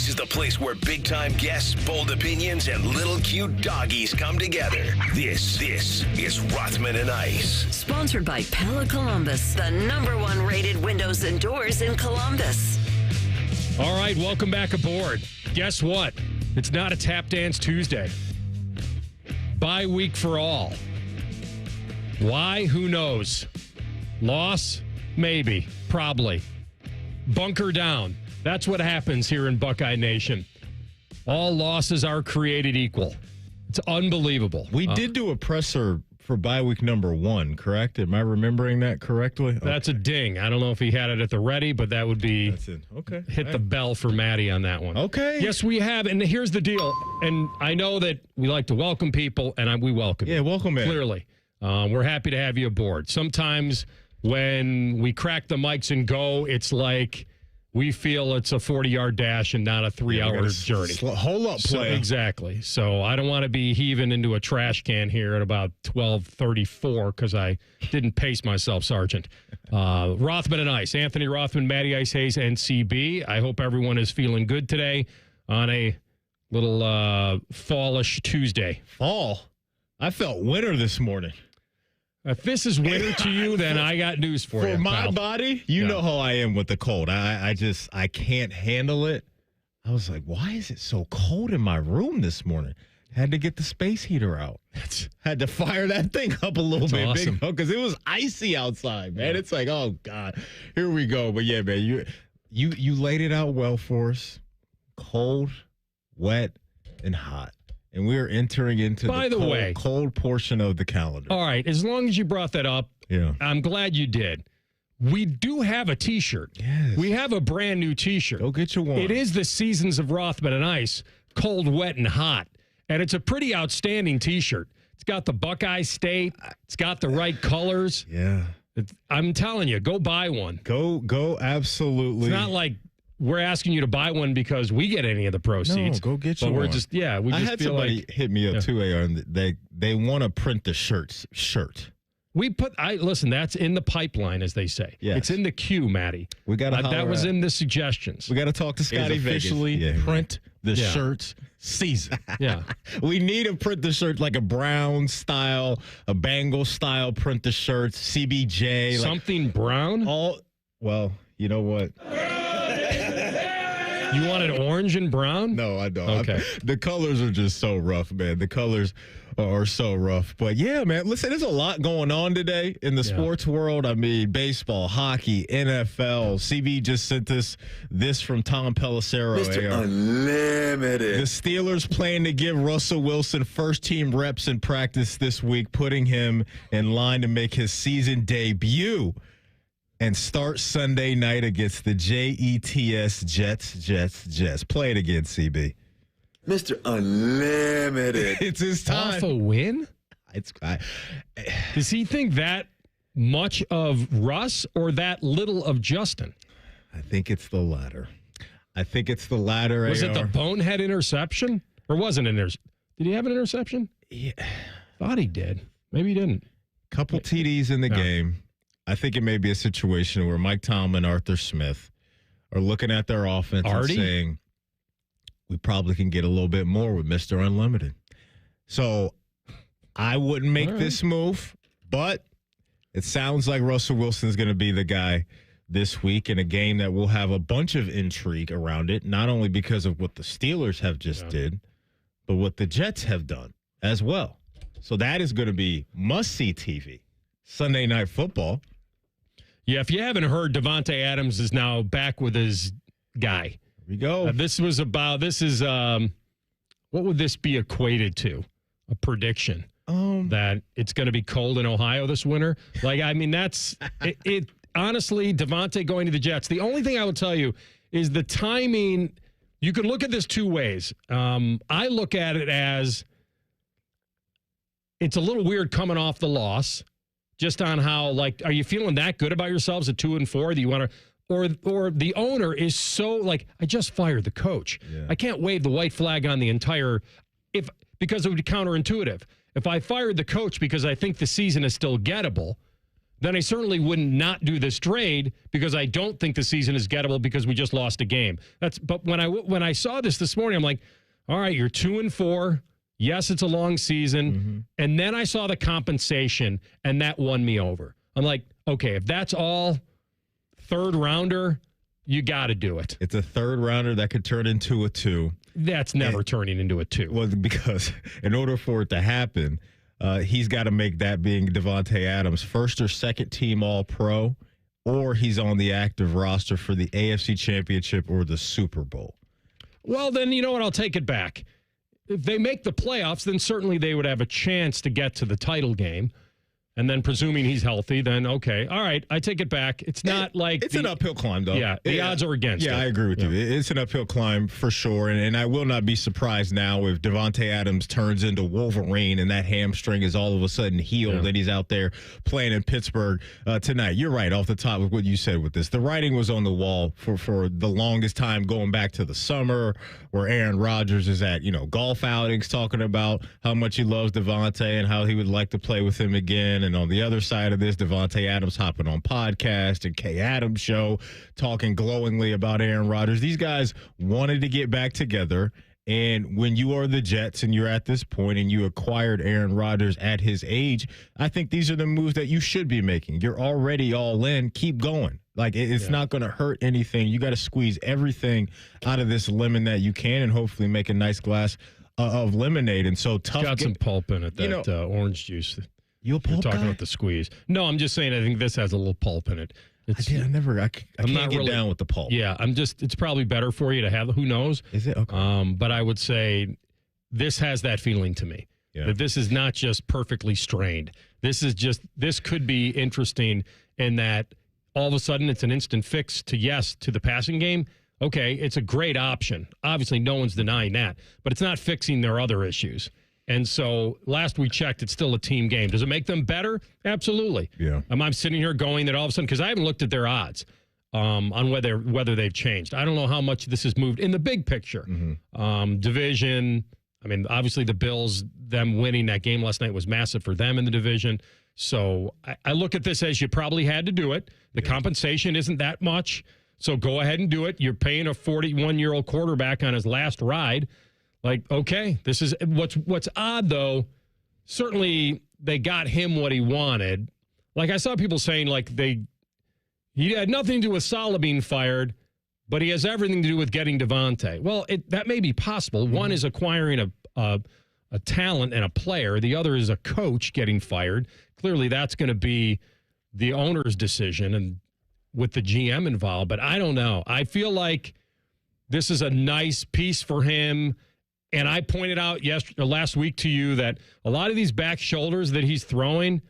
This is the place where big-time guests, bold opinions, and little cute doggies come together. This is Rothman and Ice. Sponsored by Pella Columbus, the #1 rated windows and doors in Columbus. All right, welcome back aboard. Guess what? It's not a Tap Dance Tuesday. Bye week for all. Why? Who knows? Loss? Maybe. Probably. Bunker down. That's what happens here in Buckeye Nation. All losses are created equal. It's unbelievable. We did do a presser for bye week number 1, correct? Am I remembering that correctly? That's a ding. I don't know if he had it at the ready, but that would be That's it. Okay. Hit the bell for Maddie on that one. Okay. Yes, we have. And here's the deal. And I know that we like to welcome people, and we welcome you. Yeah, welcome in. Clearly. We're happy to have you aboard. Sometimes when we crack the mics and go, it's like we feel it's a 40-yard dash and not a 3-hour journey. Hold up, play. Exactly. So I don't want to be heaving into a trash can here at about 12:34 because I didn't pace myself, Sergeant. Rothman and Ice. Anthony Rothman, Matty Ice Hayes, and CB. I hope everyone is feeling good today on a little fallish Tuesday. Fall? I felt winter this morning. If this is winter to you, then I got news for you. For my pal. body, you know how I am with the cold. I can't handle it. I was like, why is it so cold in my room this morning? Had to get the space heater out. Had to fire that thing up a little bit awesome. because it was icy outside, man. Yeah. It's like, oh God, here we go. But yeah, man, you laid it out well for us. Cold, wet, and hot. And we're entering into the cold portion of the calendar. All right. As long as you brought that up, I'm glad you did. We do have a T-shirt. Yes. We have a brand new T-shirt. Go get you one. It is the Seasons of Rothman and Ice, cold, wet, and hot. And it's a pretty outstanding T-shirt. It's got the Buckeye State. It's got the right colors. Yeah. I'm telling you, go buy one. Go absolutely. It's not like we're asking you to buy one because we get any of the proceeds. No, go get you one. But we just I had feel somebody like hit me up too, and they want to print the shirt. Listen, that's in the pipeline, as they say. Yes. It's in the queue, Matty. We got that was in the suggestions. We got to talk to Scotty Vegas. Officially print the shirts season. Yeah. We need to print the shirt like a Brown style, a Bengals style, print the shirts, CBJ. Something brown? Well, you know what? You want it orange and brown? No, I don't. Okay. The colors are just so rough, man. The colors are so rough. But yeah, man, listen, there's a lot going on today in the sports world. I mean, baseball, hockey, NFL. CB just sent us this from Tom Pelissero. Mr. Unlimited. The Steelers plan to give Russell Wilson first-team reps in practice this week, putting him in line to make his season debut and start Sunday night against the Jets. Play it again, CB. Mr. Unlimited. It's his time. Off a win? Does he think that much of Russ or that little of Justin? I think it's the latter. Was it the bonehead interception? Or wasn't it an interception? Did he have an interception? Yeah. Thought he did. Maybe he didn't. Couple TDs in the game. I think it may be a situation where Mike Tomlin and Arthur Smith are looking at their offense and saying, we probably can get a little bit more with Mr. Unlimited. So I wouldn't make this move, but it sounds like Russell Wilson's going to be the guy this week in a game that will have a bunch of intrigue around it, not only because of what the Steelers have just did, but what the Jets have done as well. So that is going to be must-see TV. Sunday Night Football. Yeah, if you haven't heard, Davante Adams is now back with his guy. Here we go. What would this be equated to? A prediction that it's going to be cold in Ohio this winter? Like, I mean, that's it. Honestly, Davante going to the Jets. The only thing I will tell you is the timing. You could look at this two ways. I look at it as it's a little weird coming off the loss. Just on how, like, are you feeling that good about yourselves at 2-4? Do you want to, or the owner is so like, I just fired the coach. Yeah. I can't wave the white flag on the entire, because it would be counterintuitive. If I fired the coach because I think the season is still gettable, then I certainly wouldn't not do this trade because I don't think the season is gettable because we just lost a game. But when I saw this morning, I'm like, all right, you're 2-4. Yes, it's a long season. Mm-hmm. And then I saw the compensation, and that won me over. I'm like, okay, if that's all third rounder, you got to do it. It's a third rounder that could turn into a 2. That's never turning into a 2. Well, because in order for it to happen, he's got to make that being Davante Adams first or second team All-Pro, or he's on the active roster for the AFC Championship or the Super Bowl. Well, then you know what? I'll take it back. If they make the playoffs, then certainly they would have a chance to get to the title game. And then presuming he's healthy, then okay. All right, I take it back. It's not like... It's an uphill climb, though. Yeah, the odds are against it. Yeah, I agree with you. It's an uphill climb for sure. And I will not be surprised now if Davante Adams turns into Wolverine and that hamstring is all of a sudden healed and he's out there playing in Pittsburgh tonight. You're right off the top of what you said with this. The writing was on the wall for the longest time going back to the summer where Aaron Rodgers is at, golf outings talking about how much he loves Davante and how he would like to play with him again. And on the other side of this, Davante Adams hopping on podcast and Kay Adams show talking glowingly about Aaron Rodgers. These guys wanted to get back together. And when you are the Jets and you're at this point and you acquired Aaron Rodgers at his age, I think these are the moves that you should be making. You're already all in. Keep going. Like, it's not going to hurt anything. You got to squeeze everything out of this lemon that you can and hopefully make a nice glass of lemonade. And so tough. Got some pulp in it, that orange juice. You're talking about the squeeze. No, I'm just saying I think this has a little pulp in it. I can't get down with the pulp. Yeah, it's probably better for you to have. Who knows? Is it? Okay. But I would say this has that feeling to me. Yeah. That this is not just perfectly strained. This could be interesting in that all of a sudden it's an instant fix to the passing game. Okay, it's a great option. Obviously, no one's denying that. But it's not fixing their other issues. And so last we checked, it's still a team game. Does it make them better? Absolutely. Yeah. I'm sitting here going that all of a sudden, because I haven't looked at their odds on whether they've changed. I don't know how much this has moved in the big picture. Mm-hmm. Division, I mean, obviously the Bills, them winning that game last night was massive for them in the division. So I look at this as you probably had to do it. The compensation isn't that much. So go ahead and do it. You're paying a 41-year-old quarterback on his last ride. Like, okay, this is what's odd, though. Certainly, they got him what he wanted. Like, I saw people saying, like, he had nothing to do with Saleh being fired, but he has everything to do with getting Davante. Well, that may be possible. Mm-hmm. One is acquiring a talent and a player. The other is a coach getting fired. Clearly, that's going to be the owner's decision and with the GM involved. But I don't know. I feel like this is a nice piece for him. And I pointed out last week to you that a lot of these back shoulders that he's throwing,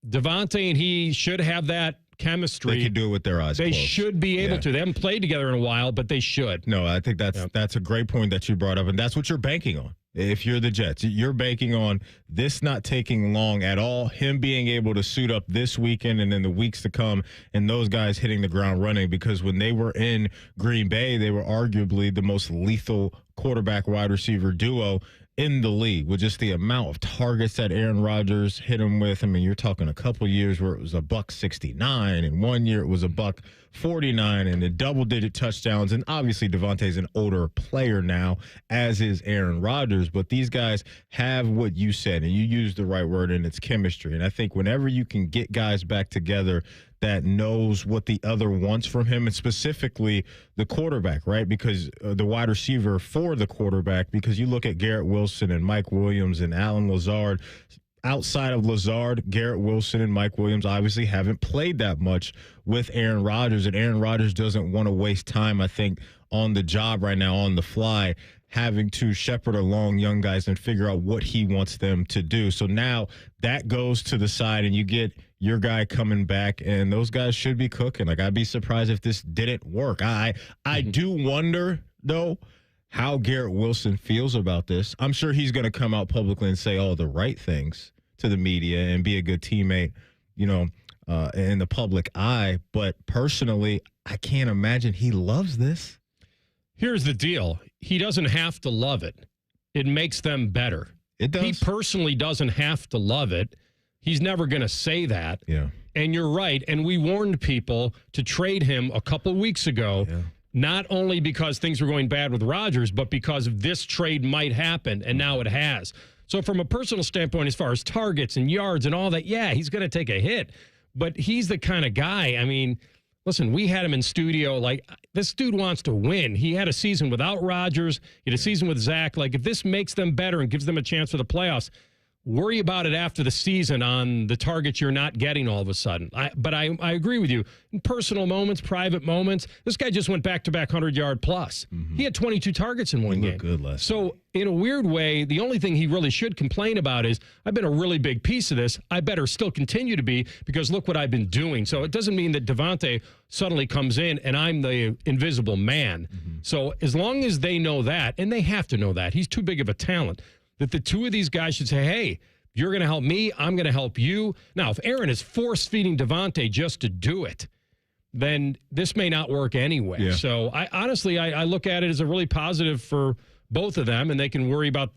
Davante and he should have that chemistry. They can do it with their eyes closed. They should be able to. They haven't played together in a while, but they should. No, I think that's a great point that you brought up, and that's what you're banking on. If you're the Jets, you're banking on this not taking long at all, him being able to suit up this weekend and in the weeks to come, and those guys hitting the ground running, because when they were in Green Bay, they were arguably the most lethal quarterback wide receiver duo in the league, with just the amount of targets that Aaron Rodgers hit him with. I mean, you're talking a couple years where it was $169, and 1 year it was $149, and the double-digit touchdowns. And obviously, Davante's an older player now, as is Aaron Rodgers. But these guys have what you said, and you used the right word, and it's chemistry. And I think whenever you can get guys back together that knows what the other wants from him, and specifically the quarterback, right? Because the wide receiver for the quarterback, because you look at Garrett Wilson and Mike Williams and Allen Lazard. Outside of Lazard, Garrett Wilson and Mike Williams obviously haven't played that much with Aaron Rodgers, and Aaron Rodgers doesn't want to waste time, I think, on the job right now, on the fly, having to shepherd along young guys and figure out what he wants them to do. So now that goes to the side, and you get your guy coming back, and those guys should be cooking. Like, I'd be surprised if this didn't work. I do wonder, though, how Garrett Wilson feels about this. I'm sure he's going to come out publicly and say all the right things to the media and be a good teammate, in the public eye. But personally, I can't imagine he loves this. Here's the deal. He doesn't have to love it. It makes them better. It does. He personally doesn't have to love it. He's never going to say that. Yeah. And you're right. And we warned people to trade him a couple weeks ago, not only because things were going bad with Rodgers, but because this trade might happen, and now it has. So from a personal standpoint, as far as targets and yards and all that, yeah, he's going to take a hit. But he's the kind of guy, I mean, listen, we had him in studio. Like, this dude wants to win. He had a season without Rodgers. He had a season with Zach. Like, if this makes them better and gives them a chance for the playoffs, worry about it after the season on the targets you're not getting all of a sudden. But I agree with you. In personal moments, private moments, this guy just went back-to-back 100-yard plus. Mm-hmm. He had 22 targets in one game. Good last so, in a weird way, the only thing he really should complain about is, I've been a really big piece of this. I better still continue to be, because look what I've been doing. So, it doesn't mean that Davante suddenly comes in and I'm the invisible man. Mm-hmm. So, as long as they know that, and they have to know that, he's too big of a talent, that the two of these guys should say, hey, you're going to help me, I'm going to help you. Now, if Aaron is force-feeding Davante just to do it, then this may not work anyway. Yeah. So, I honestly look at it as a really positive for both of them, and they can worry about,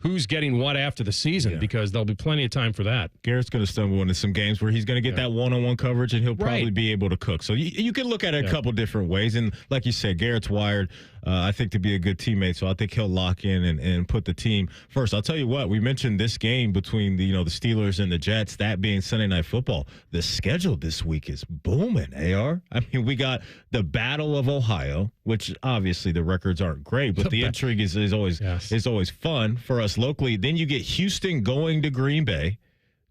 who's getting what after the season, because there'll be plenty of time for that. Garrett's going to stumble into some games where he's going to get that one-on-one coverage, and he'll probably be able to cook. So you can look at it a couple different ways. And like you said, Garrett's wired, I think, to be a good teammate. So I think he'll lock in and put the team first. I'll tell you what, we mentioned this game between the Steelers and the Jets, that being Sunday Night Football. The schedule this week is booming, AR. I mean, we got the Battle of Ohio, which obviously the records aren't great, but the intrigue is always fun for us locally. Then you get Houston going to Green Bay,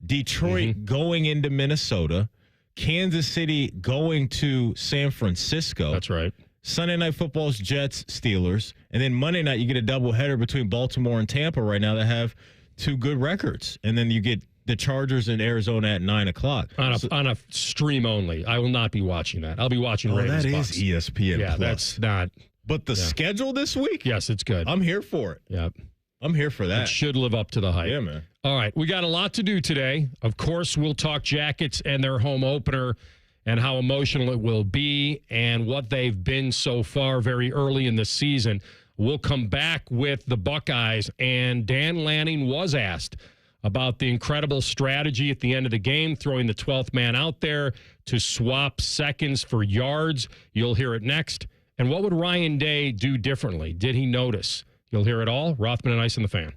Detroit going into Minnesota, Kansas City going to San Francisco. That's right. Sunday Night Football's Jets, Steelers. And then Monday night, you get a doubleheader between Baltimore and Tampa right now that have two good records. And then you get the Chargers in Arizona at 9 o'clock. On a stream only. I will not be watching that. I'll be watching Ravens. That Bucks. is ESPN Yeah, Plus. that's not. But the schedule this week? Yes, it's good. I'm here for it. Yep. I'm here for that. It should live up to the hype. Yeah, man. All right. We got a lot to do today. Of course, we'll talk Jackets and their home opener and how emotional it will be and what they've been so far very early in the season. We'll come back with the Buckeyes, and Dan Lanning was asked about the incredible strategy at the end of the game, throwing the 12th man out there to swap seconds for yards. You'll hear it next. And what would Ryan Day do differently? Did he notice? You'll hear it all. Rothman and Ice and the Fan.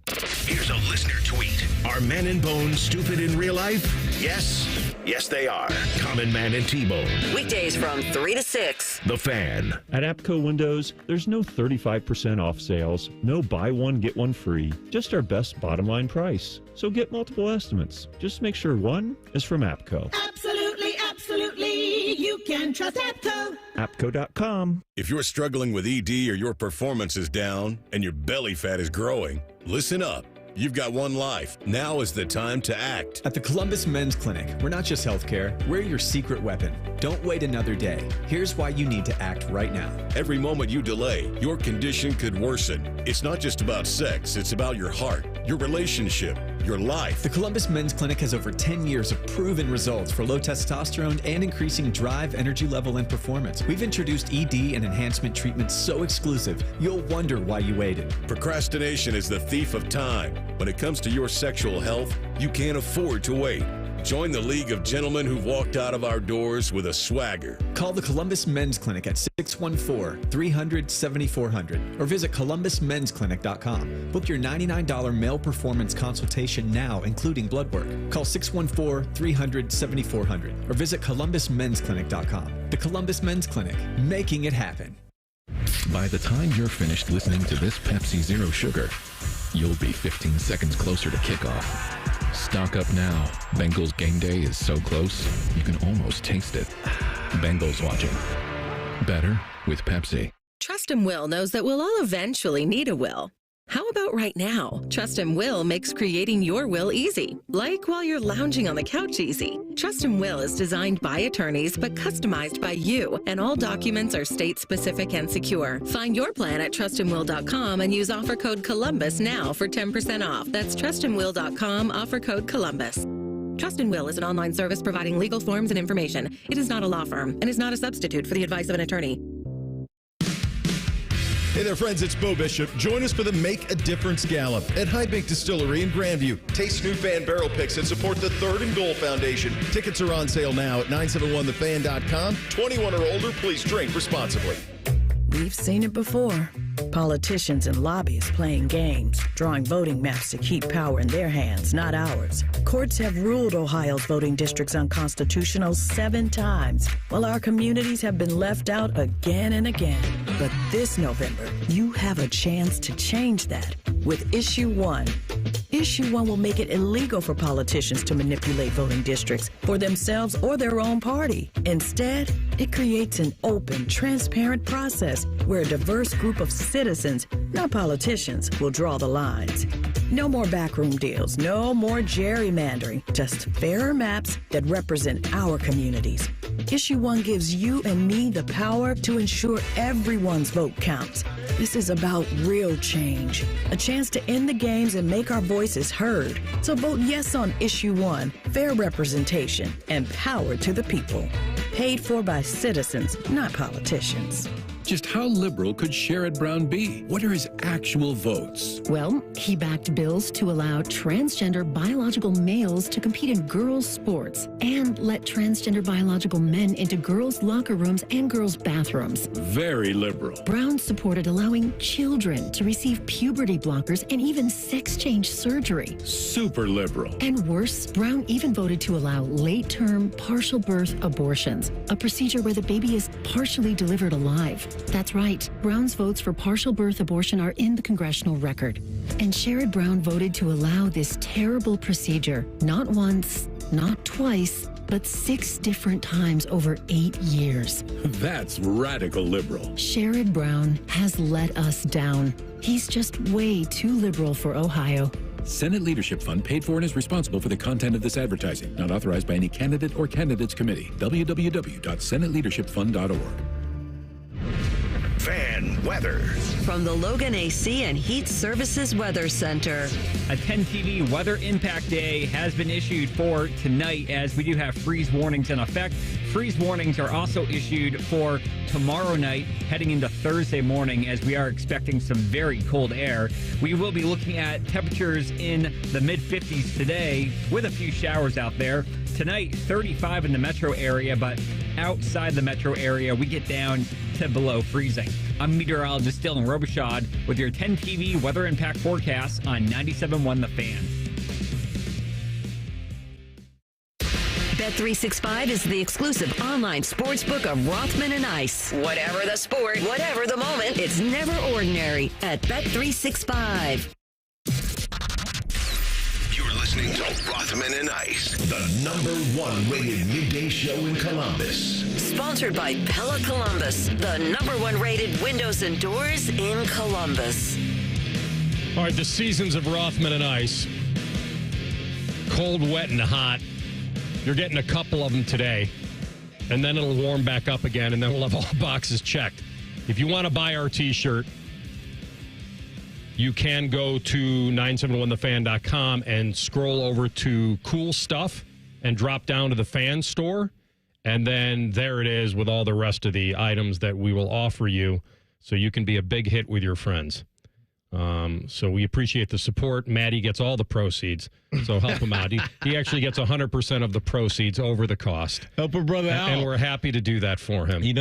Here's a listener tweet. Are Men and Bone stupid in real life? Yes. Yes, they are. Common Man and T-Bone. Weekdays from 3 to 6. The Fan. At APCO Windows, there's no 35% off sales, no buy one, get one free, just our best bottom line price. So get multiple estimates. Just make sure one is from APCO. Absolutely, absolutely. You can trust APCO. APCO.com. If you're struggling with ED or your performance is down and your belly fat is growing, listen up. You've got one life. Now is the time to act. At the Columbus Men's Clinic, we're not just healthcare, we're your secret weapon. Don't wait another day. Here's why you need to act right now. Every moment you delay, your condition could worsen. It's not just about sex, it's about your heart, your relationship, your life. The Columbus Men's Clinic has over 10 years of proven results for low testosterone and increasing drive, energy level, and performance. We've introduced ED and enhancement treatments so exclusive, you'll wonder why you waited. Procrastination is the thief of time. When it comes to your sexual health, you can't afford to wait. Join the League of Gentlemen who've walked out of our doors with a swagger. Call the Columbus Men's Clinic at 614-300-7400 or visit columbusmensclinic.com. Book your $99 male performance consultation now, including blood work. Call 614-300-7400 or visit columbusmensclinic.com. The Columbus Men's Clinic, making it happen. By the time you're finished listening to this Pepsi Zero Sugar, you'll be 15 seconds closer to kickoff. Stock up now. Bengals game day is so close, you can almost taste it. Bengals watching. Better with Pepsi. Trust and Will knows that we'll all eventually need a will. How about right now? Trust and Will makes creating your will easy, like while you're lounging on the couch easy. Trust and Will is designed by attorneys but customized by you, and all documents are state-specific and secure. Find your plan at trustandwill.com and use offer code Columbus now for 10% off. That's trustandwill.com, offer code Columbus. Trust and Will is an online service providing legal forms and information. It is not a law firm and is not a substitute for the advice of an attorney. Hey there, friends. It's Bo Bishop. Join us for the Make a Difference Gallop at High Bank Distillery in Grandview. Taste new fan barrel picks and support the Third and Goal Foundation. Tickets are on sale now at 971thefan.com. 21 or older, please drink responsibly. We've seen it before. Politicians and lobbyists playing games, drawing voting maps to keep power in their hands, not ours. Courts have ruled Ohio's voting districts unconstitutional 7 times, while our communities have been left out again and again. But this November, you have a chance to change that with Issue 1. Issue 1 will make it illegal for politicians to manipulate voting districts for themselves or their own party. Instead, it creates an open, transparent process where a diverse group of citizens, not politicians, will draw the lines. No more backroom deals, no more gerrymandering, just fairer maps that represent our communities. Issue 1 gives you and me the power to ensure everyone's vote counts. This is about real change, a chance to end the games and make our voices heard. So vote yes on Issue 1, fair representation, and power to the people. Paid for by citizens, not politicians. Just how liberal could Sherrod Brown be? What are his actual votes? Well, he backed bills to allow transgender biological males to compete in girls' sports and let transgender biological men into girls' locker rooms and girls' bathrooms. Very liberal. Brown supported allowing children to receive puberty blockers and even sex change surgery. Super liberal. And worse, Brown even voted to allow late-term partial birth abortions, a procedure where the baby is partially delivered alive. That's right. Brown's votes for partial birth abortion are in the congressional record. And Sherrod Brown voted to allow this terrible procedure not once, not twice, but 6 different times over 8 years. That's radical liberal. Sherrod Brown has let us down. He's just way too liberal for Ohio. Senate Leadership Fund paid for and is responsible for the content of this advertising. Not authorized by any candidate or candidates committee. www.senateleadershipfund.org. Fan weather. From the Logan AC and Heat Services Weather Center. A 10 TV weather impact day has been issued for tonight as we do have freeze warnings in effect. Freeze warnings are also issued for tomorrow night heading into Thursday morning as we are expecting some very cold air. We will be looking at temperatures in the mid-50s today with a few showers out there. Tonight, 35 in the metro area, but outside the metro area, we get down to below freezing. I'm meteorologist Dylan Robichaud with your 10 TV weather impact forecast on 97.1 The Fan. Bet365 is the exclusive online sportsbook of Rothman and Ice. Whatever the sport, whatever the moment, it's never ordinary at Bet365. Listening to Rothman and Ice, the #1 rated midday show in Columbus. Sponsored by Pella Columbus, the #1 rated windows and doors in Columbus. All right, the seasons of Rothman and Ice. Cold, wet, and hot. You're getting a couple of them today. And then it'll warm back up again, and then we'll have all boxes checked. If you want to buy our T-shirt, you can go to 971thefan.com and scroll over to Cool Stuff and drop down to the Fan Store. And then there it is with all the rest of the items that we will offer you so you can be a big hit with your friends. So we appreciate the support. Maddie gets all the proceeds, so help him out. He actually gets 100% of the proceeds over the cost. Help a brother out. And we're happy to do that for him. You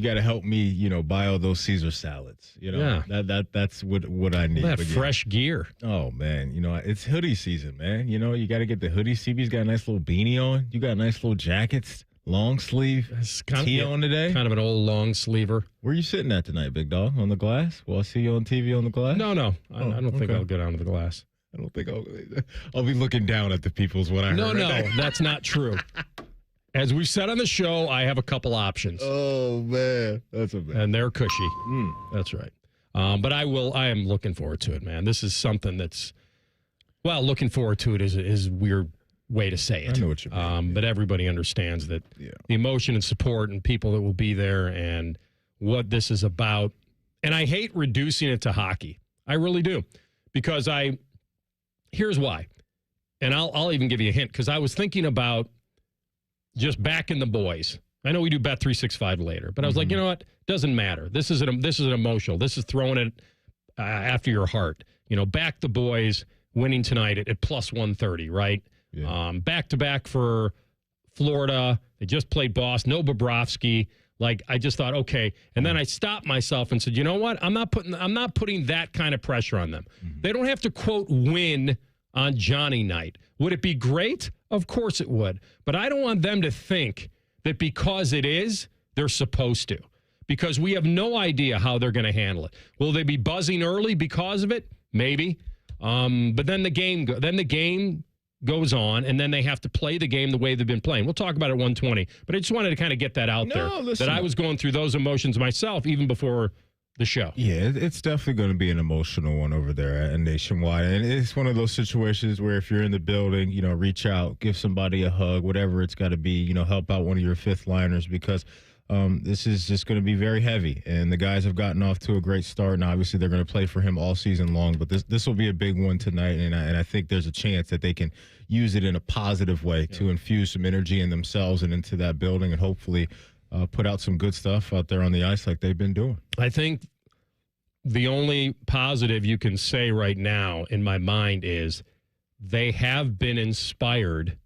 got to help me, buy all those Caesar salads. Yeah. That's what I need. That fresh gear. Oh, man. It's hoodie season, man. You got to get the hoodie. CB's got a nice little beanie on. You got nice little jackets. Long sleeve tee on today. Kind of an old long sleever. Where are you sitting at tonight, big dog? On the glass? Will I see you on TV on the glass? No. I don't think I'll go down to the glass. I don't think I'll be looking down at the people's what I heard. No, that's not true. As we said on the show, I have a couple options. Oh, man. That's a bad. And they're cushy. That's right. But I am looking forward to it, man. This is something that's, looking forward to it is weird way to say it. I know what you mean. But everybody understands that the emotion and support and people that will be there and what this is about. And I hate reducing it to hockey. I really do. Because here's why. And I'll even give you a hint, because I was thinking about just backing the boys I know we do Bet 365 later, but I was like, you know what? Doesn't matter. This is an emotional. This is throwing it after your heart. Back the boys winning tonight at plus 130, right? Yeah. Back-to-back for Florida. They just played Boston. No Bobrovsky. I just thought, okay. And then I stopped myself and said, you know what? I'm not putting that kind of pressure on them. They don't have to, quote, win on Johnny night. Would it be great? Of course it would. But I don't want them to think that because it is, they're supposed to. Because we have no idea how they're going to handle it. Will they be buzzing early because of it? Maybe. But then the game goes on, and then they have to play the game the way they've been playing. We'll talk about it at 120, but I just wanted to kind of get that out there, that I was going through those emotions myself even before the show. Yeah, it's definitely going to be an emotional one over there at Nationwide, and it's one of those situations where if you're in the building, reach out, give somebody a hug, whatever it's got to be, help out one of your fifth liners, because this is just going to be very heavy, and the guys have gotten off to a great start, and obviously they're going to play for him all season long, but this will be a big one tonight, and I think there's a chance that they can use it in a positive way to infuse some energy in themselves and into that building, and hopefully put out some good stuff out there on the ice like they've been doing. I think the only positive you can say right now in my mind is they have been inspired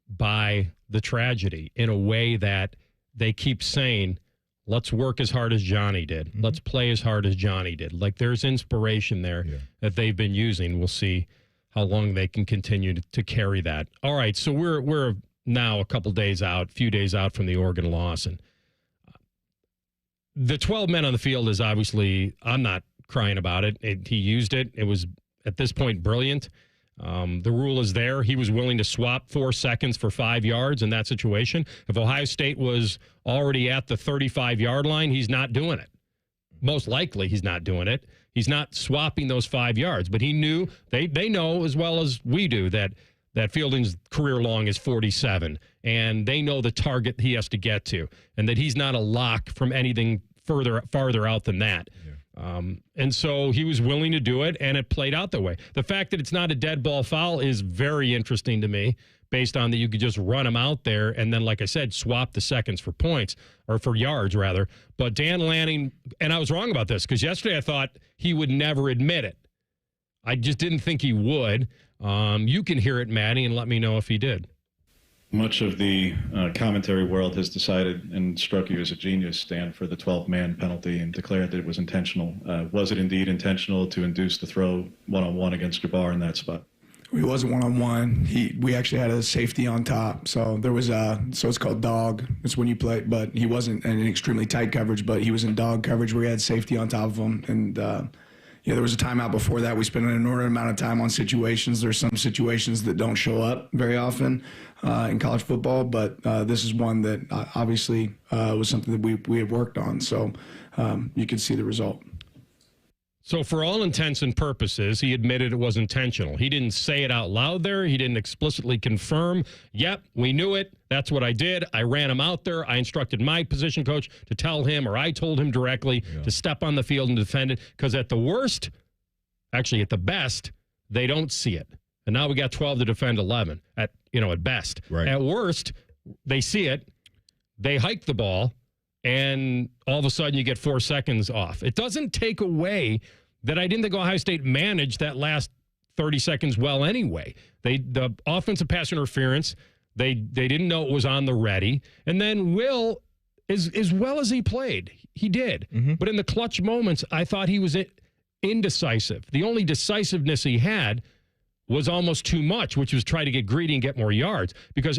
by the tragedy in a way that they keep saying, let's work as hard as Johnny did. Let's play as hard as Johnny did. There's inspiration there that they've been using. We'll see how long they can continue to carry that. All right, so we're now a few days out from the Oregon loss. And the 12 men on the field is obviously, I'm not crying about it. He used it. It was, at this point, brilliant. The rule is there. He was willing to swap 4 seconds for 5 yards in that situation. If Ohio State was already at the 35-yard line, he's not doing it. Most likely he's not doing it. He's not swapping those 5 yards. But he knew, they know as well as we do that Fielding's career long is 47. And they know the target he has to get to. And that he's not a lock from anything farther out than that. Yeah. And so he was willing to do it, and it played out that way. The fact that it's not a dead ball foul is very interesting to me, based on that you could just run him out there and then, like I said, swap the seconds for points, or for yards, rather. But Dan Lanning, and I was wrong about this, because yesterday I thought he would never admit it. I just didn't think he would. You can hear it, Maddie, and let me know if he did. Much of the commentary world has decided and struck you as a genius, Stan, for the 12-man penalty and declared that it was intentional. Was it indeed intentional to induce the throw one-on-one against Jabbar in that spot? It wasn't one-on-one. We actually had a safety on top. So there was so it's called dog. It's when you play, but he wasn't in extremely tight coverage, but he was in dog coverage where he had safety on top of him. And there was a timeout before that. We spent an inordinate amount of time on situations. There's some situations that don't show up very often in college football, but this is one that obviously was something that we had worked on. So you could see the result. So for all intents and purposes, he admitted it was intentional. He didn't say it out loud there. He didn't explicitly confirm, yep, we knew it. That's what I did. I ran him out there. I instructed my position coach to tell him, or I told him directly to step on the field and defend it. Because at the worst, actually at the best, they don't see it. And now we got 12 to defend 11 at best. Right. At worst, they see it. They hike the ball. And all of a sudden you get 4 seconds off. It doesn't take away that I didn't think Ohio State managed that last 30 seconds well anyway. The offensive pass interference, they didn't know it was on the ready. And then Will, as well as he played, he did. Mm-hmm. But in the clutch moments, I thought he was indecisive. The only decisiveness he had was almost too much, which was try to get greedy and get more yards. Because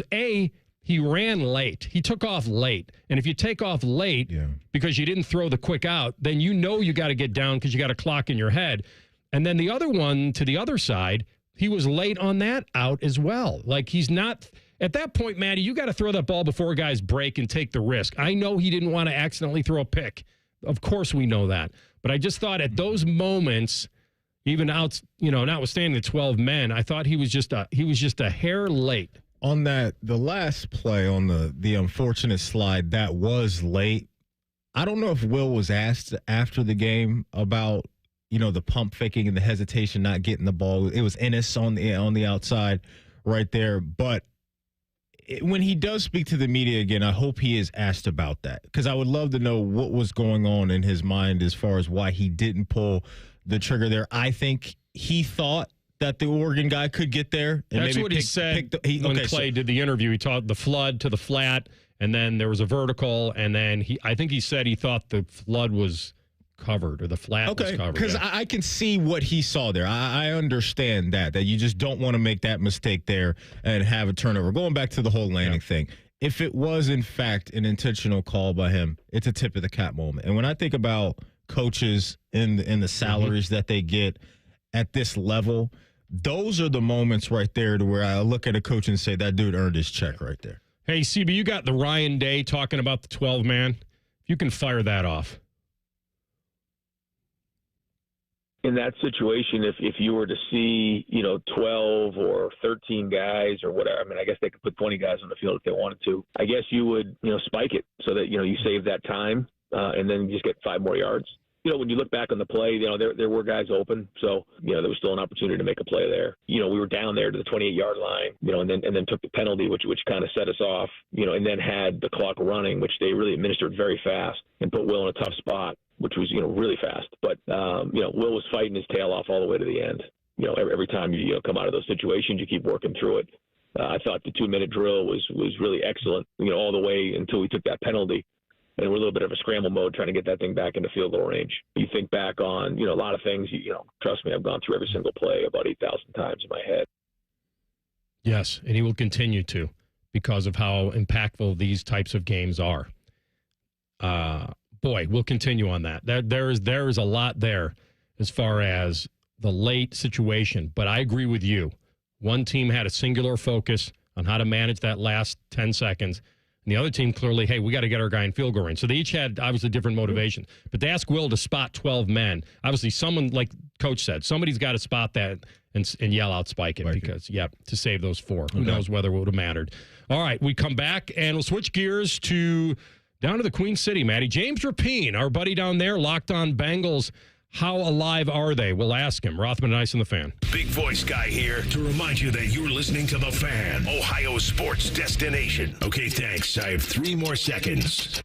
he ran late. He took off late. And if you take off late because you didn't throw the quick out, then you got to get down because you got a clock in your head. And then the other one to the other side, he was late on that out as well. He's not – at that point, Maddie, you got to throw that ball before guys break and take the risk. I know he didn't want to accidentally throw a pick. Of course we know that. But I just thought at those moments, even out, notwithstanding the 12 men, I thought he was just a hair late. On the last play on the unfortunate slide, that was late. I don't know if Will was asked after the game about, the pump faking and the hesitation not getting the ball. It was Ennis on the outside right there. But when he does speak to the media again, I hope he is asked about that, because I would love to know what was going on in his mind as far as why he didn't pull the trigger there. I think he thought that the Oregon guy could get there. And that's maybe what he said when Clay did the interview. He taught the flood to the flat, and then there was a vertical, and then I think he said he thought the flood was covered or the flat was covered. Because I can see what he saw there. I understand that you just don't want to make that mistake there and have a turnover. Going back to the whole Lanning thing, if it was in fact an intentional call by him, it's a tip of the cap moment. And when I think about coaches in the salaries that they get at this level, those are the moments right there to where I look at a coach and say, that dude earned his check right there. Hey, CB, you got the Ryan Day talking about the 12-man. You can fire that off. In that situation, if you were to see, 12 or 13 guys or whatever, I mean, I guess they could put 20 guys on the field if they wanted to. I guess you would, spike it so that, you save that time and then you just get 5 more yards. When you look back on the play, there were guys open. So, there was still an opportunity to make a play there. We were down there to the 28-yard line, and then took the penalty, which kind of set us off, and then had the clock running, which they really administered very fast and put Will in a tough spot, which was, really fast. But, Will was fighting his tail off all the way to the end. Every time you come out of those situations, you keep working through it. I thought the 2-minute drill was really excellent, all the way until we took that penalty. And we're a little bit of a scramble mode trying to get that thing back into field goal range. You think back on, a lot of things, trust me, I've gone through every single play about 8,000 times in my head. Yes, and he will continue to, because of how impactful these types of games are. Boy, we'll continue on that. There is a lot there as far as the late situation, but I agree with you. One team had a singular focus on how to manage that last 10 seconds. And the other team clearly, hey, we got to get our guy in field goal range. So they each had obviously different motivations. But to ask Will to spot 12 men, obviously someone, like Coach said, somebody's got to spot that and yell out, spike it, because, to save those 4. Who knows whether it would have mattered. All right, we come back and we'll switch gears down to the Queen City, Maddie. James Rapien, our buddy down there, Locked On Bengals. How alive are they? We'll ask him. Rothman and Ice on The Fan. Big voice guy here to remind you that you're listening to The Fan, Ohio sports destination. Okay, thanks. I have 3 more seconds.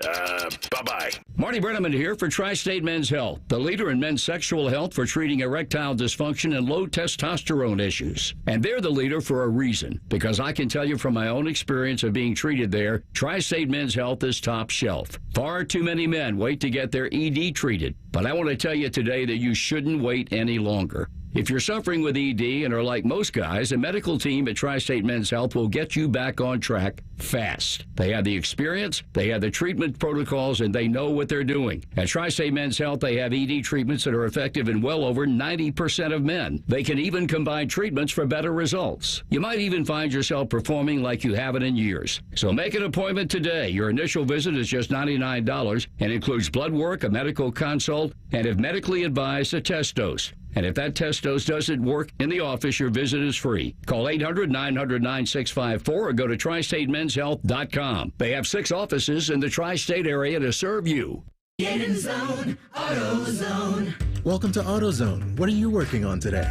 Bye-bye. Marty Brenneman here for Tri-State Men's Health, the leader in men's sexual health for treating erectile dysfunction and low testosterone issues. And they're the leader for a reason, because I can tell you from my own experience of being treated there, Tri-State Men's Health is top shelf. Far too many men wait to get their ED treated, but I want to tell you today that you shouldn't wait any longer. If you're suffering with ED and are like most guys, a medical team at Tri-State Men's Health will get you back on track fast. They have the experience, they have the treatment protocols, and they know what they're doing. At Tri-State Men's Health, they have ED treatments that are effective in well over 90% of men. They can even combine treatments for better results. You might even find yourself performing like you haven't in years. So make an appointment today. Your initial visit is just $99 and includes blood work, a medical consult, and if medically advised, a test dose. And if that test dose doesn't work in the office, your visit is free. Call 800-900-9654 or go to tristatemenshealth.com. They have 6 offices in the tri-state area to serve you. Get in zone, AutoZone. Welcome to AutoZone. What are you working on today?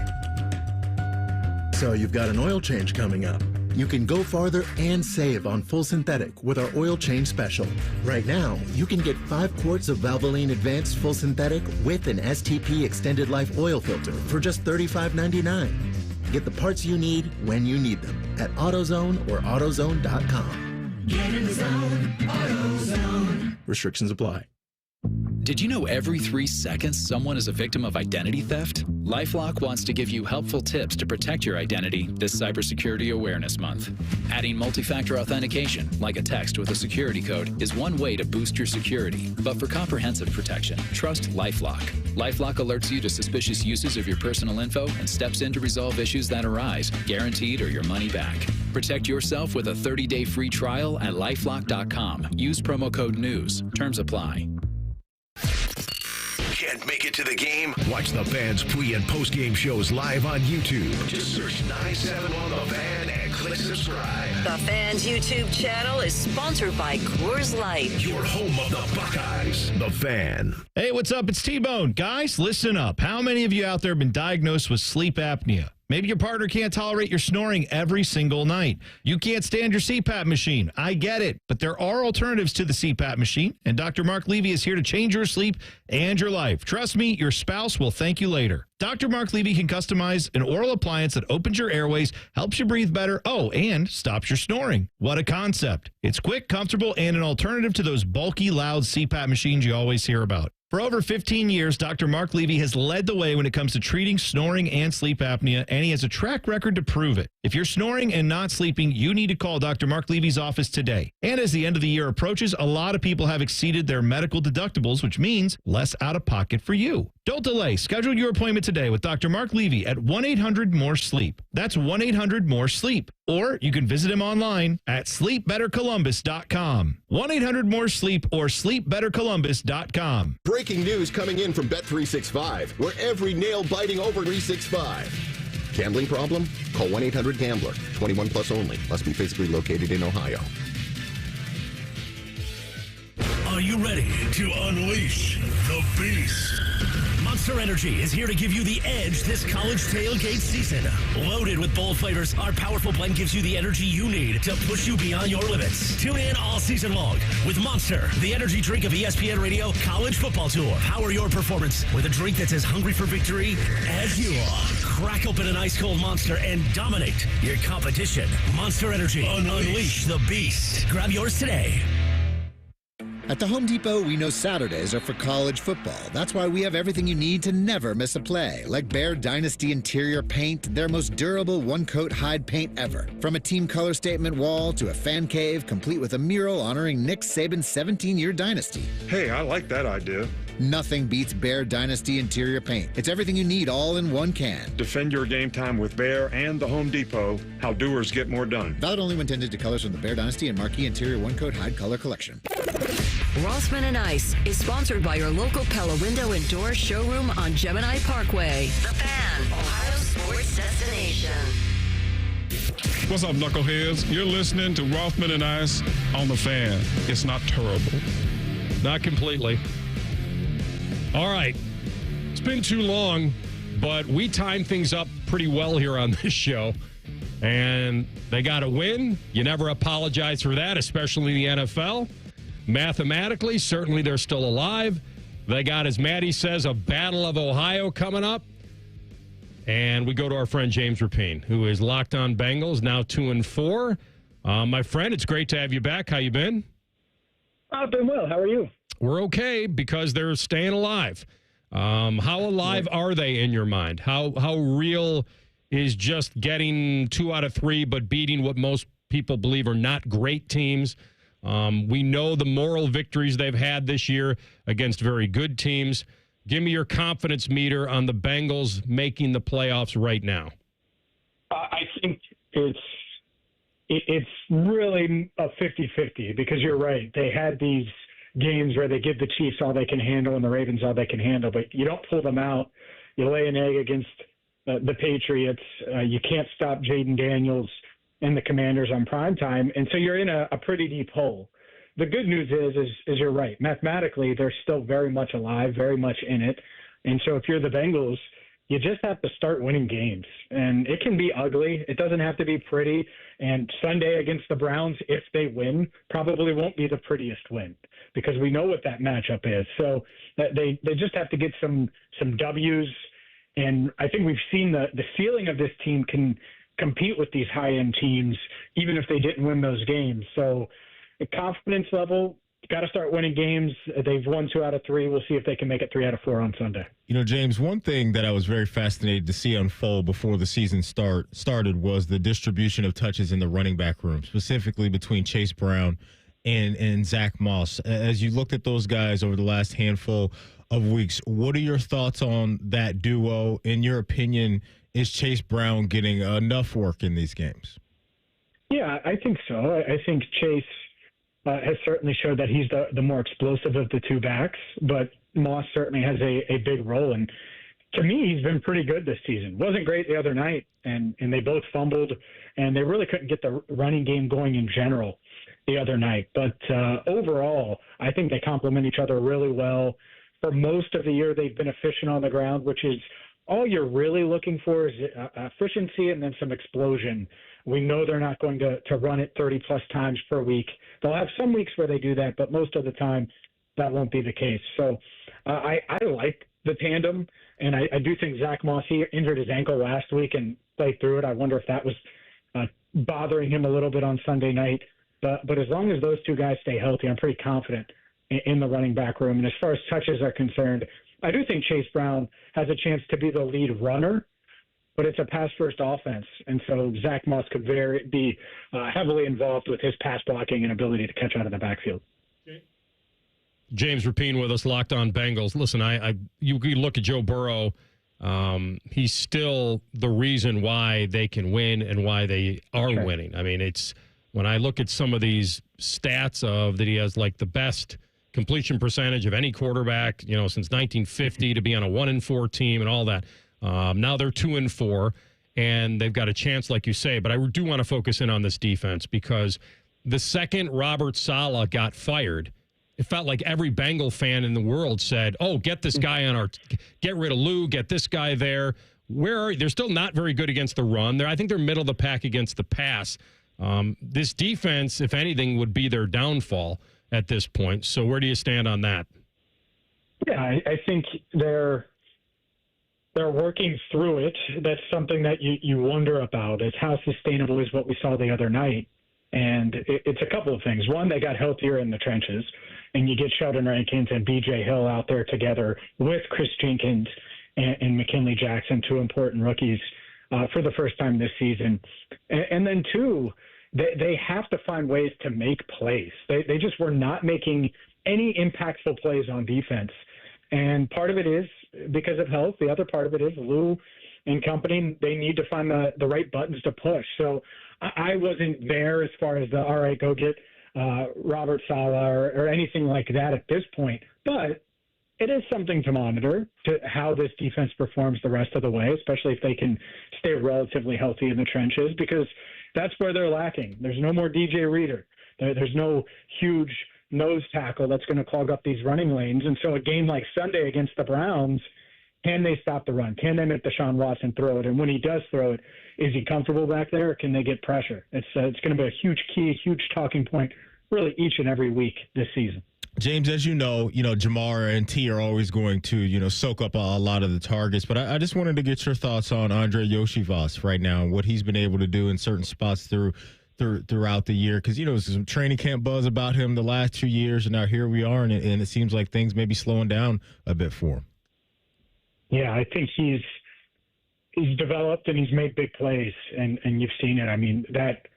So you've got an oil change coming up. You can go farther and save on full synthetic with our oil change special. Right now, you can get 5 quarts of Valvoline Advanced Full Synthetic with an STP Extended Life oil filter for just $35.99. Get the parts you need when you need them at AutoZone or AutoZone.com. Get in the zone, AutoZone. Restrictions apply. Did you know every 3 seconds someone is a victim of identity theft? LifeLock wants to give you helpful tips to protect your identity this Cybersecurity Awareness Month. Adding multi-factor authentication, like a text with a security code, is one way to boost your security. But for comprehensive protection, trust LifeLock. LifeLock alerts you to suspicious uses of your personal info and steps in to resolve issues that arise, guaranteed or your money back. Protect yourself with a 30-day free trial at LifeLock.com. Use promo code NEWS. Terms apply. Can't make it to the game? Watch the Fan's pre- and post-game shows live on YouTube. Just search 97 on The Fan and click subscribe. The Fan's YouTube channel is sponsored by Coors Light. Your home of the Buckeyes. The Fan. Hey, what's up? It's T-Bone. Guys, listen up. How many of you out there have been diagnosed with sleep apnea? Maybe your partner can't tolerate your snoring every single night. You can't stand your CPAP machine. I get it. But there are alternatives to the CPAP machine, and Dr. Mark Levy is here to change your sleep and your life. Trust me, your spouse will thank you later. Dr. Mark Levy can customize an oral appliance that opens your airways, helps you breathe better, and stops your snoring. What a concept. It's quick, comfortable, and an alternative to those bulky, loud CPAP machines you always hear about. For over 15 years, Dr. Mark Levy has led the way when it comes to treating snoring and sleep apnea, and he has a track record to prove it. If you're snoring and not sleeping, you need to call Dr. Mark Levy's office today. And as the end of the year approaches, a lot of people have exceeded their medical deductibles, which means less out of pocket for you. Don't delay. Schedule your appointment today with Dr. Mark Levy at 1-800-MORE-SLEEP. That's 1-800-MORE-SLEEP. Or you can visit him online at sleepbettercolumbus.com. 1-800-MORE-SLEEP or sleepbettercolumbus.com. Breaking news coming in from Bet365, where every nail-biting over 365. Gambling problem? Call 1-800-GAMBLER. 21 plus only. Must be physically located in Ohio. Are you ready to unleash the beast? Monster Energy is here to give you the edge this college tailgate season. Loaded with bold flavors, our powerful blend gives you the energy you need to push you beyond your limits. Tune in all season long with Monster, the energy drink of ESPN Radio College Football Tour. Power your performance with a drink that's as hungry for victory as you are. Crack open an ice-cold Monster and dominate your competition. Monster Energy. Unleash the beast. Grab yours today. At the Home Depot, we know Saturdays are for college football. That's why we have everything you need to never miss a play, like Bear Dynasty interior paint, their most durable one-coat hide paint ever. From a team color statement wall to a fan cave, complete with a mural honoring Nick Saban's 17-year dynasty. Hey, I like that idea. Nothing beats Bear Dynasty interior paint. It's everything you need all in one can. Defend your game time with Bear and the Home Depot. How doers get more done. Valid only when tinted to colors from the Bear Dynasty and Marquee Interior One-Coat Hide Color Collection. Rothman and Ice is sponsored by your local Pella Window and Door showroom on Gemini Parkway. The Fan, Ohio sports destination. What's up, knuckleheads? You're listening to Rothman and Ice on The Fan. It's not terrible. Not completely. All right. It's been too long, but we timed things up pretty well here on this show. And they got a win. You never apologize for that, especially in the NFL. Mathematically, certainly they're still alive. They got, as Maddie says, a Battle of Ohio coming up. And we go to our friend James Rapien, who is locked on Bengals, now 2-4. My friend, it's great to have you back. How you been? I've been well. How are you? We're okay because they're staying alive. How alive are they in your mind? How real is just getting 2 out of 3, but beating what most people believe are not great teams? We know the moral victories they've had this year against very good teams. Give me your confidence meter on the Bengals making the playoffs right now. I think it's really a 50-50 because you're right. They had these games where they give the Chiefs all they can handle and the Ravens all they can handle, but you don't pull them out. You lay an egg against the Patriots. You can't stop Jaden Daniels and the Commanders on primetime, and so you're in a pretty deep hole. The good news is you're right. Mathematically, they're still very much alive, very much in it, and so if you're the Bengals, you just have to start winning games, and it can be ugly. It doesn't have to be pretty, and Sunday against the Browns, if they win, probably won't be the prettiest win because we know what that matchup is. So they just have to get some W's, and I think we've seen the ceiling of this team can compete with these high-end teams, even if they didn't win those games. So the confidence level, got to start winning games. They've won 2 out of 3. We'll see if they can make it 3 out of 4 on Sunday. You know, James, one thing that I was very fascinated to see unfold before the season started was the distribution of touches in the running back room, specifically between Chase Brown and Zach Moss. As you looked at those guys over the last handful of weeks, what are your thoughts on that duo? In your opinion, is Chase Brown getting enough work in these games? Yeah, I think so. I think Chase has certainly showed that he's the more explosive of the two backs, but Moss certainly has a big role. And to me, he's been pretty good this season. Wasn't great the other night, and they both fumbled, and they really couldn't get the running game going in general the other night. But overall, I think they complement each other really well. For most of the year, they've been efficient on the ground, which is all you're really looking for is efficiency and then some explosion. We know they're not going to run it 30-plus times per week. They'll have some weeks where they do that, but most of the time that won't be the case. So I like the tandem, and I do think Zach Moss, he injured his ankle last week and played through it. I wonder if that was bothering him a little bit on Sunday night. But as long as those two guys stay healthy, I'm pretty confident in the running back room. And as far as touches are concerned, I do think Chase Brown has a chance to be the lead runner, but it's a pass-first offense. And so Zach Moss could be heavily involved with his pass blocking and ability to catch out of the backfield. James Rapien with us, Locked On Bengals. Listen, you look at Joe Burrow. He's still the reason why they can win and why they are winning. I mean, it's when I look at some of these stats of that he has like the best completion percentage of any quarterback, since 1950 to be on a 1-4 team and all that. Now they're 2-4, and they've got a chance, like you say. But I do want to focus in on this defense because the second Robert Saleh got fired, it felt like every Bengal fan in the world said, "Oh, get this guy get rid of Lou, get this guy there." Where are you? They're still not very good against the run. I think they're middle of the pack against the pass. This defense, if anything, would be their downfall at this point. So where do you stand on that? Yeah, I think they're working through it. That's something that you wonder about is how sustainable is what we saw the other night. And it's a couple of things. One, they got healthier in the trenches, and you get Sheldon Rankins and B.J. Hill out there together with Chris Jenkins and McKinley Jackson, two important rookies for the first time this season. And then two, they have to find ways to make plays. They just were not making any impactful plays on defense. And part of it is because of health. The other part of it is Lou and company, they need to find the right buttons to push. So I wasn't there as far as all right, go get Robert Saleh or anything like that at this point. But it is something to monitor to how this defense performs the rest of the way, especially if they can stay relatively healthy in the trenches, because that's where they're lacking. There's no more DJ Reader. There's no huge nose tackle that's going to clog up these running lanes. And so a game like Sunday against the Browns, can they stop the run? Can they make Deshaun Watson throw it? And when he does throw it, is he comfortable back there, or can they get pressure? It's going to be a huge key, a huge talking point, really each and every week this season. James, as you know, Jamar and T are always going to, soak up a lot of the targets. But I just wanted to get your thoughts on Andre Yoshivas right now and what he's been able to do in certain spots throughout the year. Because, there's some training camp buzz about him the last 2 years, and now here we are, and it seems like things may be slowing down a bit for him. Yeah, I think he's developed and he's made big plays, and you've seen it. I mean, that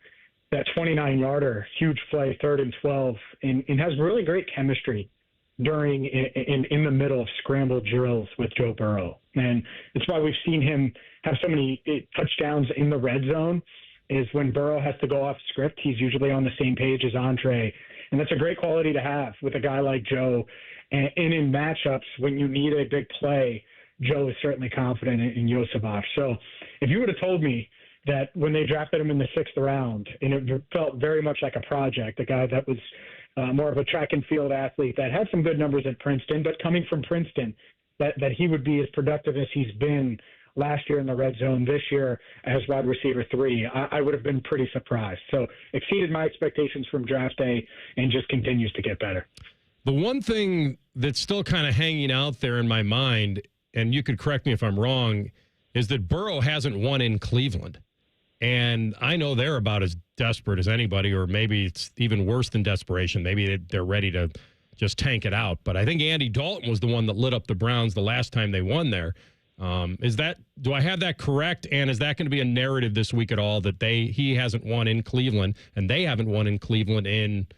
29-yarder, huge play, 3rd and 12, and has really great chemistry in the middle of scrambled drills with Joe Burrow. And it's why we've seen him have so many touchdowns in the red zone, is when Burrow has to go off script, he's usually on the same page as Andre. And that's a great quality to have with a guy like Joe. And in matchups, when you need a big play, Joe is certainly confident in Yoshivas. So if you would have told me that when they drafted him in the 6th round, and it felt very much like a project, a guy that was more of a track and field athlete that had some good numbers at Princeton, but coming from Princeton, that he would be as productive as he's been last year in the red zone, this year as wide receiver 3, I would have been pretty surprised. So exceeded my expectations from draft day and just continues to get better. The one thing that's still kind of hanging out there in my mind, and you could correct me if I'm wrong, is that Burrow hasn't won in Cleveland. And I know they're about as desperate as anybody, or maybe it's even worse than desperation. Maybe they're ready to just tank it out. But I think Andy Dalton was the one that lit up the Browns the last time they won there. Do I have that correct? And is that going to be a narrative this week at all, that he hasn't won in Cleveland and they haven't won in Cleveland in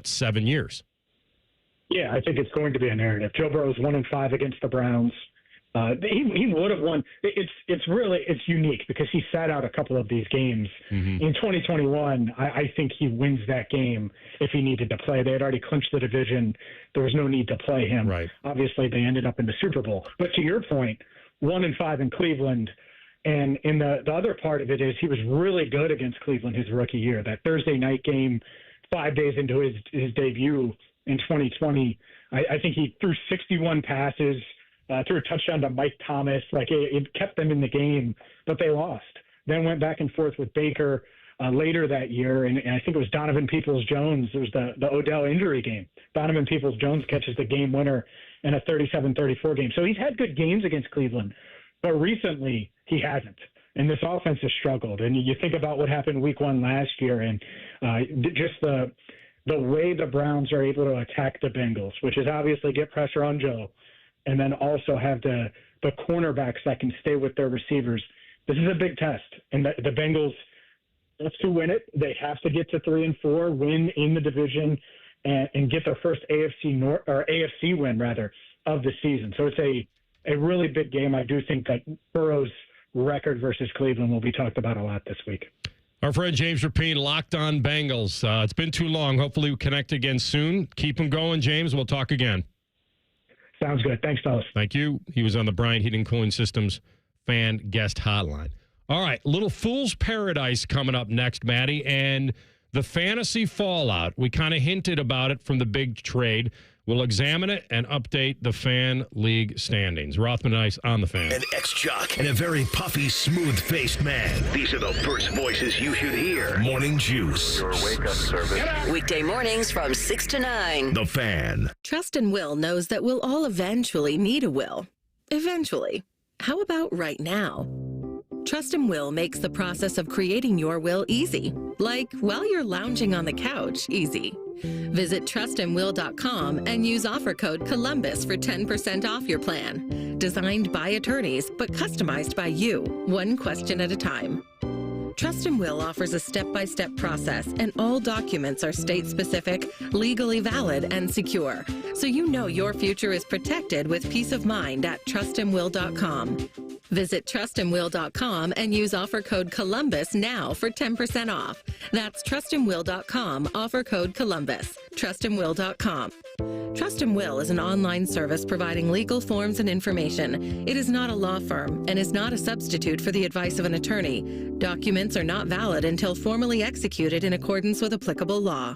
7 years? Yeah, I think it's going to be a narrative. Joe Burrow's 1-5 against the Browns. He would have won. It's unique because he sat out a couple of these games. Mm-hmm. In 2021, I think he wins that game if he needed to play. They had already clinched the division. There was no need to play him. Right. Obviously, they ended up in the Super Bowl. But to your point, 1-5 in Cleveland, and in the other part of it is he was really good against Cleveland his rookie year. That Thursday night game, 5 days into his debut in 2020, I think he threw 61 passes, threw a touchdown to Mike Thomas. Like, it kept them in the game, but they lost. Then went back and forth with Baker later that year, and I think it was Donovan Peoples-Jones. It was the Odell injury game. Donovan Peoples-Jones catches the game winner in a 37-34 game. So he's had good games against Cleveland, but recently he hasn't. And this offense has struggled. And you think about what happened week 1 last year, and just the way the Browns are able to attack the Bengals, which is obviously get pressure on Joe, and then also have the cornerbacks that can stay with their receivers. This is a big test. And the Bengals have to win it. They have to get to 3-4, win in the division, and get their first AFC win rather of the season. So it's a really big game. I do think that Burrow's record versus Cleveland will be talked about a lot this week. Our friend James Rapien, Locked On Bengals. It's been too long. Hopefully we connect again soon. Keep them going, James. We'll talk again. Sounds good. Thanks, fellas. Thank you. He was on the Bryant Heating Cooling Systems fan guest hotline. All right, little Fool's Paradise coming up next, Maddie, and the fantasy fallout. We kind of hinted about it from the big trade. We'll examine it and update the fan league standings. Rothman and Ice on the Fan. An ex-jock and a very puffy, smooth-faced man. These are the first voices you should hear. Morning Juice. Your wake-up service. Weekday mornings from 6 to 9. The Fan. Trust and Will knows that we'll all eventually need a will. Eventually. How about right now? Trust and Will makes the process of creating your will easy. Like while you're lounging on the couch, easy. Visit trustandwill.com and use offer code Columbus for 10% off your plan. Designed by attorneys, but customized by you, one question at a time. Trust and Will offers a step-by-step process, and all documents are state-specific, legally valid, and secure. So you know your future is protected with peace of mind at trustandwill.com. Visit trustandwill.com and use offer code Columbus now for 10% off. That's trustandwill.com, offer code Columbus. Trustandwill.com. Trust and Will is an online service providing legal forms and information. It is not a law firm and is not a substitute for the advice of an attorney. Documents are not valid until formally executed in accordance with applicable law.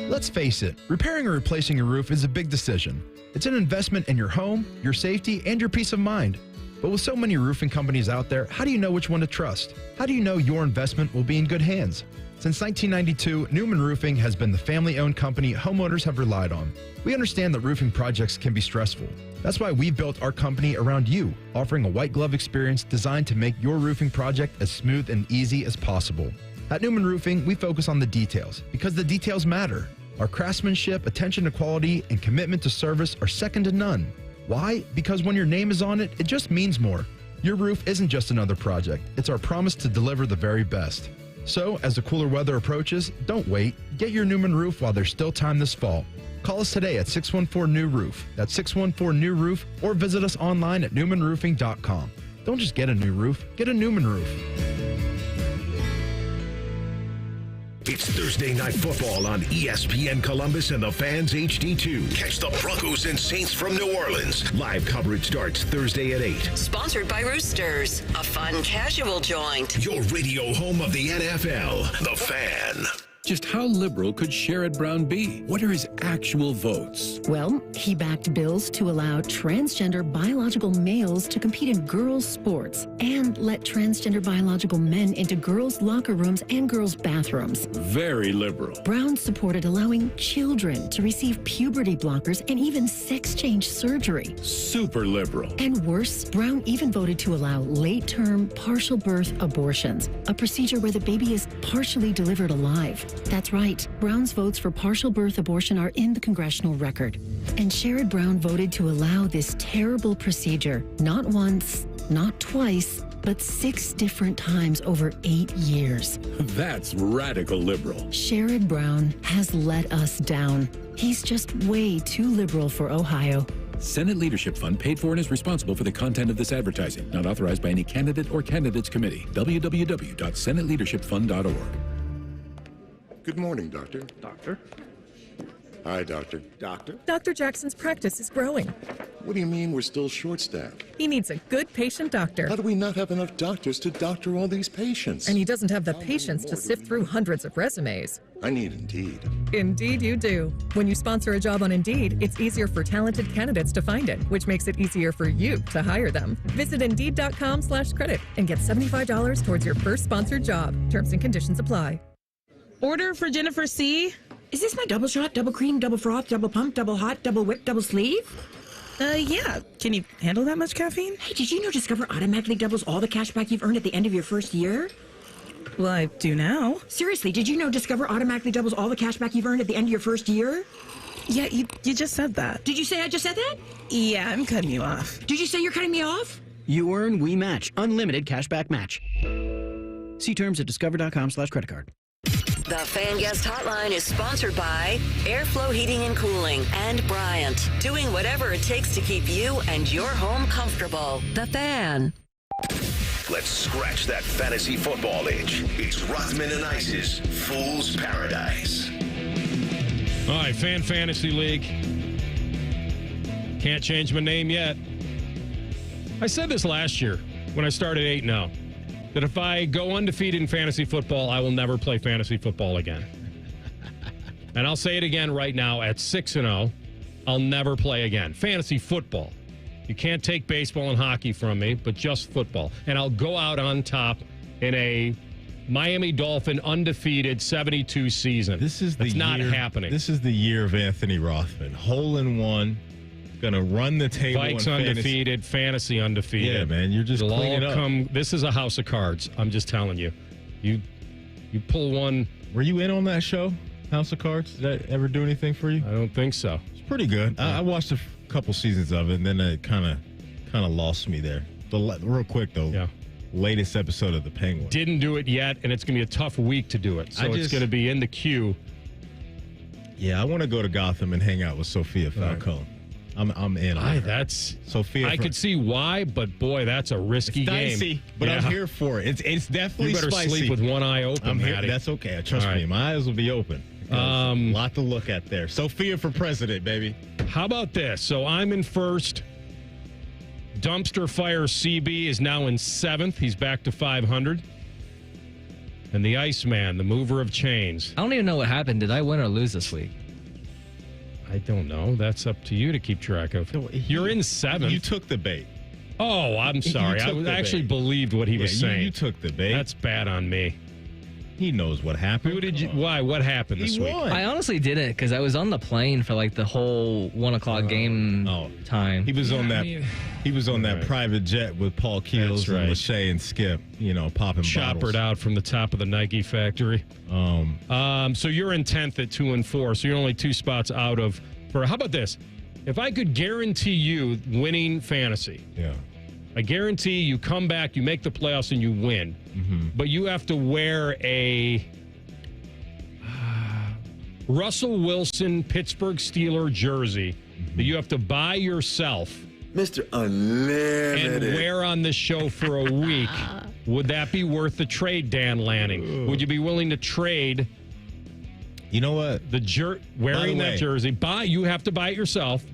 Let's face it, repairing or replacing a roof is a big decision. It's an investment in your home, your safety, and your peace of mind. But with so many roofing companies out there, how do you know which one to trust? How do you know your investment will be in good hands? Since 1992, Newman Roofing has been the family-owned company homeowners have relied on. We understand that roofing projects can be stressful. That's why we built our company around you, offering a white glove experience designed to make your roofing project as smooth and easy as possible. At Newman Roofing, we focus on the details because the details matter. Our craftsmanship, attention to quality, and commitment to service are second to none. Why? Because when your name is on it, it just means more. Your roof isn't just another project. It's our promise to deliver the very best. So, as the cooler weather approaches, don't wait. Get your Newman roof while there's still time this fall. Call us today at 614-NEW-ROOF. That's 614-NEW-ROOF, or visit us online at newmanroofing.com. Don't just get a new roof, get a Newman roof. It's Thursday Night Football on ESPN Columbus and the Fans HD2. Catch the Broncos and Saints from New Orleans. Live coverage starts Thursday at 8. Sponsored by Roosters, a fun casual joint. Your radio home of the NFL, The Fan. Just how liberal could Sherrod Brown be? What are his actual votes? Well, he backed bills to allow transgender biological males to compete in girls' sports and let transgender biological men into girls' locker rooms and girls' bathrooms. Very liberal. Brown supported allowing children to receive puberty blockers and even sex change surgery. Super liberal. And worse, Brown even voted to allow late-term partial birth abortions, a procedure where the baby is partially delivered alive. That's right. Brown's votes for partial birth abortion are in the congressional record. And Sherrod Brown voted to allow this terrible procedure not once, not twice, but 6 different times over 8 years. That's radical liberal. Sherrod Brown has let us down. He's just way too liberal for Ohio. Senate Leadership Fund paid for and is responsible for the content of this advertising. Not authorized by any candidate or candidates committee. www.senateleadershipfund.org. Good morning, Doctor. Doctor? Hi, Doctor. Doctor? Dr. Jackson's practice is growing. What do you mean we're still short-staffed? He needs a good patient doctor. How do we not have enough doctors to doctor all these patients? And he doesn't have the patience to sift through hundreds of resumes. I need Indeed. Indeed you do. When you sponsor a job on Indeed, it's easier for talented candidates to find it, which makes it easier for you to hire them. Visit Indeed.com/credit and get $75 towards your first sponsored job. Terms and conditions apply. Order for Jennifer C. Is this my double shot, double cream, double froth, double pump, double hot, double whip, double sleeve? Yeah. Can you handle that much caffeine? Hey, did you know Discover automatically doubles all the cash back you've earned at the end of your first year? Well, I do now. Seriously, did you know Discover automatically doubles all the cash back you've earned at the end of your first year? Yeah, you just said that. Did you say I just said that? Yeah, I'm cutting you off. Did you say you're cutting me off? You earn, we match. Unlimited cashback match. See terms at discover.com/creditcard. The Fan Guest Hotline is sponsored by Airflow Heating and Cooling and Bryant, doing whatever it takes to keep you and your home comfortable. The Fan. Let's scratch that fantasy football itch. It's Rothman and Ice's Fool's Paradise. All right, Fan Fantasy League. Can't change my name yet. I said this last year when I started 8-0. That if I go undefeated in fantasy football, I will never play fantasy football again. And I'll say it again right now at 6-0, I'll never play again. Fantasy football. You can't take baseball and hockey from me, but just football. And I'll go out on top in a Miami Dolphin undefeated 72 season. That's not happening. This is the year of Anthony Rothman. Hole in one. Going to run the table. Vikes undefeated, fantasy undefeated. Yeah, man, you're just cleaning up. This is a house of cards. I'm just telling you. You pull one. Were you in on that show, House of Cards? Did that ever do anything for you? I don't think so. It's pretty good. I watched a couple seasons of it, and then it kind of lost me there. Real quick though. Yeah. Latest episode of The Penguin. Didn't do it yet, and it's going to be a tough week to do it. So it's going to be in the queue. Yeah, I want to go to Gotham and hang out with Sophia Falcone. I'm in on her. That's Sophia. I could see why, but boy, that's a risky game. Dicey, but I'm here for it. It's definitely you better spicy. Sleep with one eye open. I'm here. Maddie. That's okay. Trust me, my eyes will be open. A lot to look at there. Sophia for president, baby. How about this? So I'm in first. Dumpster Fire CB is now in seventh. He's back to 500. And the Iceman, the mover of chains. I don't even know what happened. Did I win or lose this week? I don't know. That's up to you to keep track of. You're in seventh. You took the bait. Oh, I'm sorry. I actually believed what he was saying. You took the bait. That's bad on me. He knows what happened. Who did you? Why? What happened this week? I honestly didn't because I was on the plane for like the whole 1 o'clock game time. He was on that. He was on that private jet with Paul Keels and Lachey and Skip. Popping choppered bottles. out from the top of the Nike factory. So you're in 10th at 2-4. So you're only 2 spots out of. How about this? If I could guarantee you winning fantasy. Yeah. I guarantee you come back, you make the playoffs, and you win. Mm-hmm. But you have to wear a Russell Wilson Pittsburgh Steeler jersey that you have to buy yourself. Mr. Unlimited. And wear on this show for a week. Would that be worth the trade, Dan Lanning? Would you be willing to trade? You know what? Wearing that jersey. You have to buy it yourself.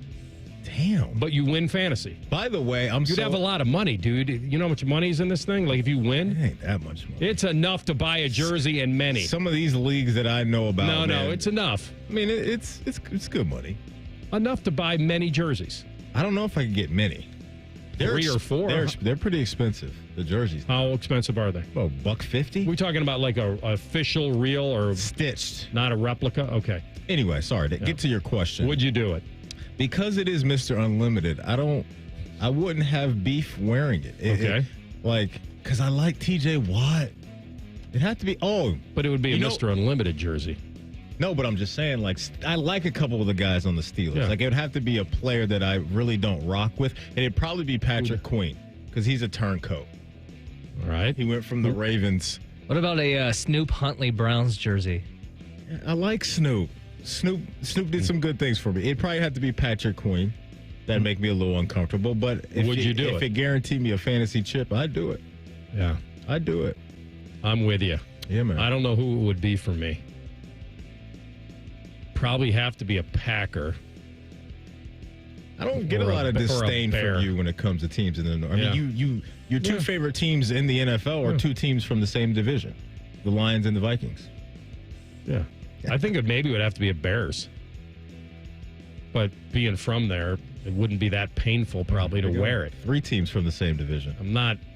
Damn. But you win fantasy. By the way, You'd have a lot of money, dude. You know how much money is in this thing? Like, if you win? It ain't that much money. It's enough to buy a jersey and many. Some of these leagues that I know about. No, it's enough. I mean, it's good money. Enough to buy many jerseys. I don't know if I can get many. 3 or 4. They're pretty expensive, the jerseys. How expensive are they? Oh, $150? We're talking about like a official, real, or stitched. Not a replica? Okay. Anyway, sorry. To get to your question. Would you do it? Because it is Mr. Unlimited, I wouldn't have beef wearing it. Okay. Because I like TJ Watt. It had to be, But it would be a Mr. Unlimited jersey. No, but I'm just saying, I like a couple of the guys on the Steelers. Yeah. It would have to be a player that I really don't rock with. And it'd probably be Patrick Queen, because he's a turncoat. All right. He went from the Ravens. What about a Snoop Huntley Browns jersey? I like Snoop. Snoop did some good things for me. It'd probably have to be Patrick Queen. That'd make me a little uncomfortable. But if it guaranteed me a fantasy chip, I'd do it. Yeah. I'd do it. I'm with you. Yeah, man. I don't know who it would be for me. probably have to be a Packer. I don't get a lot of disdain from you when it comes to teams in the North. I mean, your two favorite teams in the NFL are two teams from the same division, the Lions and the Vikings. Yeah. I think it maybe would have to be a Bears. But being from there, it wouldn't be that painful probably to wear it. 3 teams from the same division.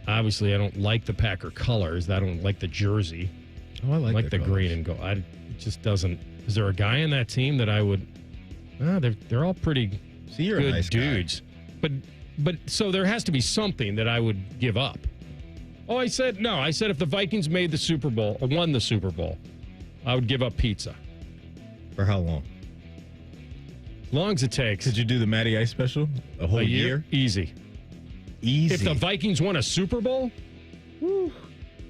Obviously, I don't like the Packer colors. I don't like the jersey. Oh, I like the green and gold. It just doesn't. Is there a guy in that team that I would? They're all pretty you're good a nice dudes. Guy. But so there has to be something that I would give up. Oh, I said if the Vikings made the Super Bowl or won the Super Bowl, I would give up pizza. For how long? Long as it takes. Did you do the Matty Ice special? A whole year? Easy. If the Vikings won a Super Bowl, whew,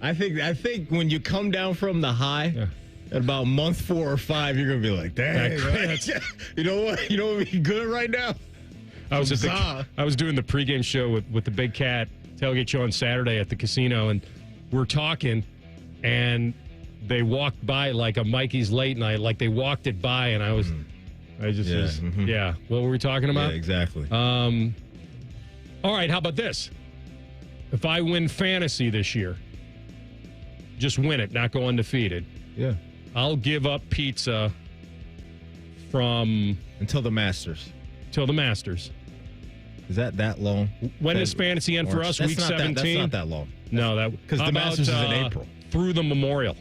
I think when you come down from the high at about month 4 or 5, you're gonna be like, dang, you know what? You know what would be good right now? I was doing the pregame show with the Big Cat tailgate show on Saturday at the casino, and we're talking, and they walked by like a Mikey's late night, like they walked it by, and I was. What were we talking about? Yeah, exactly. All right, how about this? If I win fantasy this year, just win it, not go undefeated. Yeah. I'll give up pizza until the Masters. Till the Masters. Is that long? When does fantasy end for us? Week 17? That's not that long. No, because the Masters is in April. Through the Memorial.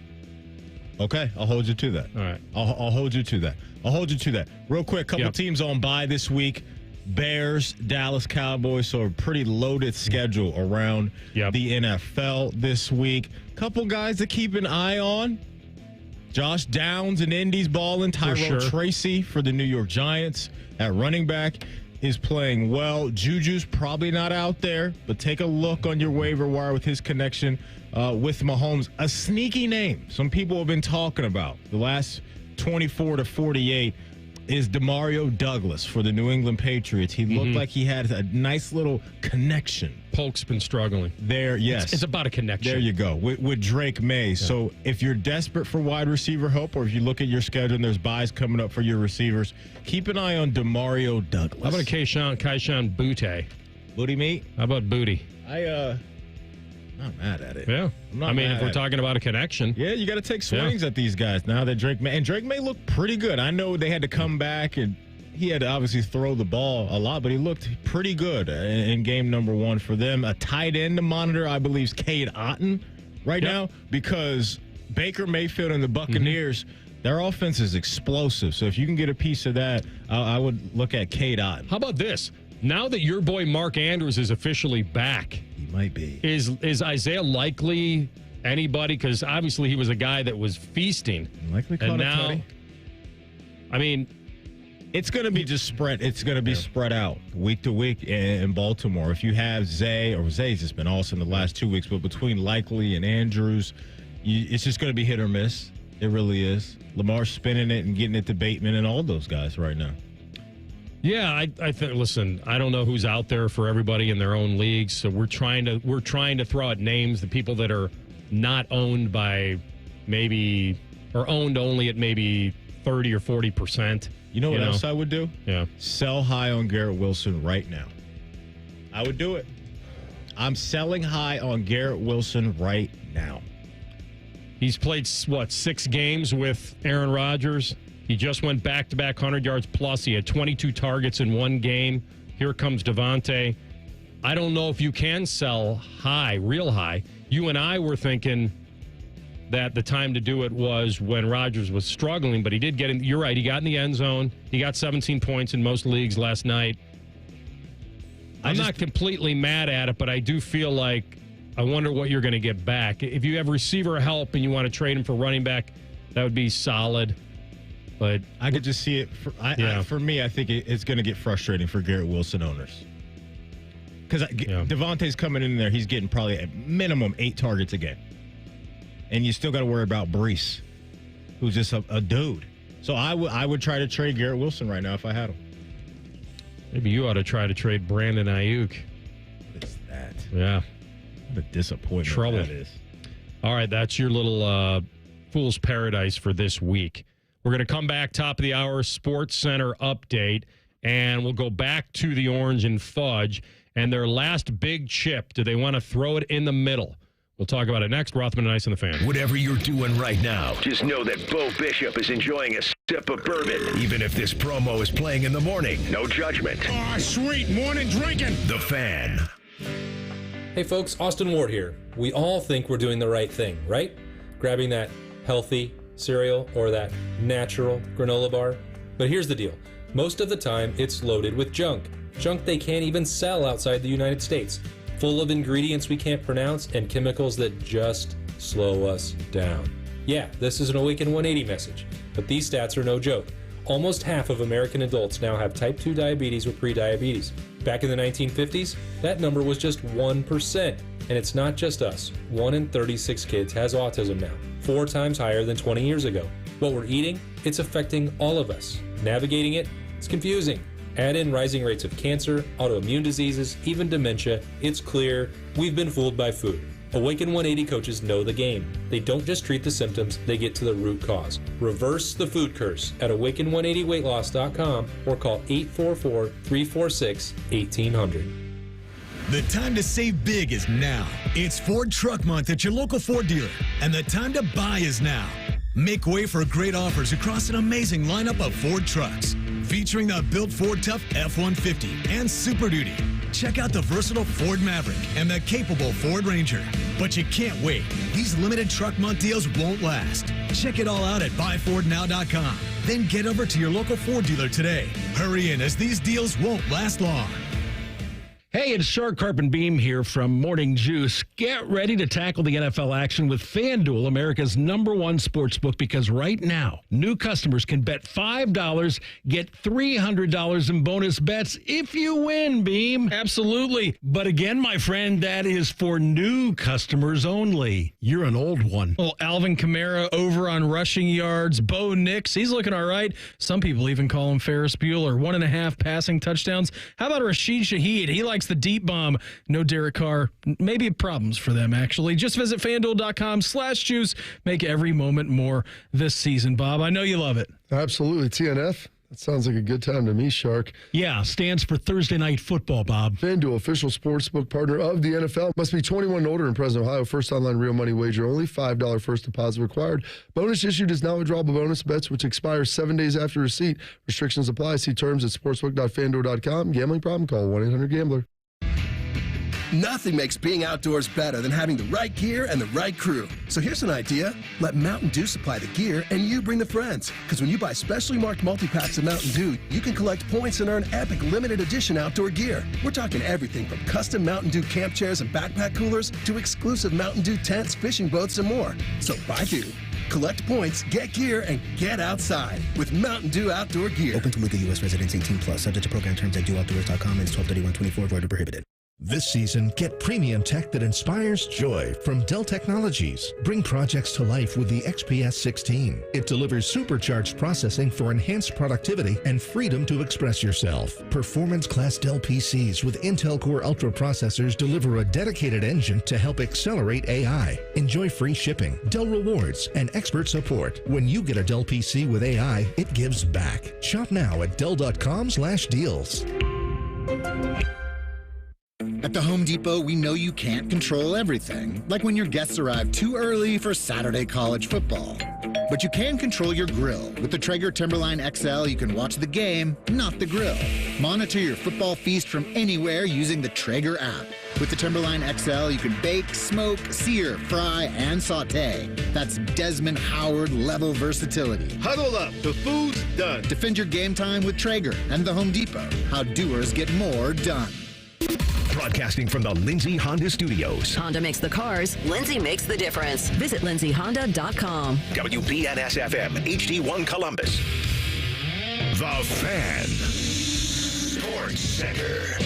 Okay, I'll hold you to that. All right. I'll hold you to that. Real quick, couple teams on bye this week. Bears, Dallas Cowboys, so a pretty loaded schedule around the NFL this week. Couple guys to keep an eye on. Josh Downs in Indy's balling. Tyrell Tracy for the New York Giants at running back is playing well. Juju's probably not out there, but take a look on your waiver wire with his connection with Mahomes. A sneaky name some people have been talking about the last 24 to 48 is Demario Douglas for the New England Patriots. He looked like he had a nice little connection. Polk's been struggling. There, yes. It's about a connection. There you go, with Drake May. Yeah. So if you're desperate for wide receiver help, or if you look at your schedule and there's buys coming up for your receivers, keep an eye on Demario Douglas. How about a Kayshawn Boutte? Booty meat? How about Booty? Not mad at it. Yeah. If we're talking about a connection. Yeah, you got to take swings at these guys now that Drake May looked pretty good. I know they had to come back and he had to obviously throw the ball a lot, but he looked pretty good in game number 1 for them. A tight end to monitor, I believe, is Cade Otton right now because Baker Mayfield and the Buccaneers, their offense is explosive. So if you can get a piece of that, I would look at Cade Otton. How about this? Now that your boy Mark Andrews is officially back, he might be. Is Isaiah likely anybody? Because obviously he was a guy that was feasting. Likely caught a tutty. I mean, it's going to be just spread. It's going to be spread out week to week in Baltimore. If you have Zay's just been awesome the last 2 weeks, but between Likely and Andrews, it's just going to be hit or miss. It really is. Lamar's spinning it and getting it to Bateman and all those guys right now. Yeah, I think. Listen, I don't know who's out there for everybody in their own leagues, so we're trying to throw out names, the people that are not owned by maybe or owned only at maybe 30 or 40%. You know what else I would do? Yeah, sell high on Garrett Wilson right now. I would do it. I'm selling high on Garrett Wilson right now. He's played 6 games with Aaron Rodgers. He just went back-to-back 100 yards plus. He had 22 targets in 1 game. Here comes Davante. I don't know if you can sell high, real high. You and I were thinking that the time to do it was when Rodgers was struggling, but he did get in. You're right. He got in the end zone. He got 17 points in most leagues last night. I'm not completely mad at it, but I do feel like I wonder what you're going to get back. If you have receiver help and you want to trade him for running back, that would be solid. But I could just see it. For me, I think it's going to get frustrating for Garrett Wilson owners. Because Davante's coming in there, he's getting probably at minimum 8 targets a game. And you still got to worry about Brees, who's just a dude. So I would try to trade Garrett Wilson right now if I had him. Maybe you ought to try to trade Brandon Ayuk. What is that? Yeah. What a disappointment that is. All right, that's your little fool's paradise for this week. We're going to come back top of the hour, Sports Center update, and we'll go back to the Orange and Fudge and their last big chip. Do they want to throw it in the middle? We'll talk about it next. Rothman and Ice on the Fan. Whatever you're doing right now, just know that Bo Bishop is enjoying a sip of bourbon. Even if this promo is playing in the morning, no judgment. Oh, sweet morning drinking. The Fan. Hey folks, Austin Ward here. We all think we're doing the right thing, right? Grabbing that healthy cereal or that natural granola bar. But here's the deal. Most of the time, it's loaded with junk. Junk they can't even sell outside the United States. Full of ingredients we can't pronounce and chemicals that just slow us down. Yeah, this is an Awaken 180 message, but these stats are no joke. Almost half of American adults now have type 2 diabetes or prediabetes. Back in the 1950s, that number was just 1%. And it's not just us. 1 in 36 kids has autism now, 4 times higher than 20 years ago. What we're eating, it's affecting all of us. Navigating it, it's confusing. Add in rising rates of cancer, autoimmune diseases, even dementia, it's clear we've been fooled by food. Awaken 180 coaches know the game. They don't just treat the symptoms, they get to the root cause. Reverse the food curse at awaken180weightloss.com or call 844-346-1800. The time to save big is now. It's Ford Truck Month at your local Ford dealer, and the time to buy is now. Make way for great offers across an amazing lineup of Ford trucks, featuring the built Ford Tough F-150 and Super Duty. Check out the versatile Ford Maverick and the capable Ford Ranger. But you can't wait. These limited Truck Month deals won't last. Check it all out at buyfordnow.com. Then get over to your local Ford dealer today. Hurry in, as these deals won't last long. Hey, it's Shark Carp and Beam here from Morning Juice. Get ready to tackle the NFL action with FanDuel, America's #1 sportsbook, because right now, new customers can bet $5, get $300 in bonus bets if you win, Beam. Absolutely. But again, my friend, that is for new customers only. You're an old one. Well, Alvin Kamara over on rushing yards. Bo Nix, he's looking all right. Some people even call him Ferris Bueller. 1.5 passing touchdowns. How about Rashid Shaheed? He likes the deep bomb. No Derek Carr. Maybe problems for them, actually. Just visit FanDuel.com/juice. Make every moment more this season, Bob. I know you love it. Absolutely. TNF. That sounds like a good time to me, Shark. Yeah, stands for Thursday Night Football, Bob. FanDuel, official sportsbook partner of the NFL. Must be 21 and older in present Ohio. First online real money wager. Only $5 first deposit required. Bonus issued is not withdrawable bonus bets, which expires 7 days after receipt. Restrictions apply. See terms at sportsbook.fanduel.com. Gambling problem? Call 1-800-GAMBLER. Nothing makes being outdoors better than having the right gear and the right crew. So here's an idea. Let Mountain Dew supply the gear and you bring the friends. Because when you buy specially marked multi-packs of Mountain Dew, you can collect points and earn epic limited edition outdoor gear. We're talking everything from custom Mountain Dew camp chairs and backpack coolers to exclusive Mountain Dew tents, fishing boats, and more. So buy Dew, collect points, get gear, and get outside with Mountain Dew outdoor gear. Open to legal U.S. residents 18+, subject to program terms at dewoutdoors.com and 12/31/24, void or prohibited. This season, get premium tech that inspires joy from Dell Technologies. Bring projects to life with the XPS 16. It delivers supercharged processing for enhanced productivity and freedom to express yourself. Performance-class Dell PCs with Intel Core Ultra processors deliver a dedicated engine to help accelerate AI. Enjoy free shipping, Dell rewards, and expert support. When you get a Dell PC with AI, it gives back. Shop now at Dell.com/deals. At the Home Depot, we know you can't control everything, like when your guests arrive too early for Saturday college football. But you can control your grill. With the Traeger Timberline XL, you can watch the game, not the grill. Monitor your football feast from anywhere using the Traeger app. With the Timberline XL, you can bake, smoke, sear, fry, and saute. That's Desmond Howard level versatility. Huddle up, the food's done. Defend your game time with Traeger and the Home Depot. How doers get more done. Broadcasting from the Lindsay Honda Studios. Honda makes the cars. Lindsay makes the difference. Visit lindsayhonda.com. WBNS-FM, HD1 Columbus. The Fan. Sports Center.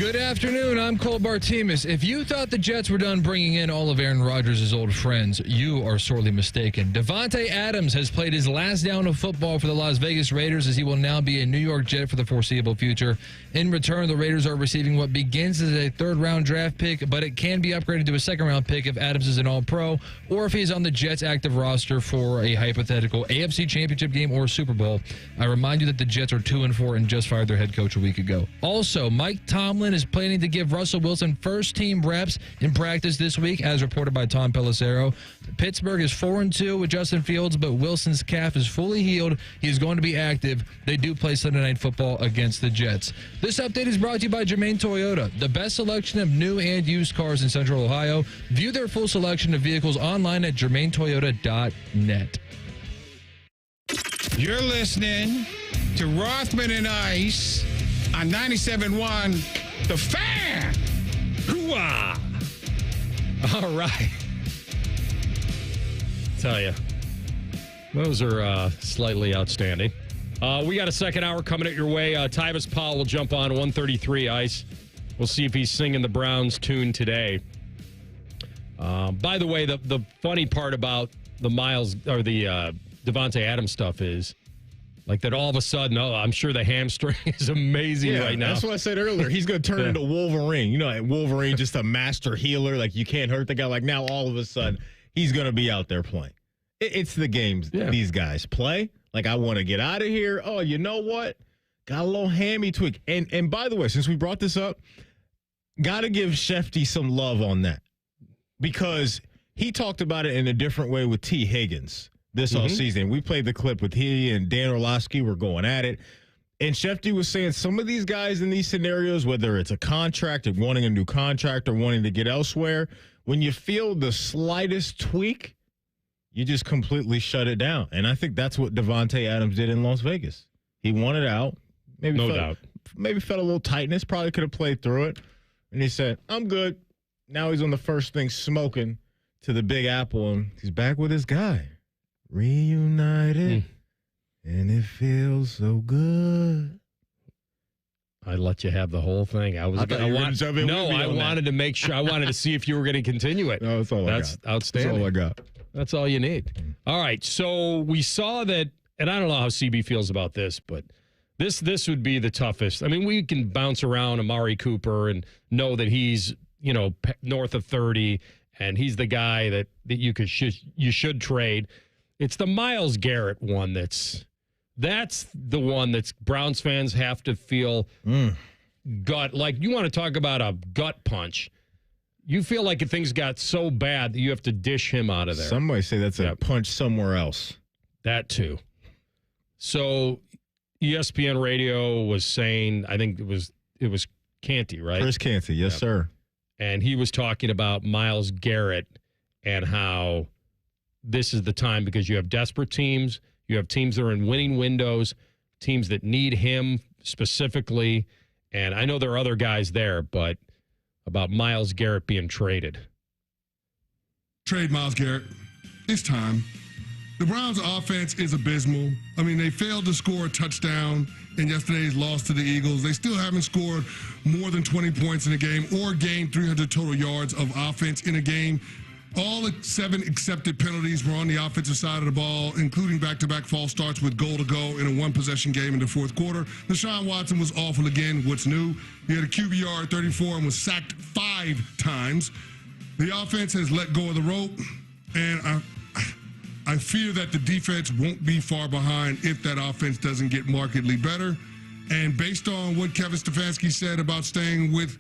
Good afternoon. I'm Cole Bartemus. If you thought the Jets were done bringing in all of Aaron Rodgers' old friends, you are sorely mistaken. Davante Adams has played his last down of football for the Las Vegas Raiders, as he will now be a New York Jet for the foreseeable future. In return, the Raiders are receiving what begins as a third-round draft pick, but it can be upgraded to a second-round pick if Adams is an All-Pro or if he's on the Jets' active roster for a hypothetical AFC Championship game or Super Bowl. I remind you that the Jets are 2-4 and just fired their head coach a week ago. Also, Mike Tomlin is planning to give Russell Wilson first-team reps in practice this week, as reported by Tom Pelissero. Pittsburgh is 4-2 with Justin Fields, but Wilson's calf is fully healed. He is going to be active. They do play Sunday Night Football against the Jets. This update is brought to you by Germain Toyota, the best selection of new and used cars in Central Ohio. View their full selection of vehicles online at germaintoyota.net. You're listening to Rothman and Ice on 97.1 The Fan. Hoo-ah! All right. Tell you, those are slightly outstanding. We got a second hour coming at your way. Tyvis Powell will jump on 133 Ice. We'll see if he's singing the Browns tune today. By the way, the funny part about the Myles or the Davante Adams stuff is like that all of a sudden, I'm sure the hamstring is amazing right now. That's what I said earlier. He's going to turn into Wolverine. You know, Wolverine, just a master healer. Like, you can't hurt the guy. Like, now all of a sudden, he's going to be out there playing. It's the games these guys play. Like, I want to get out of here. Oh, you know what? Got a little hammy tweak. And by the way, since we brought this up, got to give Shefty some love on that. Because he talked about it in a different way with T. Higgins this offseason. We played the clip with he and Dan Orlovsky were going at it. And Shefty was saying some of these guys in these scenarios, whether it's a contract or wanting a new contract or wanting to get elsewhere, when you feel the slightest tweak, you just completely shut it down. And I think that's what Davante Adams did in Las Vegas. He wanted out. Maybe felt a little tightness. Probably could have played through it. And he said, I'm good. Now he's on the first thing smoking to the Big Apple, and he's back with his guy. Reunited, and it feels so good. I let you have the whole thing. I wanted to make sure. I wanted to see if you were going to continue it. No, that's all I got. That's outstanding. That's all I got. That's all you need. All right. So we saw that, and I don't know how CB feels about this, but this would be the toughest. I mean, we can bounce around Amari Cooper and know that he's, north of 30, and he's the guy that you should trade. It's the Myles Garrett one that's the one that's Browns fans have to feel gut. Like, you want to talk about a gut punch. You feel like if things got so bad that you have to dish him out of there. Some might say that's a punch somewhere else. That too. So ESPN Radio was saying, I think it was Canty, right? Chris Canty, yes, sir. And he was talking about Myles Garrett and how this is the time because you have desperate teams. You have teams that are in winning windows, teams that need him specifically. And I know there are other guys there, but about Myles Garrett being traded. Trade Myles Garrett. It's time. The Browns' offense is abysmal. I mean, they failed to score a touchdown in yesterday's loss to the Eagles. They still haven't scored more than 20 points in a game or gained 300 total yards of offense in a game. All 7 accepted penalties were on the offensive side of the ball, including back-to-back false starts with goal to go in a one-possession game in the fourth quarter. Deshaun Watson was awful again. What's new? He had a QBR 34 and was sacked 5 times. The offense has let go of the rope, and I fear that the defense won't be far behind if that offense doesn't get markedly better. And based on what Kevin Stefanski said about staying with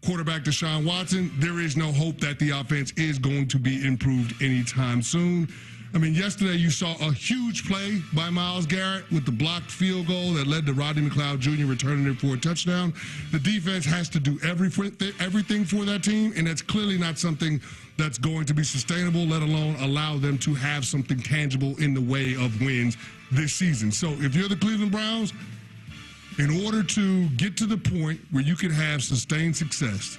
quarterback Deshaun Watson, there is no hope that the offense is going to be improved anytime soon. I mean, yesterday you saw a huge play by Myles Garrett with the blocked field goal that led to Rodney McLeod Jr. returning it for a touchdown. The defense has to do everything for that team, and that's clearly not something that's going to be sustainable, let alone allow them to have something tangible in the way of wins this season. So if you're the Cleveland Browns, in order to get to the point where you can have sustained success,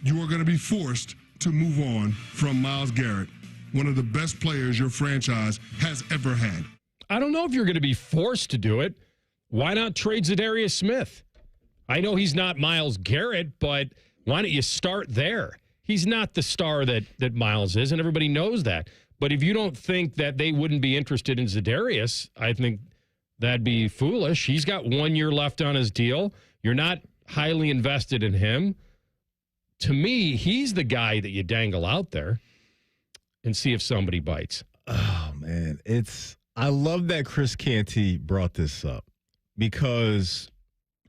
you are going to be forced to move on from Myles Garrett, one of the best players your franchise has ever had. I don't know if you're going to be forced to do it. Why not trade Zadarius Smith? I know he's not Myles Garrett, but why don't you start there? He's not the star that Myles is, and everybody knows that. But if you don't think that they wouldn't be interested in Za'Darius, I think that'd be foolish. He's got 1 year left on his deal. You're not highly invested in him. To me, he's the guy that you dangle out there and see if somebody bites. Oh, man. I love that Chris Canty brought this up because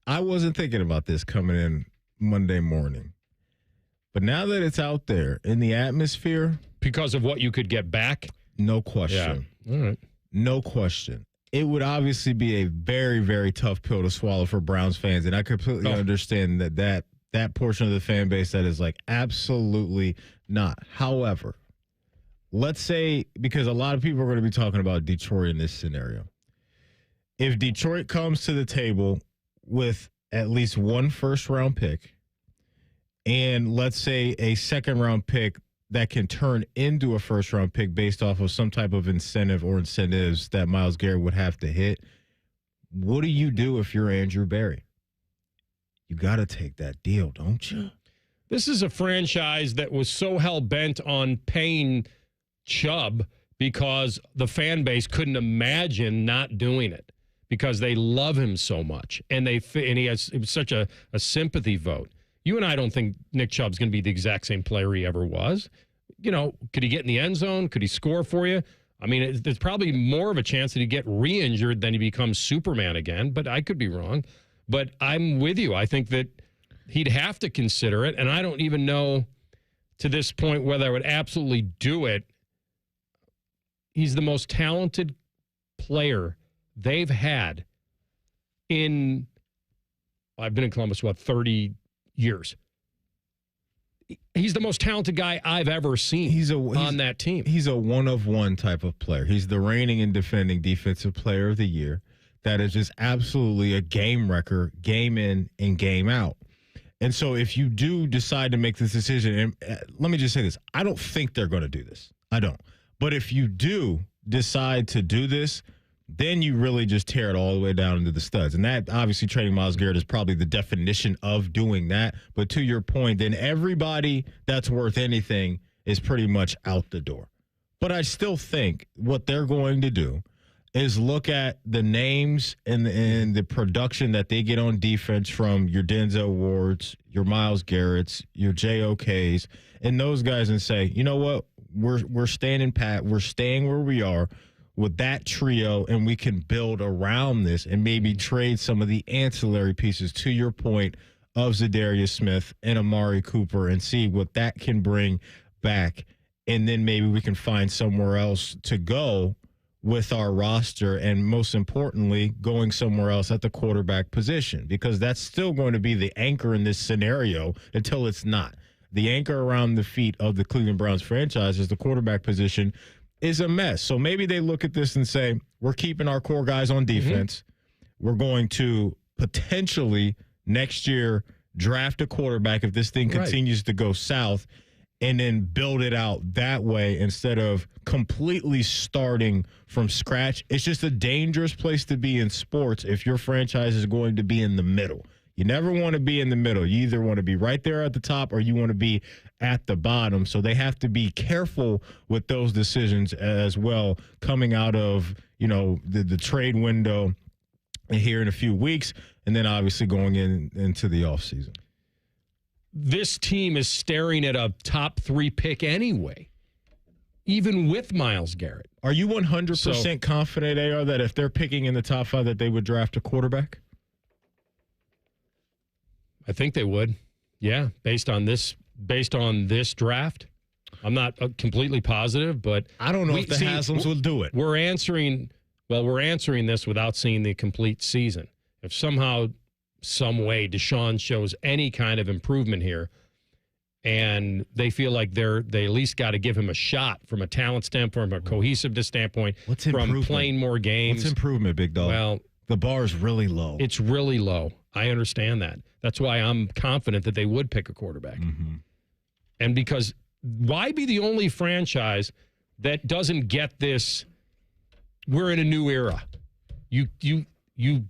I wasn't thinking about this coming in Monday morning. But now that it's out there in the atmosphere. Because of what you could get back? No question. Yeah. All right. No question. It would obviously be a very, very tough pill to swallow for Browns fans. And I completely understand that portion of the fan base that is like, absolutely not. However, let's say, because a lot of people are going to be talking about Detroit in this scenario. If Detroit comes to the table with at least one first-round pick, and let's say a second-round pick that can turn into a first-round pick based off of some type of incentive or incentives that Myles Garrett would have to hit, what do you do if you're Andrew Berry? You got to take that deal, don't you? This is a franchise that was so hell-bent on paying Chubb because the fan base couldn't imagine not doing it because they love him so much. And it was such a sympathy vote. You and I don't think Nick Chubb's going to be the exact same player he ever was. You know, could he get in the end zone? Could he score for you? I mean, there's probably more of a chance that he'd get re-injured than he becomes Superman again, but I could be wrong. But I'm with you. I think that he'd have to consider it, and I don't even know to this point whether I would absolutely do it. He's the most talented player they've had in, I've been in Columbus, 30 years. He's the most talented guy I've ever seen on that team. He's a one-of-one type of player. He's the reigning and defending defensive player of the year. That is just absolutely a game wrecker, game in and game out. And so if you do decide to make this decision, and let me just say this, I don't think they're going to do this. I don't. But if you do decide to do this, then you really just tear it all the way down into the studs. And that, obviously, trading Myles Garrett is probably the definition of doing that. But to your point, then everybody that's worth anything is pretty much out the door. But I still think what they're going to do is look at the names and the production that they get on defense from your Denzel Wards, your Myles Garretts, your JOKs, and those guys and say, you know what, we're standing pat, we're staying where we are with that trio, and we can build around this and maybe trade some of the ancillary pieces, to your point, of Za'Darius Smith and Amari Cooper and see what that can bring back. And then maybe we can find somewhere else to go with our roster, and most importantly, going somewhere else at the quarterback position, because that's still going to be the anchor in this scenario until it's not. The anchor around the feet of the Cleveland Browns franchise is the quarterback position is a mess. So maybe they look at this and say, we're keeping our core guys on defense. Mm-hmm. We're going to potentially next year draft a quarterback if this thing continues to go south, and then build it out that way instead of completely starting from scratch. It's just a dangerous place to be in sports if your franchise is going to be in the middle. You never want to be in the middle. You either want to be right there at the top or you want to be at the bottom. So they have to be careful with those decisions as well, coming out of, you know, the trade window here in a few weeks, and then obviously going into the offseason. This team is staring at a top 3 pick anyway, even with Myles Garrett. Are you 100% confident, AR, that if they're picking in the top 5 that they would draft a quarterback? I think they would. Yeah, based on this draft. I'm not completely positive, but I don't know if the Haslams will do it. We're answering this without seeing the complete season. If somehow, some way, Deshaun shows any kind of improvement here, and they feel like they at least got to give him a shot from a talent standpoint, from a cohesiveness standpoint, from playing more games. What's improvement, big dog? Well, the bar is really low. It's really low. I understand that. That's why I'm confident that they would pick a quarterback. Mm-hmm. And because why be the only franchise that doesn't get this? We're in a new era. You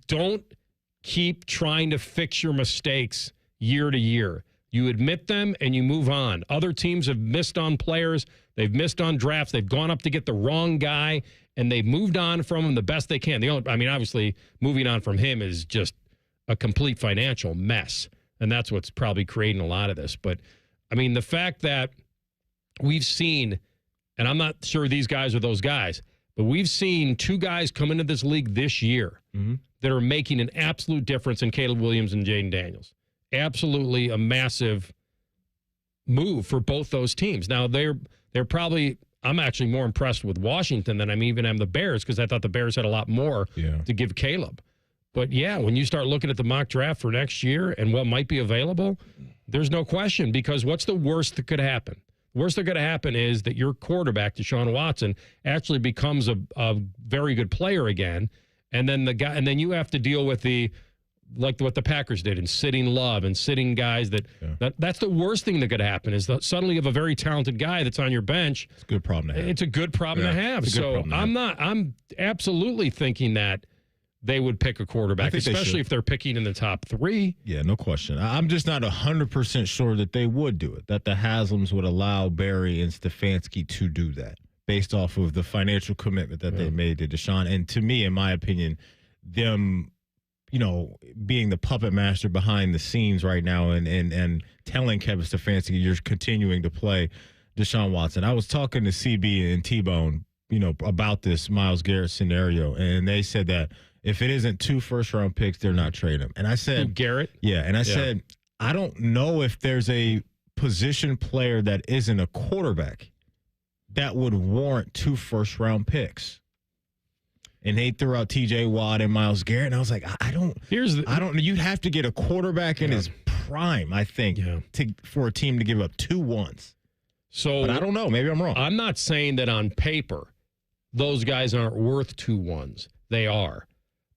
don't keep trying to fix your mistakes year to year. You admit them and you move on. Other teams have missed on players. They've missed on drafts. They've gone up to get the wrong guy, and they've moved on from him the best they can. Obviously, moving on from him is just a complete financial mess, and that's what's probably creating a lot of this. But, the fact that we've seen, and I'm not sure these guys are those guys, but we've seen two guys come into this league this year that are making an absolute difference in Caleb Williams and Jaden Daniels. Absolutely a massive move for both those teams. Now, they're probably, I'm actually more impressed with Washington than I'm the Bears, because I thought the Bears had a lot more to give Caleb. But, yeah, when you start looking at the mock draft for next year and what might be available, there's no question, because what's the worst that could happen? The worst that could happen is that your quarterback, Deshaun Watson, actually becomes a very good player again, and then you have to deal with like what the Packers did, and sitting Love and sitting guys that's the worst thing that could happen, is that suddenly you have a very talented guy that's on your bench. It's a good problem to have. It's a good problem to have. So I'm absolutely thinking that they would pick a quarterback, especially if they're picking in the top 3. Yeah, no question. I'm just not 100% sure that they would do it, that the Haslams would allow Barry and Stefanski to do that based off of the financial commitment that they made to Deshaun. And to me, in my opinion, them being the puppet master behind the scenes right now and telling Kevin Stefanski you're continuing to play Deshaun Watson. I was talking to CB and T-Bone, about this Myles Garrett scenario, and they said that if it isn't 2 first-round picks, they're not trading him. And I said, Garrett? Yeah, and I said, I don't know if there's a position player that isn't a quarterback that would warrant 2 first-round picks. And they threw out T.J. Watt and Myles Garrett, and I was like, I don't. You'd have to get a quarterback in his prime, I think, for a team to give up 2 ones. But I don't know. Maybe I'm wrong. I'm not saying that on paper those guys aren't worth 2 ones. They are.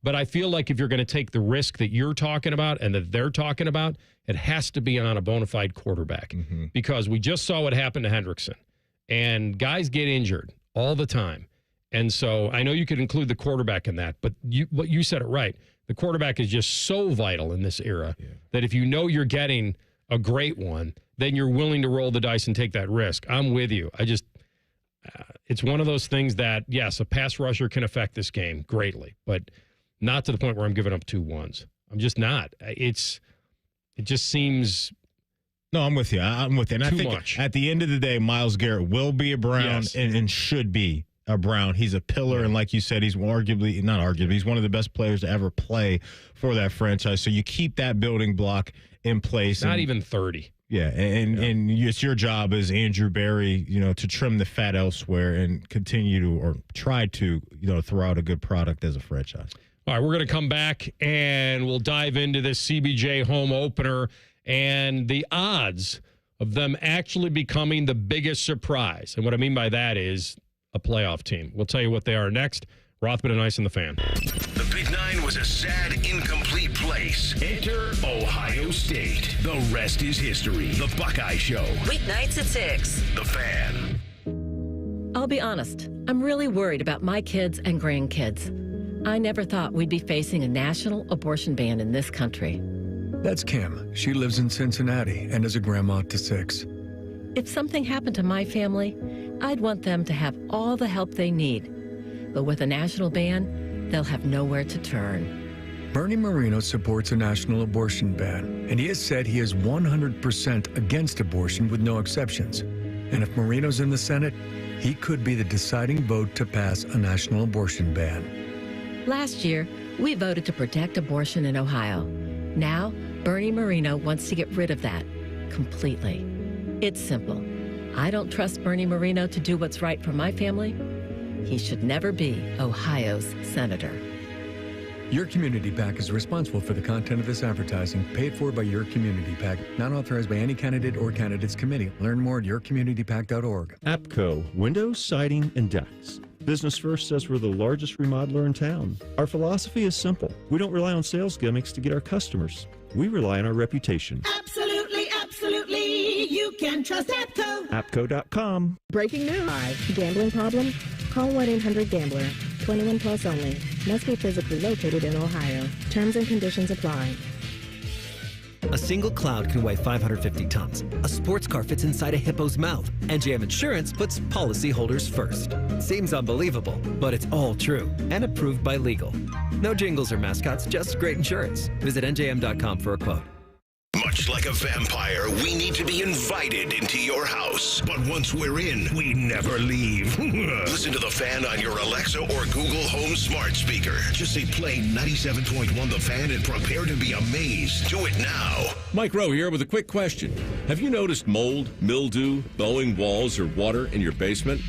But I feel like if you're going to take the risk that you're talking about and that they're talking about, it has to be on a bona fide quarterback. Because we just saw what happened to Hendrickson. And guys get injured all the time. And so I know you could include the quarterback in that, but you said it right. The quarterback is just so vital in this era that if you know you're getting a great one, then you're willing to roll the dice and take that risk. I'm with you. It's one of those things that, yes, a pass rusher can affect this game greatly, but not to the point where I'm giving up 2 ones. I'm just not. It just seems... No, I'm with you. I'm with you. And I think much. At the end of the day, Myles Garrett will be a Brown and should be a Brown. He's a pillar, and like you said, he's not arguably, he's one of the best players to ever play for that franchise. So you keep that building block in place. Not even 30. Yeah, and it's your job as Andrew Berry, to trim the fat elsewhere and continue to, or try to, throw out a good product as a franchise. All right, we're going to come back and we'll dive into this CBJ home opener and the odds of them actually becoming the biggest surprise. And what I mean by that is a playoff team. We'll tell you what they are next. Rothman and Ice and the Fan. The Big 9 was a sad, incomplete place. Enter Ohio State. The rest is history. The Buckeye Show. Weeknights at 6. The Fan. I'll be honest. I'm really worried about my kids and grandkids. I never thought we'd be facing a national abortion ban in this country. That's Kim. She lives in Cincinnati and is a grandma to 6. If something happened to my family, I'd want them to have all the help they need. But with a national ban, they'll have nowhere to turn. Bernie Moreno supports a national abortion ban, and he has said he is 100% against abortion with no exceptions. And if Moreno's in the Senate, he could be the deciding vote to pass a national abortion ban. Last year, we voted to protect abortion in Ohio. Now, Bernie Moreno wants to get rid of that completely. It's simple. I don't trust Bernie Moreno to do what's right for my family. He should never be Ohio's senator. Your Community PAC is responsible for the content of this advertising, paid for by Your Community PAC, not authorized by any candidate or candidates committee. Learn more at yourcommunitypac.org. APCO, windows, siding, and decks. Business First says we're the largest remodeler in town. Our philosophy is simple. We don't rely on sales gimmicks to get our customers. We rely on our reputation. Absolutely, absolutely. You can trust APCO. APCO.com. Breaking news. Gambling problem? Call 1-800-GAMBLER. 21 plus only. Must be physically located in Ohio. Terms and conditions apply. A single cloud can weigh 550 tons. A sports car fits inside a hippo's mouth. NJM Insurance puts policyholders first. Seems unbelievable, but it's all true and approved by legal. No jingles or mascots, just great insurance. Visit njm.com for a quote. Much like a vampire, we need to be invited into your house. But once we're in, we never leave. Listen to The Fan on your Alexa or Google Home smart speaker. Just say play 97.1 The Fan and prepare to be amazed. Do it now. Mike Rowe here with a quick question. Have you noticed mold, mildew, bowing walls, or water in your basement?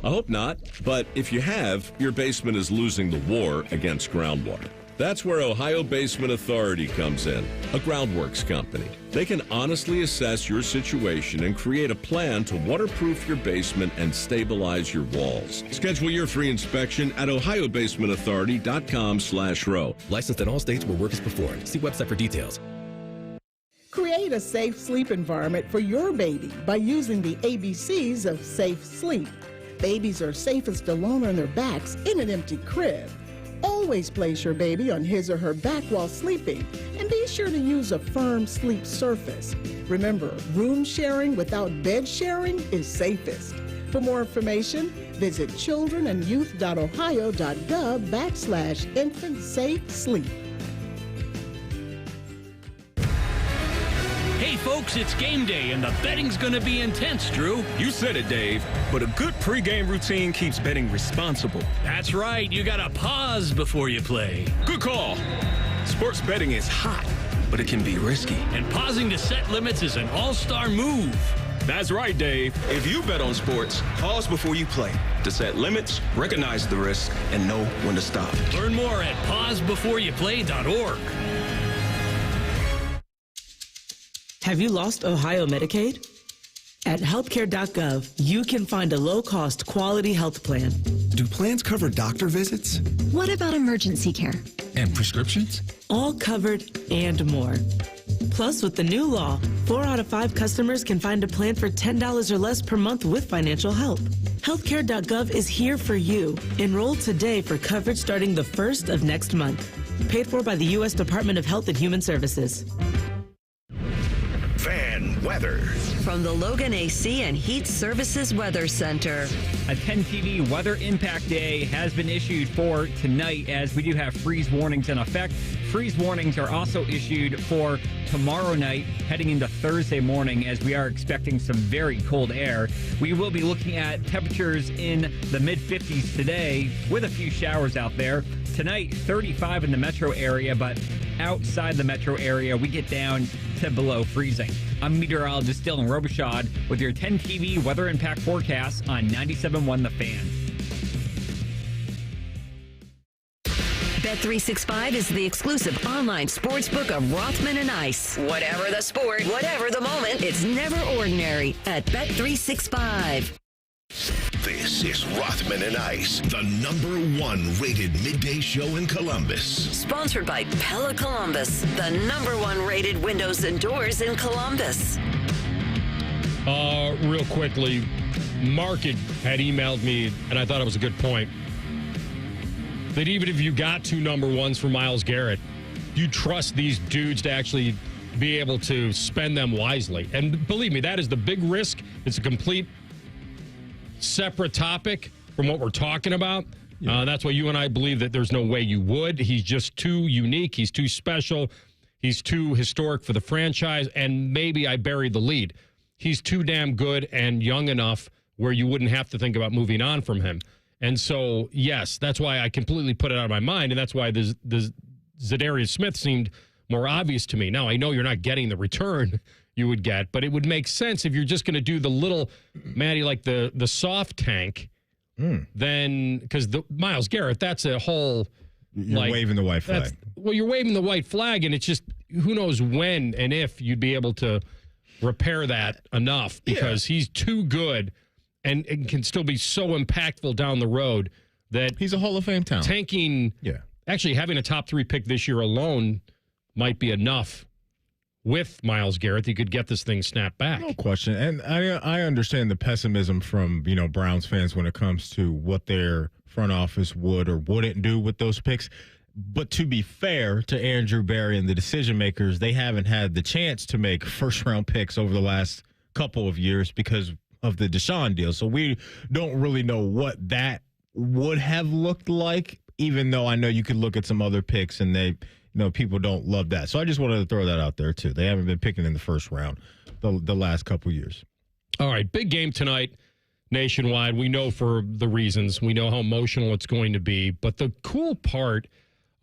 I hope not, but if you have, your basement is losing the war against groundwater. That's where Ohio Basement Authority comes in, a groundworks company. They can honestly assess your situation and create a plan to waterproof your basement and stabilize your walls. Schedule your free inspection at ohiobasementauthority.com/row. Licensed in all states where work is performed. See website for details. Create a safe sleep environment for your baby by using the ABCs of safe sleep. Babies are safest alone on their backs in an empty crib. Always place your baby on his or her back while sleeping, and be sure to use a firm sleep surface. Remember, room sharing without bed sharing is safest. For more information, visit childrenandyouth.ohio.gov/infant-safe-sleep. Hey folks, it's game day and the betting's gonna be intense, Drew. You said it, Dave, but a good pregame routine keeps betting responsible. That's right, you gotta pause before you play. Good call. Sports betting is hot, but it can be risky. And pausing to set limits is an all-star move. That's right, Dave. If you bet on sports, pause before you play to set limits, recognize the risk, and know when to stop. Learn more at pausebeforeyouplay.org. Have you lost Ohio Medicaid? At healthcare.gov, you can find a low-cost, quality health plan. Do plans cover doctor visits? What about emergency care? And prescriptions? All covered and more. Plus, with the new law, 4 out of 5 customers can find a plan for $10 or less per month with financial help. Healthcare.gov is here for you. Enroll today for coverage starting the 1st of next month. Paid for by the U.S. Department of Health and Human Services. Fan weather. From the Logan AC and Heat Services Weather Center. A 10 TV weather impact day has been issued for tonight as we do have freeze warnings in effect. Freeze warnings are also issued for tomorrow night heading into Thursday morning as we are expecting some very cold air. We will be looking at temperatures in the mid-50s today with a few showers out there. Tonight, 35 in the metro area, but outside the metro area, we get down to below freezing. I'm meteorologist Dylan Robichaud with your 10 TV weather impact forecast on 97.1 The Fan. Bet365 is the exclusive online sportsbook of Rothman and Ice. Whatever the sport, whatever the moment, it's never ordinary at Bet365. This is Rothman and Ice, the #1 rated midday show in Columbus. Sponsored by Pella Columbus, the #1 rated windows and doors in Columbus. Real quickly, Mark had emailed me, and I thought it was a good point, that even if you got 2 #1s for Myles Garrett, you trust these dudes to actually be able to spend them wisely. And believe me, that is the big risk. It's a complete separate topic from what we're talking about. Yeah. That's why you and I believe that there's no way you would. He's just too unique. He's too special. He's too historic for the franchise. And maybe I buried the lead. He's too damn good and young enough where you wouldn't have to think about moving on from him. And so, yes, that's why I completely put it out of my mind. And that's why the Zadarius Smith seemed more obvious to me. Now, I know you're not getting the return you would get, but it would make sense if you're just going to do the little, Maddie, like the soft tank, then, because the Myles Garrett, that's a whole... You're waving the white flag. Well, you're waving the white flag, and it's just, who knows when and if you'd be able to repair that enough, because he's too good and can still be so impactful down the road that... He's a Hall of Fame talent. Tanking, actually having a top 3 pick this year alone might be enough with Myles Garrett, he could get this thing snapped back. No question. And I understand the pessimism from, Browns fans when it comes to what their front office would or wouldn't do with those picks. But to be fair to Andrew Berry and the decision makers, they haven't had the chance to make first-round picks over the last couple of years because of the Deshaun deal. So we don't really know what that would have looked like, even though I know you could look at some other picks and they, people don't love that. So I just wanted to throw that out there too. They haven't been picking in the first round the last couple years. All right, big game tonight nationwide. We know for the reasons. We know how emotional it's going to be. But the cool part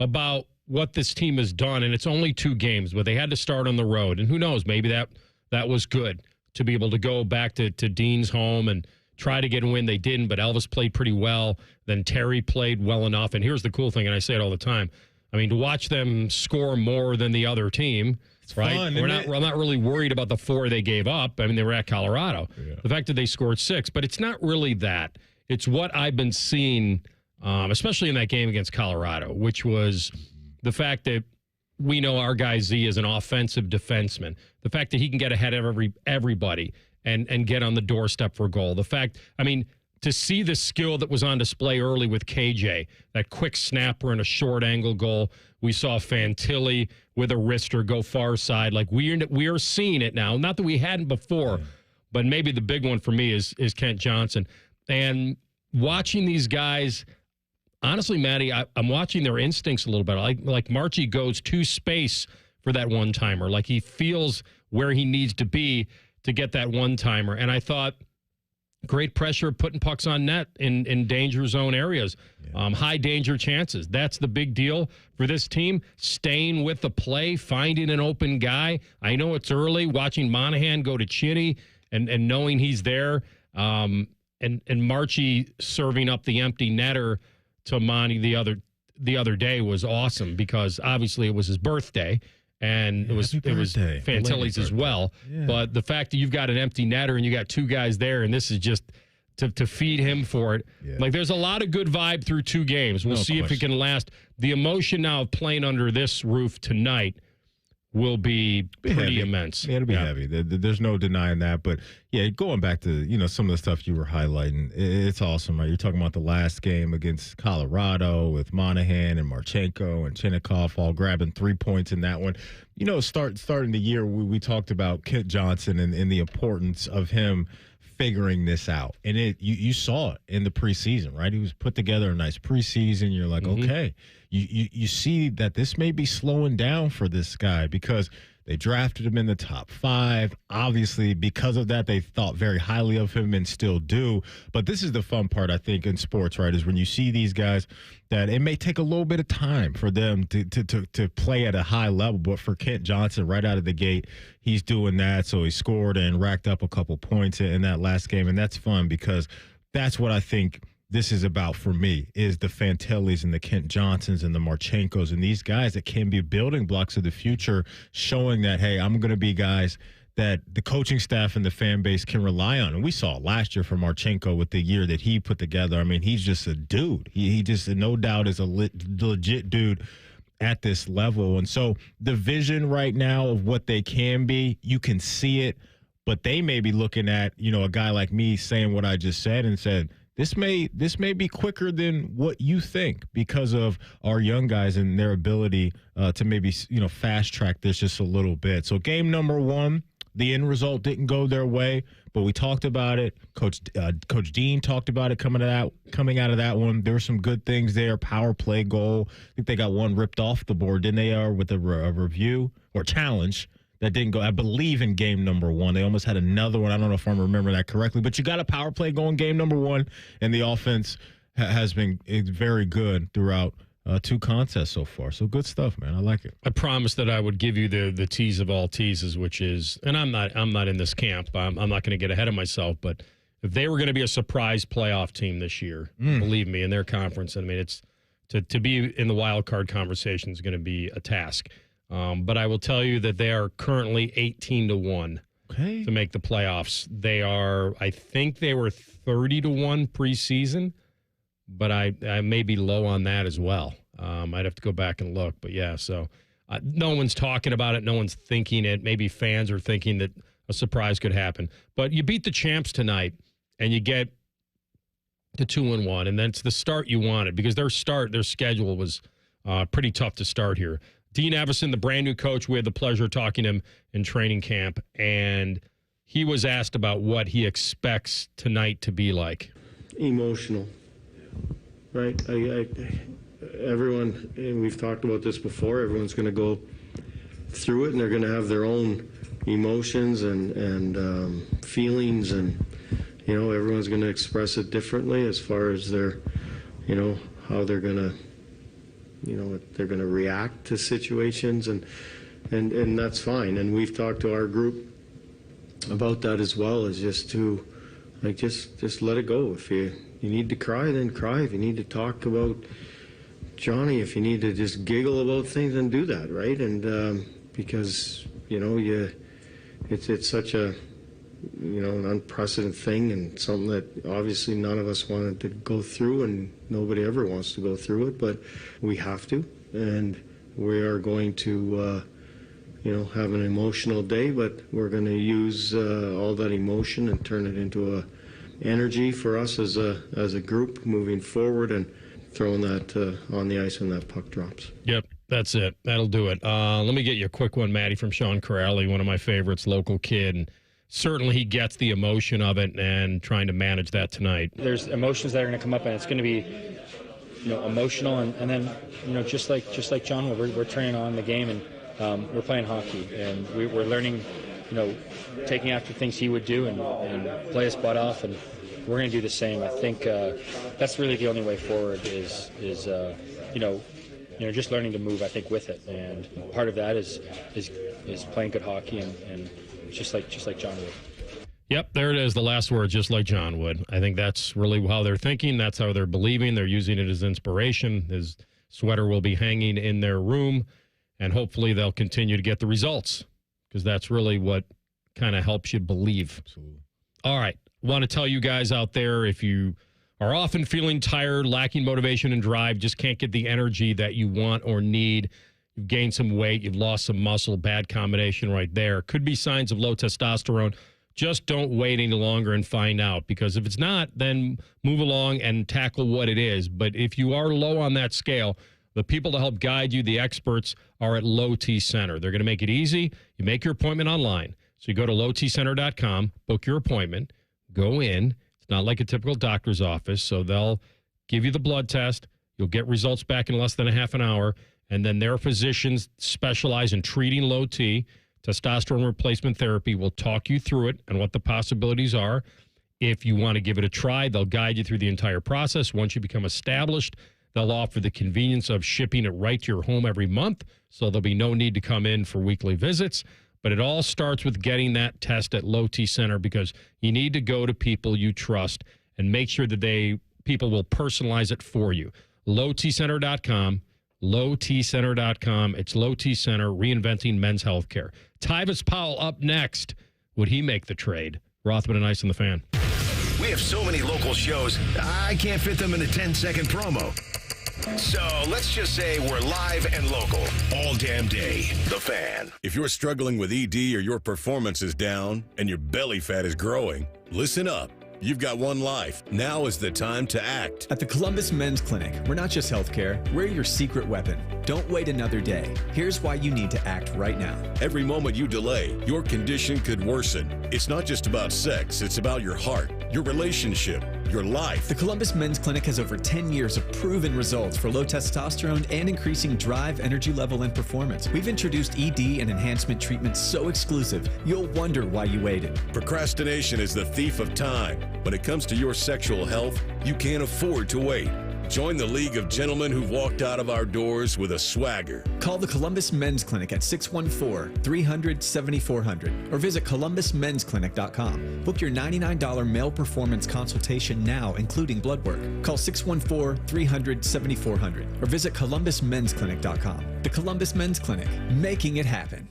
about what this team has done, and it's only 2 games, but they had to start on the road. And who knows, maybe that was good to be able to go back to Dean's home and try to get a win. They didn't, but Elvis played pretty well. Then Terry played well enough. And here's the cool thing, and I say it all the time. I mean, to watch them score more than the other team, it's right? Fun, I'm not really worried about the 4 they gave up. I mean, they were at Colorado. Yeah. The fact that they scored 6, but it's not really that. It's what I've been seeing, especially in that game against Colorado, which was the fact that we know our guy Z is an offensive defenseman. The fact that he can get ahead of everybody and get on the doorstep for a goal. The fact, to see the skill that was on display early with KJ, that quick snapper and a short angle goal. We saw Fantilli with a wrister go far side. Like we are seeing it now. Not that we hadn't before, but maybe the big one for me is Kent Johnson. And watching these guys, honestly, Maddie, I'm watching their instincts a little bit. Like Marchie goes to space for that one-timer. Like he feels where he needs to be to get that one-timer. And I thought, great pressure, putting pucks on net in danger zone areas, high danger chances. That's the big deal for this team. Staying with the play, finding an open guy. I know it's early, watching Monahan go to Chinny and knowing he's there, and Marchie serving up the empty netter to Monty the other day was awesome because obviously it was his birthday. And it was Fantilli's as well. Yeah. But the fact that you've got an empty netter and you got 2 guys there, and this is just to feed him for it. Yeah. Like there's a lot of good vibe through 2 games. We'll see if it can last. The emotion now of playing under this roof tonight will be pretty heavy. Immense. Yeah, it'll be heavy. There's no denying that. But yeah, going back to some of the stuff you were highlighting, it's awesome, right? You're talking about the last game against Colorado with Monahan and Marchenko and Chinnikov all grabbing 3 points in that one. Starting the year, we talked about Kent Johnson and the importance of him figuring this out. And you saw it in the preseason, right? He was put together a nice preseason. You're like, okay, you see that this may be slowing down for this guy because they drafted him in the top 5. Obviously, because of that, they thought very highly of him and still do. But this is the fun part, I think, in sports, right, is when you see these guys that it may take a little bit of time for them to play at a high level. But for Kent Johnson, right out of the gate, he's doing that. So he scored and racked up a couple points in that last game. And that's fun because that's what I think this is about for me, is the Fantillis and the Kent Johnsons and the Marchenkos and these guys that can be building blocks of the future, showing that, hey, I'm going to be guys that the coaching staff and the fan base can rely on. And we saw it last year for Marchenko with the year that he put together. I mean, he's just a dude. He just, no doubt, is a legit dude at this level. And so the vision right now of what they can be, you can see it, but they may be looking at, a guy like me saying what I just said and said, This may be quicker than what you think because of our young guys and their ability to maybe fast track this just a little bit. So game number 1, the end result didn't go their way, but we talked about it. Coach Dean talked about it coming out of that one. There were some good things there. Power play goal. I think they got one ripped off the board, didn't they? With a review or challenge. That didn't go, I believe, in game number 1. They almost had another one. I don't know if I'm remembering that correctly, but you got a power play going game number 1, and the offense has been very good throughout 2 contests so far. So good stuff, man. I like it. I promised that I would give you the tease of all teases, which is, and I'm not in this camp. I'm not going to get ahead of myself, but if they were going to be a surprise playoff team this year, believe me, in their conference, I mean, it's to be in the wild card conversation is going to be a task. But I will tell you that they are currently 18-1 to make the playoffs. I think they were 30-1 preseason, but I may be low on that as well. I'd have to go back and look. But yeah, so No one's talking about it. No one's thinking it. Maybe fans are thinking that a surprise could happen. But you beat the champs tonight, and you get to 2-1, and that's the start you wanted because their schedule was pretty tough to start here. Dean Evison, the brand new coach, we had the pleasure of talking to him in training camp, and he was asked about what he expects tonight to be like. Emotional, right? Everyone, and we've talked about this before, everyone's going to go through it and they're going to have their own emotions and feelings, and everyone's going to express it differently as far as their how they're going to they're going to react to situations, and that's fine. And we've talked to our group about that as well, is just to just let it go. If you need to cry, then cry. If you need to talk about Johnny, if you need to just giggle about things, then do that, right? And because it's such a an unprecedented thing, and something that obviously none of us wanted to go through, and nobody ever wants to go through it, but we have to, and we are going to have an emotional day, but we're going to use all that emotion and turn it into a energy for us as a group moving forward, and throwing that on the ice when that puck drops. Yep, that's it. That'll do it. Let me get you a quick one, Maddie, from Sean Corrali, one of my favorites, local kid. And certainly he gets the emotion of it and trying to manage that tonight. There's emotions that are going to come up, and it's going to be emotional. And then, just like John, we're turning on the game, and we're playing hockey. And we're learning, taking after things he would do and play his butt off. And we're going to do the same. I think that's really the only way forward is just learning to move, I think, with it. And part of that is playing good hockey and just like John would. Yep, there it is, the last word, just like John would. I think that's really how they're thinking. That's how they're believing. They're using it as inspiration. His sweater will be hanging in their room, and hopefully they'll continue to get the results, because that's really what kind of helps you believe. Absolutely. All right. Want to tell you guys out there, if you are often feeling tired, lacking motivation and drive, just can't get the energy that you want or need, you've gained some weight, you've lost some muscle, bad combination right there. Could be signs of low testosterone. Just don't wait any longer and find out, because if it's not, then move along and tackle what it is. But if you are low on that scale, the people to help guide you, the experts, are at Low T Center. They're going to make it easy. You make your appointment online. So you go to lowtcenter.com, book your appointment. Go in. It's not like a typical doctor's office, so they'll give you the blood test. You'll get results back in less than a half an hour, and then their physicians specialize in treating low T. Testosterone replacement therapy will talk you through it and what the possibilities are. If you want to give it a try, they'll guide you through the entire process. Once you become established, they'll offer the convenience of shipping it right to your home every month, so there'll be no need to come in for weekly visits. But it all starts with getting that test at Low T Center, because you need to go to people you trust and make sure that people will personalize it for you. lowtcenter.com, lowtcenter.com. It's Low T Center, reinventing men's health care. Tyvis Powell up next. Would he make the trade? Rothman and Ice on the Fan. We have so many local shows, I can't fit them in a 10-second promo. So let's just say we're live and local all damn day. The Fan. If you're struggling with ED or your performance is down and your belly fat is growing, listen up. You've got one life. Now is the time to act. At the Columbus Men's Clinic, we're not just healthcare, we're your secret weapon. Don't wait another day. Here's why you need to act right now. Every moment you delay, your condition could worsen. It's not just about sex, it's about your heart, your relationship, your life. The Columbus Men's Clinic has over 10 years of proven results for low testosterone and increasing drive, energy level, and performance. We've introduced ED and enhancement treatments so exclusive, you'll wonder why you waited. Procrastination is the thief of time. When it comes to your sexual health, you can't afford to wait. Join the League of Gentlemen who've walked out of our doors with a swagger. Call the Columbus Men's Clinic at 614-300-7400 or visit columbusmensclinic.com. Book your $99 male performance consultation now, including blood work. Call 614-300-7400 or visit columbusmensclinic.com. The Columbus Men's Clinic, making it happen.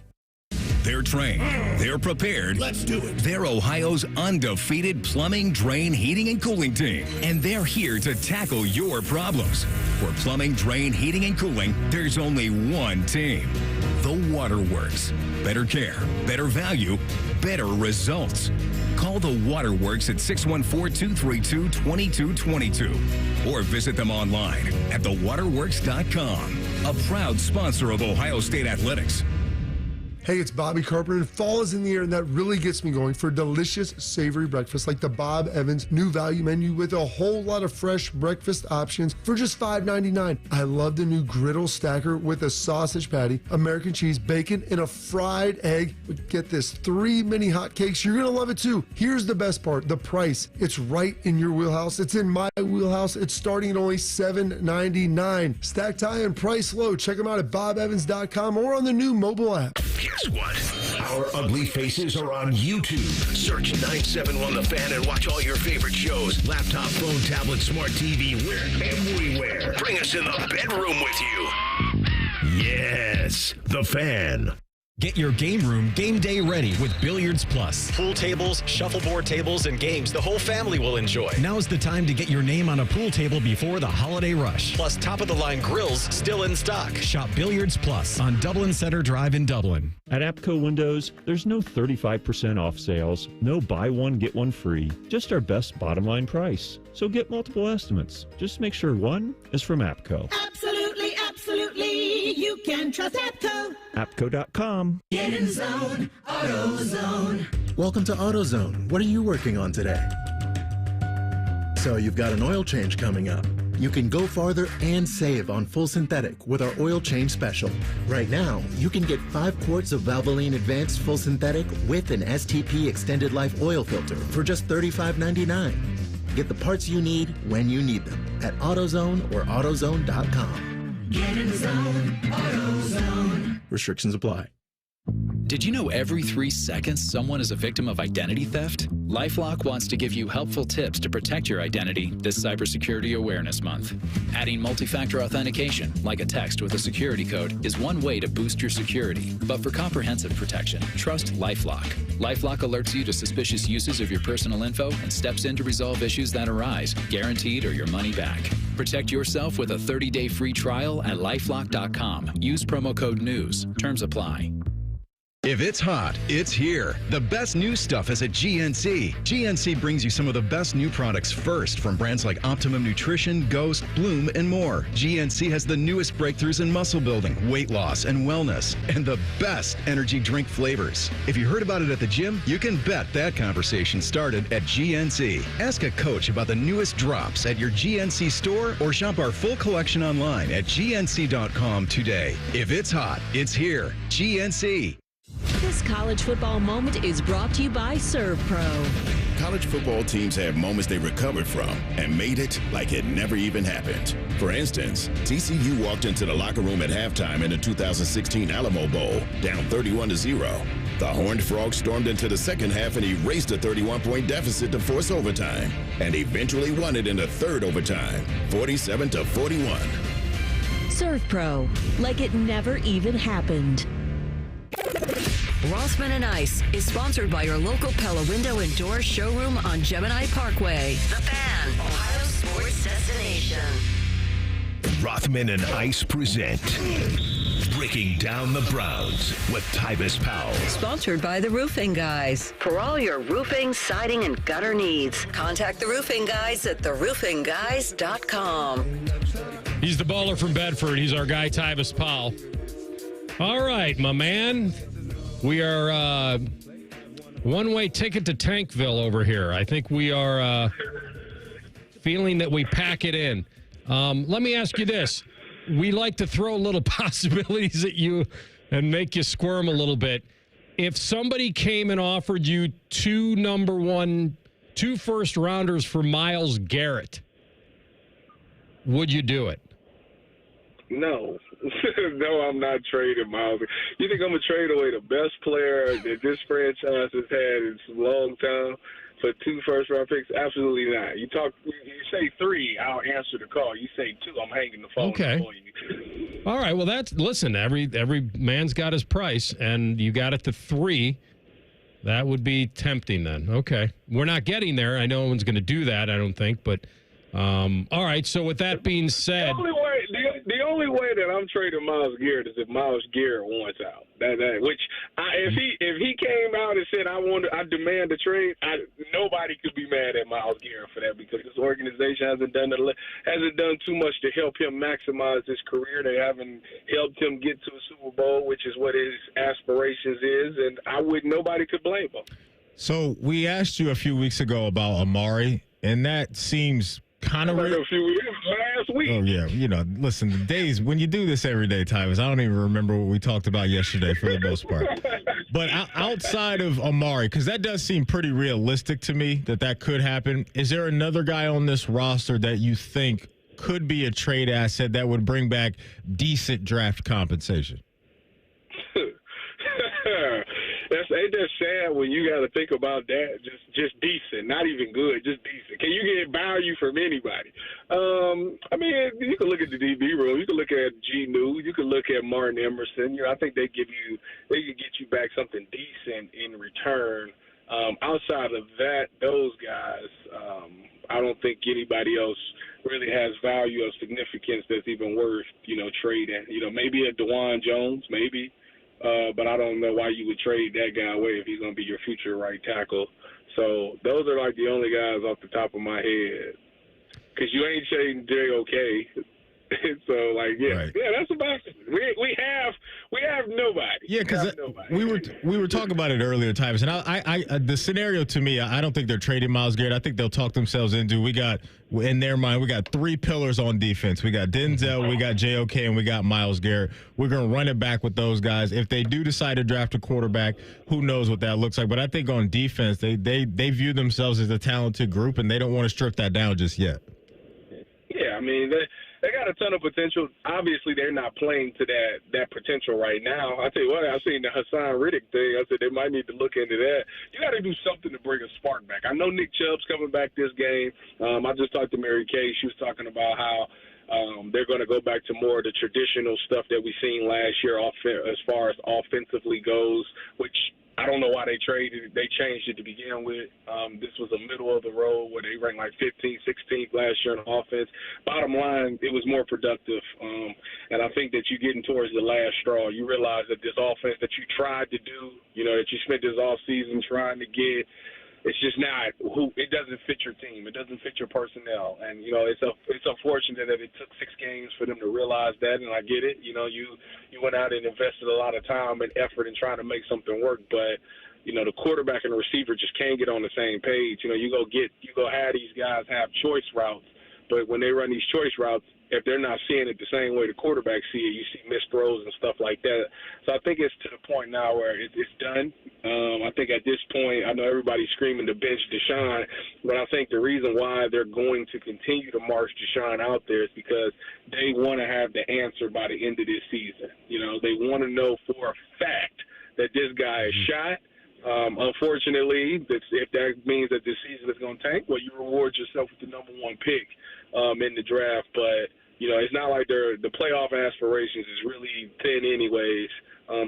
They're trained. They're prepared. Let's do it. They're Ohio's undefeated plumbing, drain, heating, and cooling team. And they're here to tackle your problems. For plumbing, drain, heating, and cooling, there's only one team. The Waterworks. Better care, better value, better results. Call the Waterworks at 614-232-2222 or visit them online at thewaterworks.com. A proud sponsor of Ohio State Athletics. Hey, it's Bobby Carpenter. Fall is in the air, and that really gets me going for a delicious, savory breakfast like the Bob Evans new value menu with a whole lot of fresh breakfast options for just $5.99. I love the new griddle stacker with a sausage patty, American cheese, bacon, and a fried egg. But get this, 3 mini hot cakes. You're going to love it too. Here's the best part, the price. It's right in your wheelhouse. It's in my wheelhouse. It's starting at only $7.99. Stacked high and price low. Check them out at bobevans.com or on the new mobile app. Guess what? Our ugly faces are on YouTube. Search 971 The Fan and watch all your favorite shows. Laptop, phone, tablet, smart TV, we're everywhere. Bring us in the bedroom with you. Yes, The Fan. Get your game room game day ready with Billiards Plus. Pool tables, shuffleboard tables, and games the whole family will enjoy. Now's the time to get your name on a pool table before the holiday rush. Plus top-of-the-line grills still in stock. Shop Billiards Plus on Dublin Center Drive in Dublin. At APCO Windows, there's no 35% off sales, no buy one, get one free, just our best bottom line price. So get multiple estimates. Just make sure one is from APCO. Absolutely, absolutely, you can trust APCO. APCO.com. Get in zone, AutoZone. Welcome to AutoZone. What are you working on today? So you've got an oil change coming up. You can go farther and save on full synthetic with our oil change special. Right now, you can get 5 quarts of Valvoline Advanced Full Synthetic with an STP Extended Life oil filter for just $35.99. Get the parts you need when you need them at AutoZone or AutoZone.com. Get in zone, AutoZone. Restrictions apply. Did you know every 3 seconds someone is a victim of identity theft? LifeLock wants to give you helpful tips to protect your identity this Cybersecurity Awareness Month. Adding multi-factor authentication, like a text with a security code, is one way to boost your security. But for comprehensive protection, trust LifeLock. LifeLock alerts you to suspicious uses of your personal info and steps in to resolve issues that arise, guaranteed or your money back. Protect yourself with a 30-day free trial at LifeLock.com. Use promo code NEWS. Terms apply. If it's hot, it's here. The best new stuff is at GNC. GNC brings you some of the best new products first from brands like Optimum Nutrition, Ghost, Bloom, and more. GNC has the newest breakthroughs in muscle building, weight loss, and wellness, and the best energy drink flavors. If you heard about it at the gym, you can bet that conversation started at GNC. Ask a coach about the newest drops at your GNC store or shop our full collection online at gnc.com today. If it's hot, it's here. GNC. This college football moment is brought to you by ServPro. College football teams have moments they recovered from and made it like it never even happened. For instance, TCU walked into the locker room at halftime in the 2016 Alamo Bowl, down 31-0. The Horned Frogs stormed into the second half and erased a 31-point deficit to force overtime, and eventually won it in the third overtime, 47-41. ServPro, like it never even happened. Rothman and Ice is sponsored by your local Pella Window and Door showroom on Gemini Parkway. The Fan, Ohio sports destination. Rothman and Ice present Breaking Down the Browns with Tyvis Powell. Sponsored by the Roofing Guys. For all your roofing, siding, and gutter needs, contact the Roofing Guys at theroofingguys.com. He's the baller from Bedford. He's our guy, Tyvis Powell. All right, my man. We are one-way ticket to Tankville over here. I think we are feeling that we pack it in. Let me ask you this. We like to throw little possibilities at you and make you squirm a little bit. If somebody came and offered you 2 first-rounders for Myles Garrett, would you do it? No. No, I'm not trading Myles. You think I'm going to trade away the best player that this franchise has had in a long time for 2 first-round picks? Absolutely not. You say 3, I'll answer the call. You say 2, I'm hanging the phone Okay. for you. All right. Well, listen, every man's got his price, and you got it to 3. That would be tempting then. Okay. We're not getting there. I know no one's going to do that, I don't think. But, all right. So with that being said. The only way that I'm trading Myles Garrett is if Myles Garrett wants out. If he came out and said I demand a trade, nobody could be mad at Myles Garrett for that, because this organization hasn't done too much to help him maximize his career. They haven't helped him get to a Super Bowl, which is what his aspirations is, and nobody could blame him. So we asked you a few weeks ago about Amari, and that seems kind of last week. Oh, yeah. Listen, the days when you do this every day, Tyvis, I don't even remember what we talked about yesterday for the most part. But outside of Amari, because that does seem pretty realistic to me that could happen, is there another guy on this roster that you think could be a trade asset that would bring back decent draft compensation? Ain't that sad when you got to think about that? Just decent, not even good, just decent. Can you get value from anybody? You can look at the DB room. You can look at G. New. You can look at Martin Emerson. I think they could get you back something decent in return. Outside of that, those guys, I don't think anybody else really has value of significance that's even worth trading. Maybe a DeJuan Jones, maybe. But I don't know why you would trade that guy away if he's going to be your future right tackle. So those are like the only guys off the top of my head. Because you ain't trading JOK. So that's about it. We have nobody. Yeah, because we were talking about it earlier, Tyvis, and I the scenario to me, I don't think they're trading Myles Garrett. I think they'll talk themselves into. In their mind, we got 3 pillars on defense. We got Denzel, we got JOK, and we got Myles Garrett. We're gonna run it back with those guys. If they do decide to draft a quarterback, who knows what that looks like? But I think on defense, they view themselves as a talented group, and they don't want to strip that down just yet. Yeah, they got a ton of potential. Obviously, they're not playing to that potential right now. I tell you what, I've seen the Hassan Riddick thing. I said they might need to look into that. You got to do something to bring a spark back. I know Nick Chubb's coming back this game. I just talked to Mary Kay. She was talking about how they're going to go back to more of the traditional stuff that we seen last year as far as offensively goes, which I don't know why they changed it to begin with. This was a middle of the road where they ranked like 15th, 16th last year on offense. Bottom line, it was more productive. And I think that you're getting towards the last straw. You realize that this offense that you tried to do, that you spent this offseason trying to get, it's just not it doesn't fit your team. It doesn't fit your personnel. And, it's unfortunate that it took 6 games for them to realize that, and I get it. You went out and invested a lot of time and effort in trying to make something work, but, the quarterback and the receiver just can't get on the same page. You go have these guys have choice routes, but when they run these choice routes, if they're not seeing it the same way the quarterback see it, you see missed throws and stuff like that. So I think it's to the point now where it's done. I think at this point, I know everybody's screaming to bench Deshaun, but I think the reason why they're going to continue to march Deshaun out there is because they want to have the answer by the end of this season. They want to know for a fact that this guy is shot. Unfortunately, if that means that this season is going to tank, well, you reward yourself with the number 1 pick in the draft. But, it's not like the playoff aspirations is really thin anyways.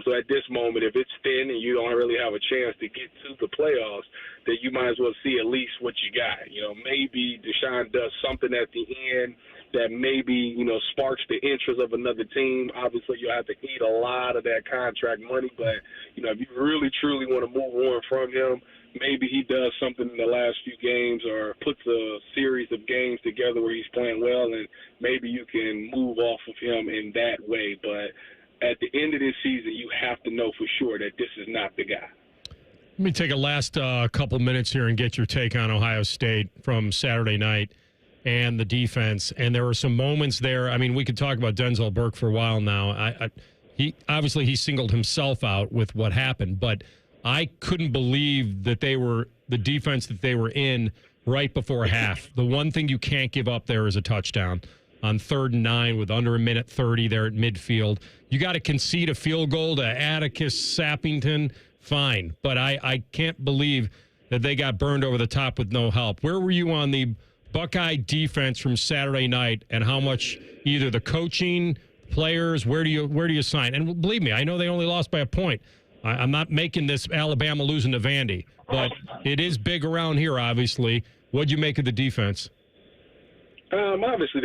So at this moment, if it's thin and you don't really have a chance to get to the playoffs, then you might as well see at least what you got. Maybe Deshaun does something at the end that maybe, sparks the interest of another team. Obviously, you'll have to eat a lot of that contract money. But, if you really, truly want to move on from him, maybe he does something in the last few games or puts a series of games together where he's playing well, and maybe you can move off of him in that way. But at the end of this season, you have to know for sure that this is not the guy. Let me take a last couple minutes here and get your take on Ohio State from Saturday night and the defense. And there were some moments there. We could talk about Denzel Burke for a while now. He singled himself out with what happened, but I couldn't believe that the defense that they were in right before half. The one thing you can't give up there is a touchdown on 3rd and 9 with under a minute 30 there at midfield. You got to concede a field goal to Atticus Sappington, fine. But I can't believe that they got burned over the top with no help. Where were you on the Buckeye defense from Saturday night, and how much either the coaching, players, where do you sign? And believe me, I know they only lost by a point. I'm not making this Alabama losing to Vandy, but it is big around here, obviously. What'd you make of the defense? Obviously,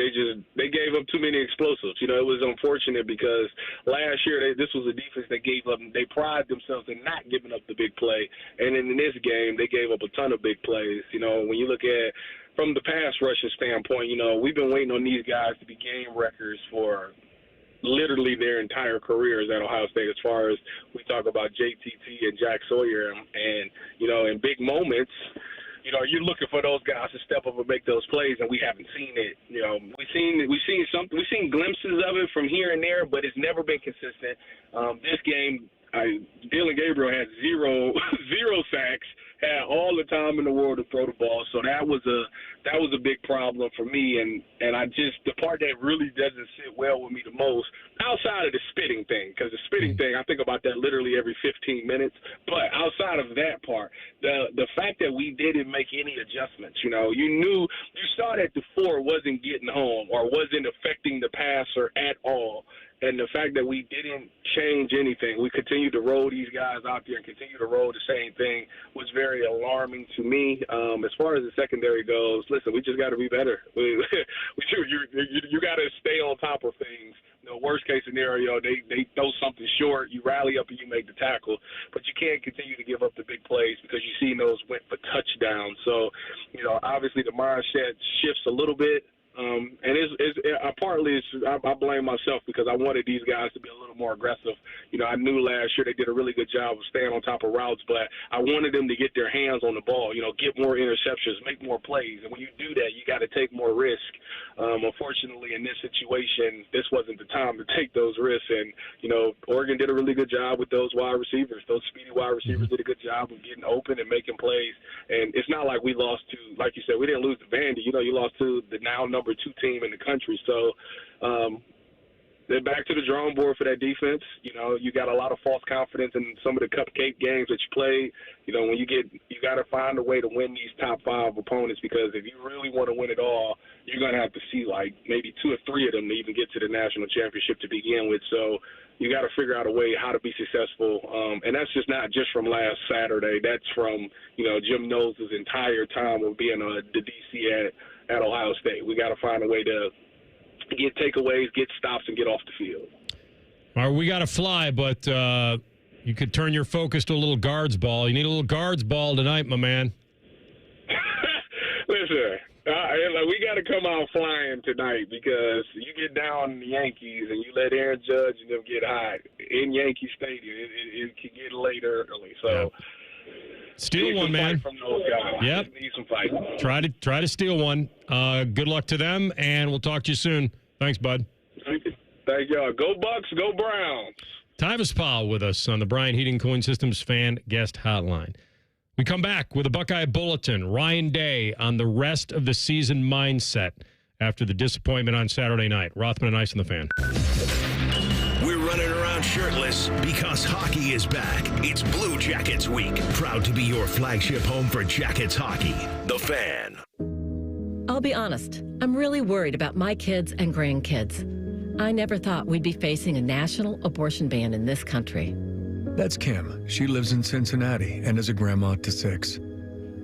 they gave up too many explosives. You know, it was unfortunate because last year this was a defense that gave up. They pride themselves in not giving up the big play, and in this game they gave up a ton of big plays. You know, when you look at from the pass rushing standpoint, you know, we've been waiting on these guys to be game records for literally their entire careers at Ohio State, as far as we talk about JTT and Jack Sawyer, and you know, in big moments. You know, you're looking for those guys to step up and make those plays, and we haven't seen it. You know, we've seen glimpses of it from here and there, but it's never been consistent. This game, Dylan Gabriel had zero sacks, had all the time in the world to throw the ball, so that was a big problem for me. And I just, the part that really doesn't sit well with me the most, outside of the spitting thing, because the spitting thing, I think about that literally every 15 minutes. But outside of that part, the fact that we didn't make any adjustments, you know, you saw that the 4 wasn't getting home or wasn't affecting the passer at all. And the fact that we didn't change anything, we continued to roll these guys out there and continue to roll the same thing, was very alarming to me. As far as the secondary goes, listen, we just got to be better. You got to stay on top of things. You know, worst case scenario, they throw something short, you rally up and you make the tackle. But you can't continue to give up the big plays because you've seen those went for touchdowns. So, you know, obviously the mindset shifts a little bit. And I blame myself because I wanted these guys to be a little more aggressive. You know, I knew last year they did a really good job of staying on top of routes, but I wanted them to get their hands on the ball, you know, get more interceptions, make more plays. And when you do that, you got to take more risk. Unfortunately, in this situation, this wasn't the time to take those risks. And, you know, Oregon did a really good job with those wide receivers. Those speedy wide receivers did a good job of getting open and making plays. And it's not like we lost to, like you said, we didn't lose to Vandy. You know, you lost to the now number 2 team in the country. So they're back to the drawing board for that defense. You know, you got a lot of false confidence in some of the cupcake games that you played. You know, you got to find a way to win these top 5 opponents, because if you really want to win it all, you're going to have to see like maybe 2 or 3 of them to even get to the national championship to begin with. So you got to figure out a way how to be successful. And that's not just from last Saturday. That's from, you know, Jim Knowles' entire time of being the DC at Ohio State. We got to find a way to get takeaways, get stops, and get off the field. All right, we got to fly, but you could turn your focus to a little guards ball. You need a little guards ball tonight, my man. Listen, we got to come out flying tonight, because you get down the Yankees and you let Aaron Judge and them get hot in Yankee Stadium. It can get late early. So. Yeah. Steal one, man. From those guys. Yep. Need some fight. Try to steal one. Good luck to them, and we'll talk to you soon. Thanks, bud. Thank y'all. Go Bucks, go Browns. Tyvis Powell with us on the Bryant Heating Cooling Systems Fan Guest Hotline. We come back with a Buckeye Bulletin. Ryan Day on the rest of the season mindset after the disappointment on Saturday night. Rothman and Ice on the Fan. We're running around shirtless because hockey is back. It's Blue Jackets week. Proud to be your flagship home for Jackets hockey. The Fan. I'll be honest, I'm really worried about my kids and grandkids. I never thought we'd be facing a national abortion ban in this country. That's Kim. She lives in Cincinnati and is a grandma to 6.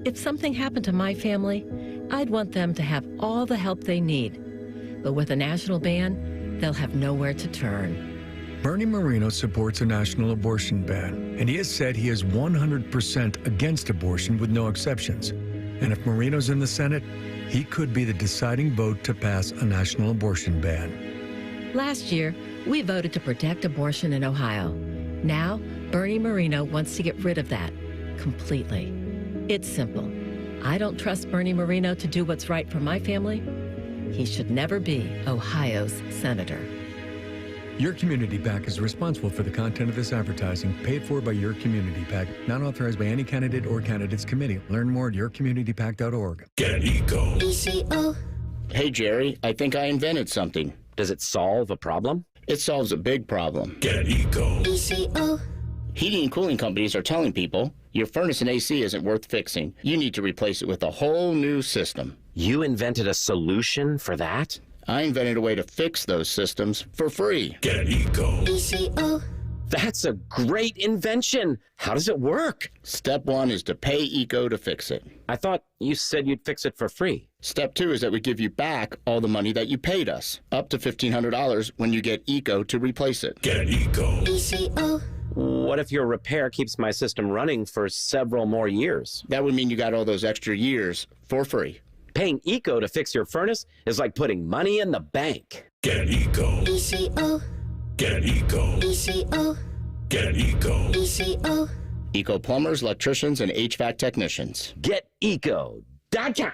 If something happened to my family, I'd want them to have all the help they need. But with a national ban, they'll have nowhere to turn. Bernie Moreno supports a national abortion ban, and he has said he is 100% against abortion with no exceptions. And if Moreno's in the Senate, he could be the deciding vote to pass a national abortion ban. Last year, we voted to protect abortion in Ohio. Now, Bernie Moreno wants to get rid of that completely. It's simple. I don't trust Bernie Moreno to do what's right for my family. He should never be Ohio's senator. Your Community PAC is responsible for the content of this advertising, paid for by Your Community PAC, not authorized by any candidate or candidates committee. Learn more at yourcommunitypac.org. Get Eco. ECO. Hey, Jerry, I think I invented something. Does it solve a problem? It solves a big problem. Get Eco. ECO. Heating and cooling companies are telling people Your furnace and AC isn't worth fixing. You need to replace it with a whole new system. You invented a solution for that? I invented a way to fix those systems for free. Get Eco. ECO. That's a great invention. How does it work? Step 1 is to pay Eco to fix it. I thought you said you'd fix it for free. Step 2 is that we give you back all the money that you paid us, up to $1,500 when you get Eco to replace it. Get Eco. ECO. What if your repair keeps my system running for several more years? That would mean you got all those extra years for free. Paying Eco to fix your furnace is like putting money in the bank. Get Eco. ECO. Get Eco. ECO. Get Eco. ECO. Eco plumbers, electricians, and HVAC technicians. Get Eco.com.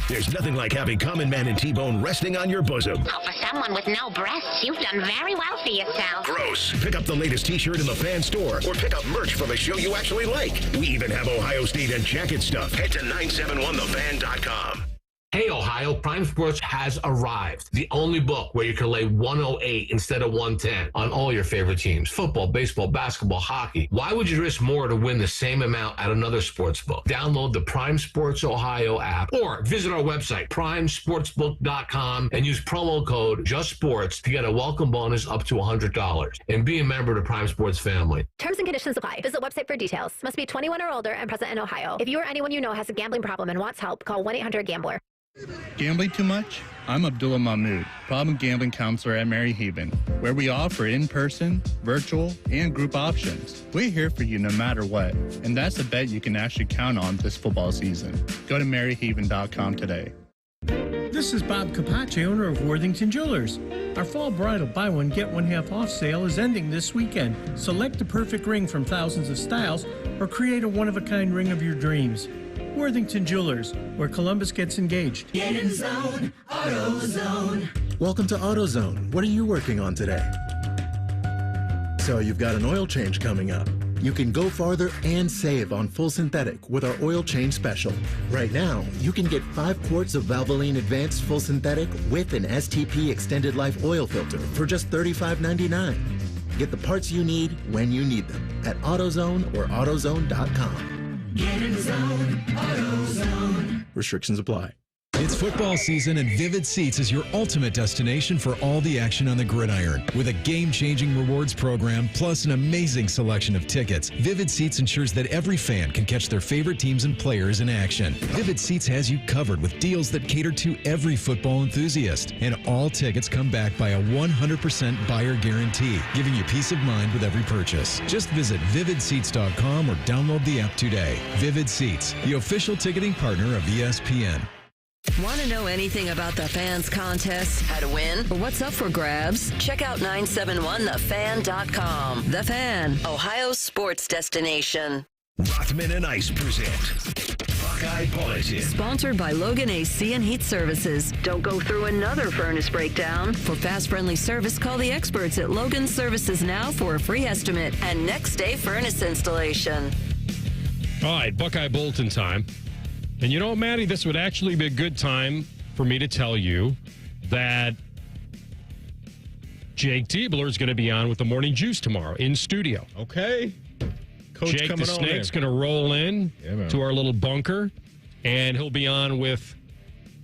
There's nothing like having Common Man and T-Bone resting on your bosom. Oh, for someone with no breasts, you've done very well for yourself. Gross. Pick up the latest T-shirt in the fan store or pick up merch from a show you actually like. We even have Ohio State and jacket stuff. Head to 971thefan.com. Hey, Ohio, Prime Sports has arrived. The only book where you can lay 108 instead of 110 on all your favorite teams. Football, baseball, basketball, hockey. Why would you risk more to win the same amount at another sports book? Download the Prime Sports Ohio app or visit our website, primesportsbook.com, and use promo code JUSTSPORTS to get a welcome bonus up to $100. And be a member of the Prime Sports family. Terms and conditions apply. Visit website for details. Must be 21 or older and present in Ohio. If you or anyone you know has a gambling problem and wants help, call 1-800-GAMBLER. Gambling too much? I'm Abdullah Mahmood, problem gambling counselor at Mary Heben, where we offer in-person, virtual, and group options. We're here for you no matter what, and that's a bet you can actually count on this football season. Go to maryhaven.com today. This is Bob Capace, owner of Worthington Jewelers. Our fall bridal buy one, get one half off sale is ending this weekend. Select the perfect ring from thousands of styles or create a one-of-a-kind ring of your dreams. Worthington Jewelers, where Columbus gets engaged. Get in zone, AutoZone. Welcome to AutoZone. What are you working on today? So you've got an oil change coming up. You can go farther and save on full synthetic with our oil change special. Right now, you can get 5 quarts of Valvoline Advanced Full Synthetic with an STP Extended Life oil filter for just $35.99. Get the parts you need when you need them at AutoZone or AutoZone.com. Get in zone, AutoZone. Restrictions apply. It's football season, and Vivid Seats is your ultimate destination for all the action on the gridiron. With a game-changing rewards program, plus an amazing selection of tickets, Vivid Seats ensures that every fan can catch their favorite teams and players in action. Vivid Seats has you covered with deals that cater to every football enthusiast. And all tickets come back by a 100% buyer guarantee, giving you peace of mind with every purchase. Just visit vividseats.com or download the app today. Vivid Seats, the official ticketing partner of ESPN. Want to know anything about the Fans contest, how to win, or what's up for grabs? Check out 971thefan.com. The Fan, Ohio's sports destination. Rothman and Ice present Buckeye Bulletin. Sponsored by Logan AC and Heat Services. Don't go through another furnace breakdown. For fast, friendly service, call the experts at Logan Services now for a free estimate and next day furnace installation. All right, Buckeye Bulletin time. And you know what, Maddie? This would actually be a good time for me to tell you that Jake Diebler is going to be on with the Morning Juice tomorrow in studio. Okay. Coach Jake coming the on Snake's in. going to roll in to our little bunker, and he'll be on with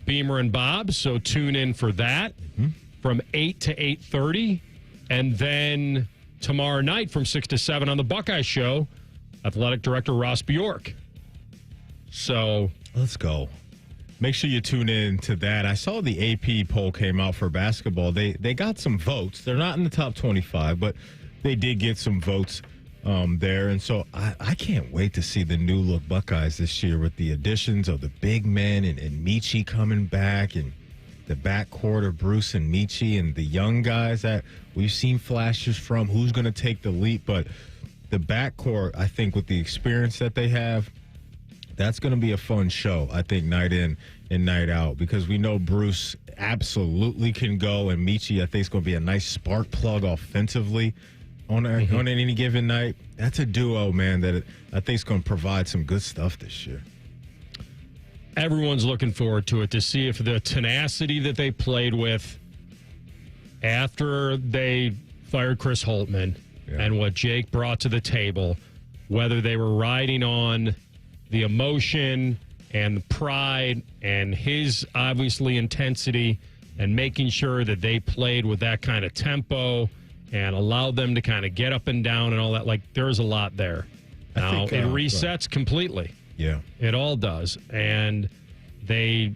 Beamer and Bob, so tune in for that from 8 to 8:30. And then tomorrow night from 6 to 7 on the Buckeye Show, Athletic Director Ross Bjork. So let's go. Make sure you tune in to that. I saw the AP poll came out for basketball. They got some votes. They're not in the top 25, but they did get some votes there. And so I can't wait to see the new look Buckeyes this year with the additions of the big men and Michi coming back and the backcourt of Bruce and Michi and the young guys that we've seen flashes from. Who's going to take the leap? But the backcourt, I think, with the experience that they have, that's going to be a fun show, I think, night in and night out, because we know Bruce absolutely can go, and Michi, I think, is going to be a nice spark plug offensively on any given night. That's a duo, man, that I think is going to provide some good stuff this year. Everyone's looking forward to it, to see if the tenacity that they played with after they fired Chris Holtman and what Jake brought to the table, whether they were riding on the emotion and the pride and his, obviously, intensity and making sure that they played with that kind of tempo and allowed them to kind of get up and down and all that. Like, there's a lot there. Now, it resets completely. Yeah. It all does. And they,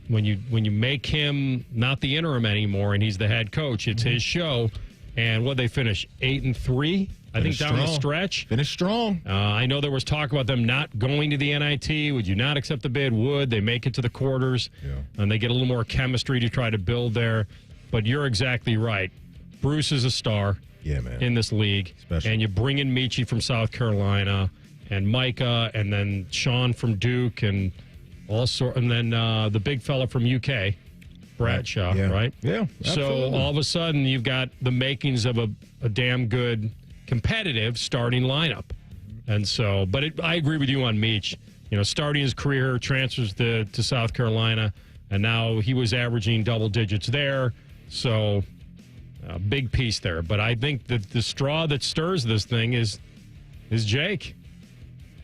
when you make him not the interim anymore and he's the head coach, it's his show. And what they finish 8-3, I think, down the stretch. Finished strong. I know there was talk about them not going to the NIT. Would you not accept the bid? Would they make it to the quarters? Yeah. And they get a little more chemistry to try to build there. But you're exactly right. Bruce is a star. Yeah, man. In this league. Special. And you bring in Michi from South Carolina and Micah and then Sean from Duke and and then the big fella from UK, Bradshaw, right? Yeah, absolutely. So all of a sudden you've got the makings of a damn good competitive starting lineup. And so, but I agree with you on Meach. Starting his career, transfers to South Carolina, and now he was averaging double digits there. So a big piece there. But I think that the straw that stirs this thing is Jake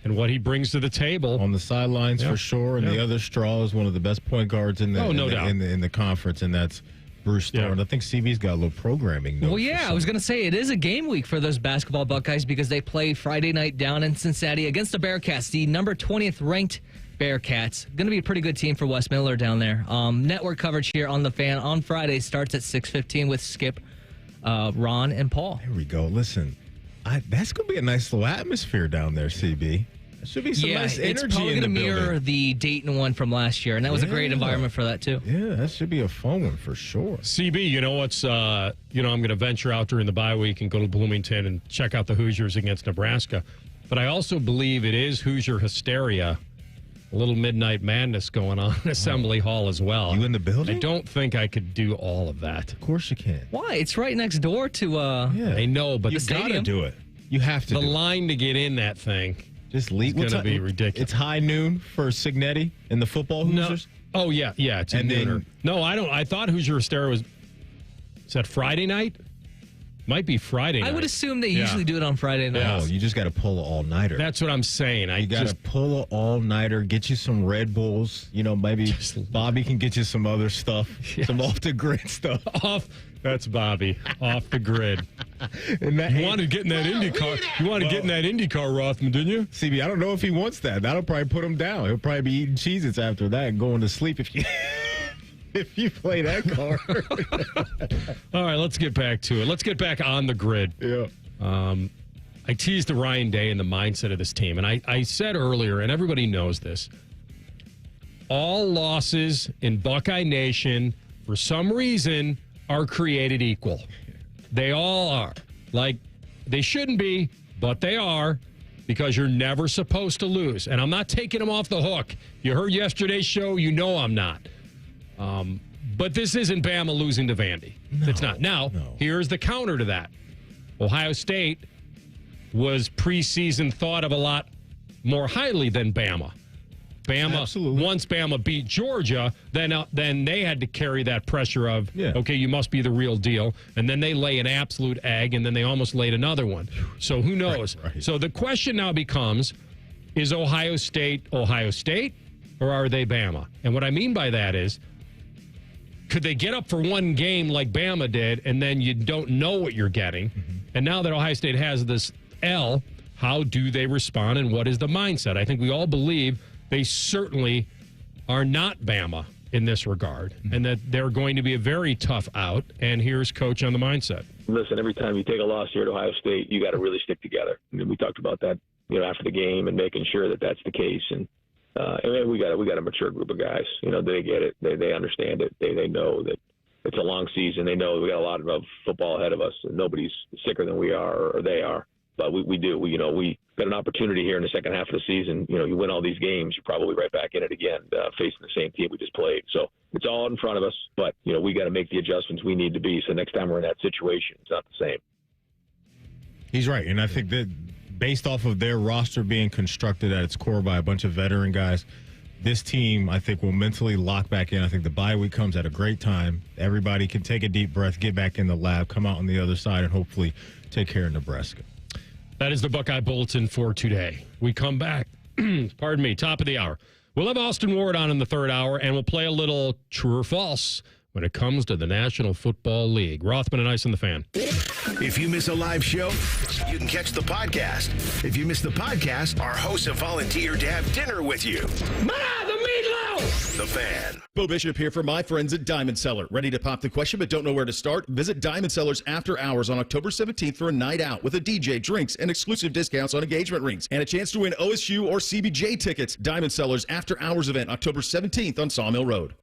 and what he brings to the table. On the sidelines, for sure. And the other straw is one of the best point guards in the conference, and that's Bruce Thorne. I think CB's got a little programming. Well, yeah, I was going to say it is a game week for those basketball Buckeyes because they play Friday night down in Cincinnati against the Bearcats, the number 20th ranked Bearcats. Going to be a pretty good team for Wes Miller down there. Network coverage here on The Fan on Friday starts at 6:15 with Skip, Ron, and Paul. Here we go. Listen, that's going to be a nice little atmosphere down there, CB. There should be some nice energy in the building. It's probably going to mirror the Dayton one from last year, and that was a great environment for that, too. Yeah, that should be a fun one for sure. CB, you know what's, I'm going to venture out during the bye week and go to Bloomington and check out the Hoosiers against Nebraska. But I also believe it is Hoosier hysteria, a little midnight madness going on in Assembly Hall as well. You in the building? I don't think I could do all of that. Of course you can. Why? It's right next door to I know, but you got to do it. You have to the line to get in that thing. Just leave. It's going to be ridiculous. It's high noon for Signetti and the football Hoosiers? No. Oh, yeah. It's a nooner. No, I don't. I thought Hoosier Hysteria was... Is that Friday night? Might be Friday night. I would assume they usually do it on Friday night. Oh, you just got to pull an all-nighter. That's what I'm saying. You got to pull an all-nighter, get you some Red Bulls. Maybe Bobby can get you some other stuff, some off-the-grid stuff. That's Bobby, off the grid. You wanted to get in that IndyCar. You wanted to get in that IndyCar, Rothman, didn't you? CB, I don't know if he wants that. That'll probably put him down. He'll probably be eating Cheez-Its after that and going to sleep if you... if you play that car. All right, let's get back to it. Let's get back on the grid. Yeah. I teased the Ryan Day and the mindset of this team, and I said earlier, and everybody knows this, all losses in Buckeye Nation, for some reason, are created equal. They all are. Like, they shouldn't be, but they are, because you're never supposed to lose. And I'm not taking them off the hook. You heard yesterday's show, you know I'm not. But this isn't Bama losing to Vandy. It's not. Now, here's the counter to that. Ohio State was preseason thought of a lot more highly than Bama. Once Bama beat Georgia, then they had to carry that pressure of, okay, you must be the real deal. And then they lay an absolute egg, and then they almost laid another one. So who knows? Right. So the question now becomes, is Ohio State, or are they Bama? And what I mean by that is, could they get up for one game like Bama did, and then you don't know what you're getting? Mm-hmm. And now that Ohio State has this L, how do they respond, and what is the mindset? I think we all believe they certainly are not Bama in this regard, and that they're going to be a very tough out. And here's Coach on the mindset. Listen, every time you take a loss here at Ohio State, you got to really stick together. And we talked about that, after the game and making sure that that's the case. And we got a mature group of guys. They get it. They understand it. They know that it's a long season. They know we got a lot of football ahead of us, and nobody's sicker than we are or they are. But we do. We got an opportunity here in the second half of the season. You win all these games, you're probably right back in it again, facing the same team we just played. So it's all in front of us. But we got to make the adjustments we need to be. So next time we're in that situation, it's not the same. He's right, and I think that based off of their roster being constructed at its core by a bunch of veteran guys, this team, I think, will mentally lock back in. I think the bye week comes at a great time. Everybody can take a deep breath, get back in the lab, come out on the other side, and hopefully take care of Nebraska. That is the Buckeye Bulletin for today. We come back, pardon me, top of the hour. We'll have Austin Ward on in the third hour, and we'll play a little true or false when it comes to the National Football League. Rothman and Ice and the Fan. If you miss a live show, you can catch the podcast. If you miss the podcast, our hosts have volunteered to have dinner with you. The meatloaf! The Fan. Bo Bishop here for my friends at Diamond Cellar. Ready to pop the question but don't know where to start? Visit Diamond Cellar's After Hours on October 17th for a night out with a DJ, drinks, and exclusive discounts on engagement rings. And a chance to win OSU or CBJ tickets. Diamond Cellar's After Hours event October 17th on Sawmill Road.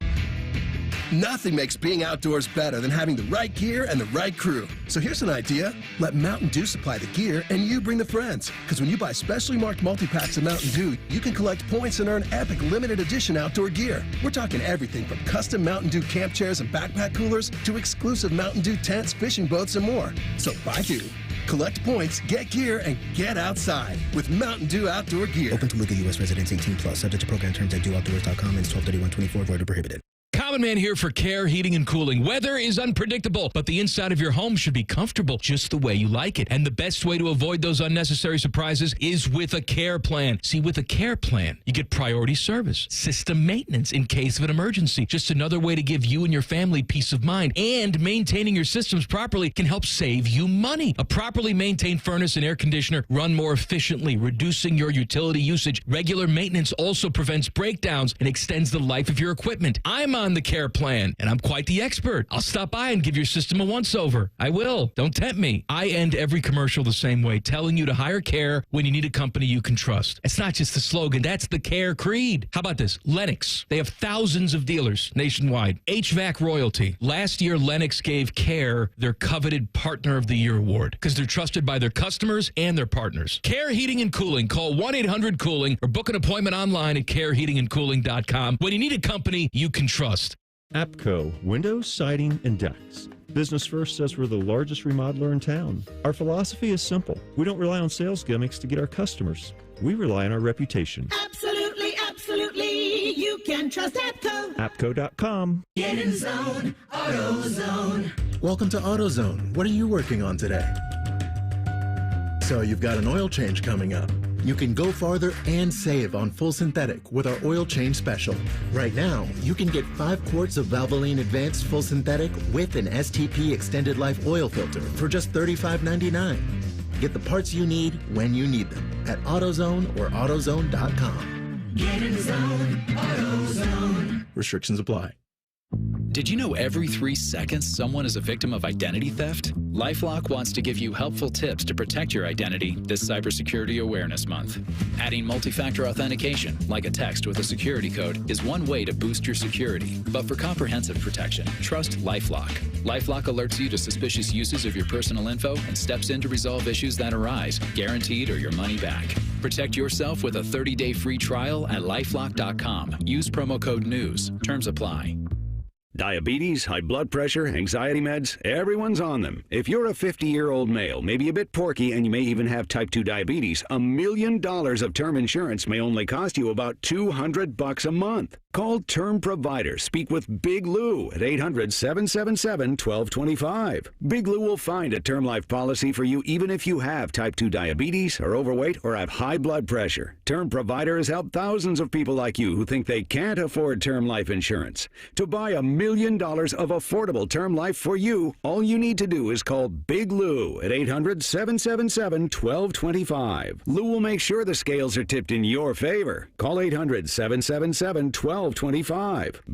Nothing makes being outdoors better than having the right gear and the right crew. So here's an idea. Let Mountain Dew supply the gear and you bring the friends. Because when you buy specially marked multi-packs of Mountain Dew, you can collect points and earn epic limited edition outdoor gear. We're talking everything from custom Mountain Dew camp chairs and backpack coolers to exclusive Mountain Dew tents, fishing boats, and more. So buy Dew, collect points, get gear, and get outside with Mountain Dew outdoor gear. Open to legal U.S. residents 18+. Subject to program terms at dewoutdoors.com and 12/31/24. Void or prohibited. Common Man here for Care Heating and Cooling. Weather is unpredictable, but the inside of your home should be comfortable just the way you like it. And the best way to avoid those unnecessary surprises is with a care plan. See, with a care plan, you get priority service, system maintenance in case of an emergency. Just another way to give you and your family peace of mind. And maintaining your systems properly can help save you money. A properly maintained furnace and air conditioner run more efficiently, reducing your utility usage. Regular maintenance also prevents breakdowns and extends the life of your equipment. I'm on the care plan, and I'm quite the expert. I'll stop by and give your system a once-over. I will. Don't tempt me. I end every commercial the same way, telling you to hire Care when you need a company you can trust. It's not just the slogan. That's the Care creed. How about this? Lennox. They have thousands of dealers nationwide. HVAC royalty. Last year, Lennox gave Care their coveted Partner of the Year award because they're trusted by their customers and their partners. Care Heating and Cooling. Call 1-800-COOLING or book an appointment online at careheatingandcooling.com when you need a company you can trust. APCO, windows, siding, and decks. Business First says we're the largest remodeler in town. Our philosophy is simple. We don't rely on sales gimmicks to get our customers. We rely on our reputation. Absolutely, absolutely. You can trust APCO. APCO.com. Get in zone, AutoZone. Welcome to AutoZone. What are you working on today? So you've got an oil change coming up. You can go farther and save on full synthetic with our oil change special. Right now, you can get 5 quarts of Valvoline Advanced Full Synthetic with an STP Extended Life oil filter for just $35.99. Get the parts you need when you need them at AutoZone or AutoZone.com. Get in zone, AutoZone. Restrictions apply. Did you know every 3 seconds someone is a victim of identity theft? LifeLock wants to give you helpful tips to protect your identity this Cybersecurity Awareness Month. Adding multi-factor authentication, like a text with a security code, is one way to boost your security. But for comprehensive protection, trust LifeLock. LifeLock alerts you to suspicious uses of your personal info and steps in to resolve issues that arise, guaranteed or your money back. Protect yourself with a 30-day free trial at lifelock.com. Use promo code NEWS. Terms apply. Diabetes, high blood pressure, anxiety meds, everyone's on them. If you're a 50-year-old male, maybe a bit porky, and you may even have type 2 diabetes, $1 million of term insurance may only cost you about $200 a month. Call Term Provider. Speak with Big Lou at 800-777-1225. Big Lou will find a term life policy for you even if you have type 2 diabetes, are overweight, or have high blood pressure. Term Provider has helped thousands of people like you who think they can't afford term life insurance. To buy $1 million of affordable term life for you, all you need to do is call Big Lou at 800-777-1225. Lou will make sure the scales are tipped in your favor. Call 800-777-1225.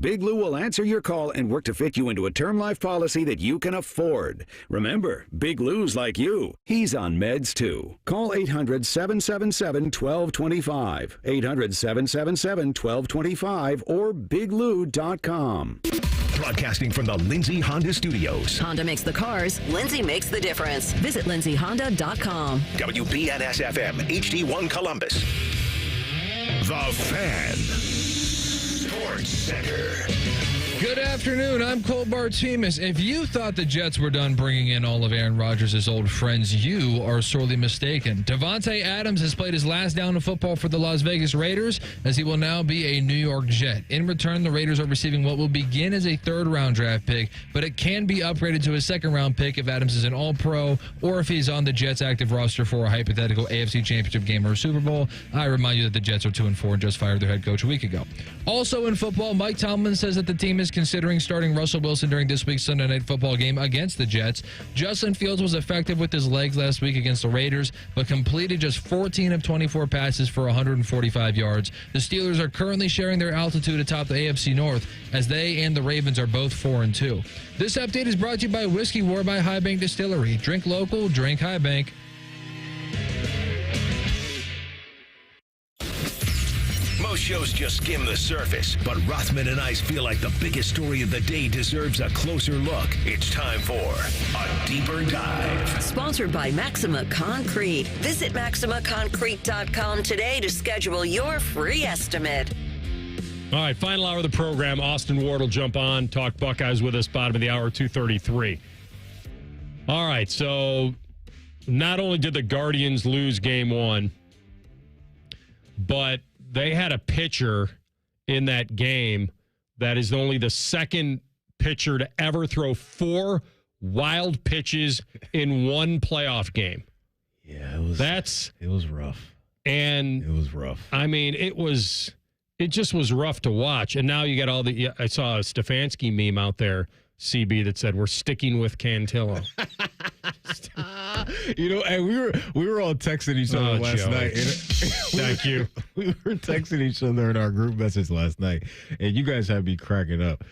Big Lou will answer your call and work to fit you into a term life policy that you can afford. Remember, Big Lou's like you. He's on meds too. Call 800-777-1225. 800-777-1225 or biglou.com. Broadcasting from the Lindsay Honda Studios. Honda makes the cars. Lindsay makes the difference. Visit lindsayhonda.com. WBNS-FM, HD1 Columbus. The Fan. Sports Center. Good afternoon. I'm Cole Bartemus. If you thought the Jets were done bringing in all of Aaron Rodgers' old friends, you are sorely mistaken. Davante Adams has played his last down of football for the Las Vegas Raiders, as he will now be a New York Jet. In return, the Raiders are receiving what will begin as a third-round draft pick, but it can be upgraded to a second-round pick if Adams is an All-Pro or if he's on the Jets' active roster for a hypothetical AFC Championship game or Super Bowl. I remind you that the Jets are 2-4 and just fired their head coach a week ago. Also in football, Mike Tomlin says that the team is considering starting Russell Wilson during this week's Sunday Night Football game against the Jets. Justin Fields was effective with his legs last week against the Raiders, but completed just 14 of 24 passes for 145 yards. The Steelers are currently sharing their altitude atop the AFC North, as they and the Ravens are both 4-2. This update is brought to you by Whiskey War by High Bank Distillery. Drink local, drink High Bank. Most shows just skim the surface, but Rothman and I feel like the biggest story of the day deserves a closer look. It's time for a deeper dive. Sponsored by Maxima Concrete. Visit MaximaConcrete.com today to schedule your free estimate. All right, final hour of the program. Austin Ward will jump on, talk Buckeyes with us, bottom of the hour, 2:33. All right, so not only did the Guardians lose game one, but they had a pitcher in that game that is only the second pitcher to ever throw 4 wild pitches in one playoff game. Yeah, it was rough. And it was rough. I mean, it just was rough to watch. And now you got I saw a Stefanski meme out there, CB, that said, we're sticking with Cantillo. And we were all texting each other last night. Thank you. We were texting each other in our group message last night, and you guys had me cracking up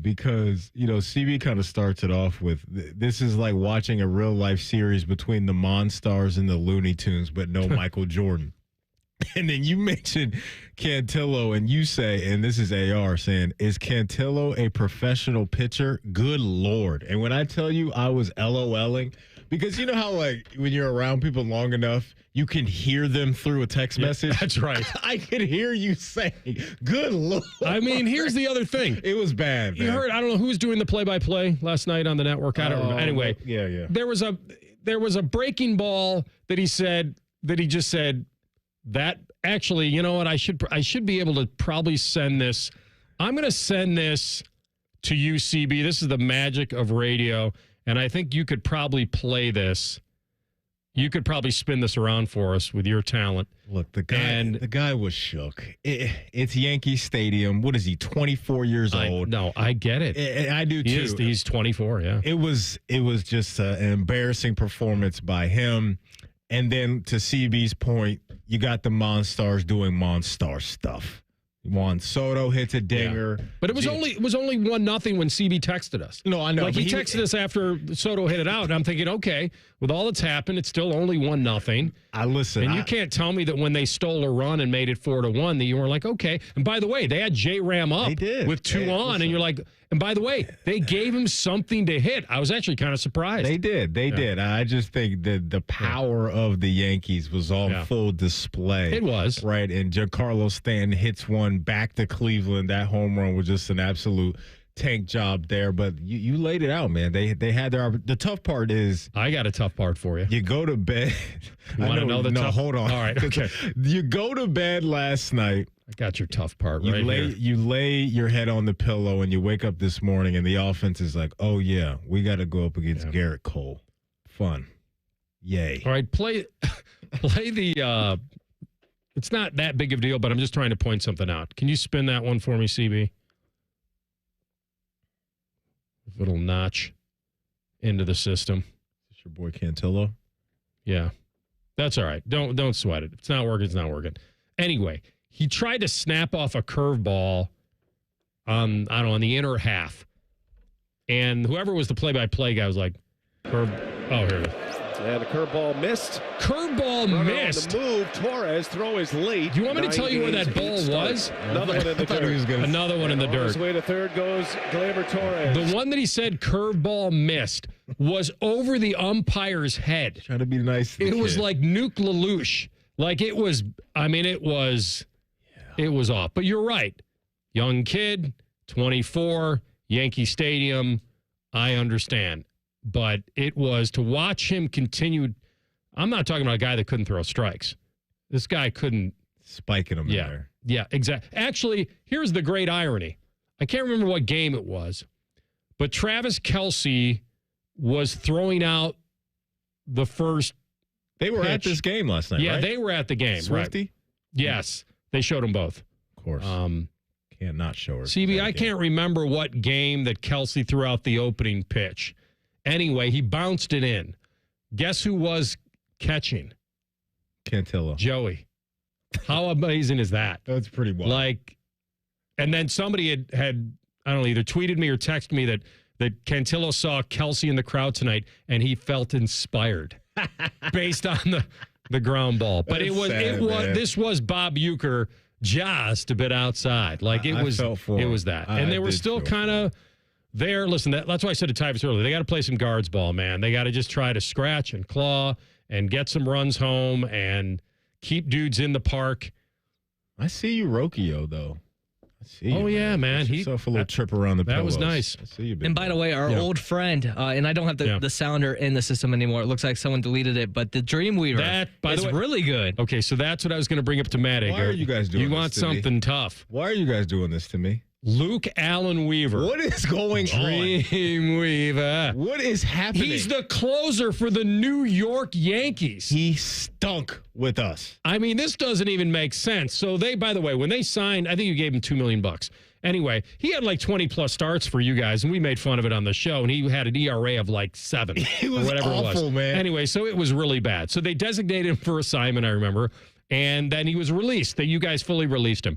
because, CB kind of starts it off with, this is like watching a real-life series between the Monstars and the Looney Tunes, but no Michael Jordan. And then you mentioned Cantillo, and you say, and this is AR saying, is Cantillo a professional pitcher? Good Lord. And when I tell you I was LOLing, because you know how, like, when you're around people long enough, you can hear them through a text message? That's right. I could hear you say, good Lord. I mean, here's the other thing. It was bad, man. You heard, I don't know who was doing the play-by-play last night on the network. I don't remember. Anyway, yeah. There was a breaking ball that he just said, that actually, you know what? I should be able to probably send this. I'm going to send this to you, CB. This is the magic of radio, and I think you could probably play this. You could probably spin this around for us with your talent. Look, the guy was shook. It's Yankee Stadium. What is he? 24 years old. No, I get it. I do too. He's 24. Yeah. It was just an embarrassing performance by him. And then to CB's point, you got the Monstars doing Monstar stuff. Juan Soto hits a dinger. Yeah. But it was only 1-0 when CB texted us. No, I know. Like, he texted us after Soto hit it out, and I'm thinking, okay, with all that's happened, it's still only 1-0. And you can't tell me that when they stole a run and made it 4-1 that you were like, okay. And by the way, they had J-Ram up with 2 on, and you're like, and by the way, they gave him something to hit. I was actually kind of surprised. They did. I just think that the power of the Yankees was on full display. It was. Right, and Giancarlo Stanton hits one back to Cleveland. That home run was just an absolute tank job there. But you laid it out, man. They had the tough part is. I got a tough part for you. You go to bed. You want to know the tough? Hold on. All right, okay. You go to bed last night. I got your tough part right here. You lay your head on the pillow and you wake up this morning and the offense is like, oh, yeah, we got to go up against Garrett Cole. Fun. Yay. All right, play the it's not that big of a deal, but I'm just trying to point something out. Can you spin that one for me, CB? Little notch into the system. Is this your boy Cantillo? Yeah. That's all right. Don't sweat it. If it's not working, it's not working. Anyway, he tried to snap off a curveball on the inner half. And whoever was the play-by-play guy was like, here it is. And the curveball missed. Curveball missed. On the move, Torres throw is late. Do you want me to tell you where that ball was? Another one in the dirt. Another one in the dirt. On his way to third goes Gleyber Torres. The one that he said curveball missed was over the umpire's head. Trying to be nice. It was like Nuke Lelouch. Like it was off. But you're right. Young kid, 24, Yankee Stadium, I understand. But it was to watch him continue. I'm not talking about a guy that couldn't throw strikes. This guy couldn't. Spiking him in there. Yeah, exactly. Actually, here's the great irony. I can't remember what game it was, but Travis Kelce was throwing out the first They were pitch. at this game last night, Yeah, right? they were at the game. Swifty? Right. Yes, they showed them both. Of course. Can't not show her. CB, I can't remember what game that Kelce threw out the opening pitch. Anyway, he bounced it in. Guess who was catching? Cantillo. Joey. How amazing is that? That's pretty wild. Like, and then somebody had I don't know, either tweeted me or texted me that Cantillo saw Kelce in the crowd tonight and he felt inspired based on the ground ball. But this was Bob Uecker just a bit outside. Like it was that. And they were still kind of there. Listen, that's why I said to Tyvis earlier, they got to play some guards ball, man. They got to just try to scratch and claw and get some runs home and keep dudes in the park. I see you, Rokio, though. I see you, yeah, man. Get yourself a little trip around the That pillows. was nice. I see you, And by the way, our old friend, and I don't have the sounder in the system anymore. It looks like someone deleted it, but the Dreamweaver is really good. Okay, so that's what I was going to bring up to Matt. Why are you guys doing You this want to me? something tough. Why are you guys doing this to me? Luke Allen Weaver. What is going on? Dreamweaver. What is happening? He's the closer for the New York Yankees. He stunk with us. I mean, this doesn't even make sense. So by the way, when they signed, I think you gave him $2 million. Anyway, he had like 20-plus starts for you guys, and we made fun of it on the show, and he had an ERA of like 7. It was whatever awful, it was. man. Anyway, so it was really bad. So they designated him for assignment, I remember, and then he was released. You guys fully released him.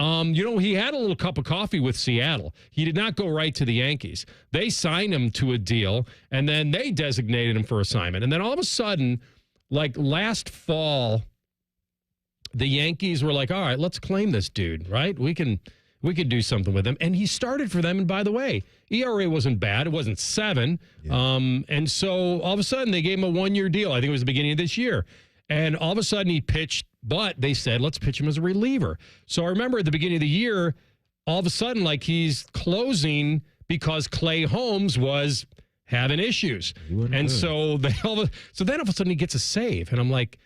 He had a little cup of coffee with Seattle. He did not go right to the Yankees. They signed him to a deal, and then they designated him for assignment. And then all of a sudden, like last fall, the Yankees were like, all right, let's claim this dude, right? We can do something with him. And he started for them. And by the way, ERA wasn't bad. It wasn't 7. Yeah. And so all of a sudden, they gave him a 1-year deal. I think it was the beginning of this year. And all of a sudden, he pitched, but they said, let's pitch him as a reliever. So I remember at the beginning of the year, all of a sudden, like he's closing because Clay Holmes was having issues. And so then all of a sudden, he gets a save. And I'm like,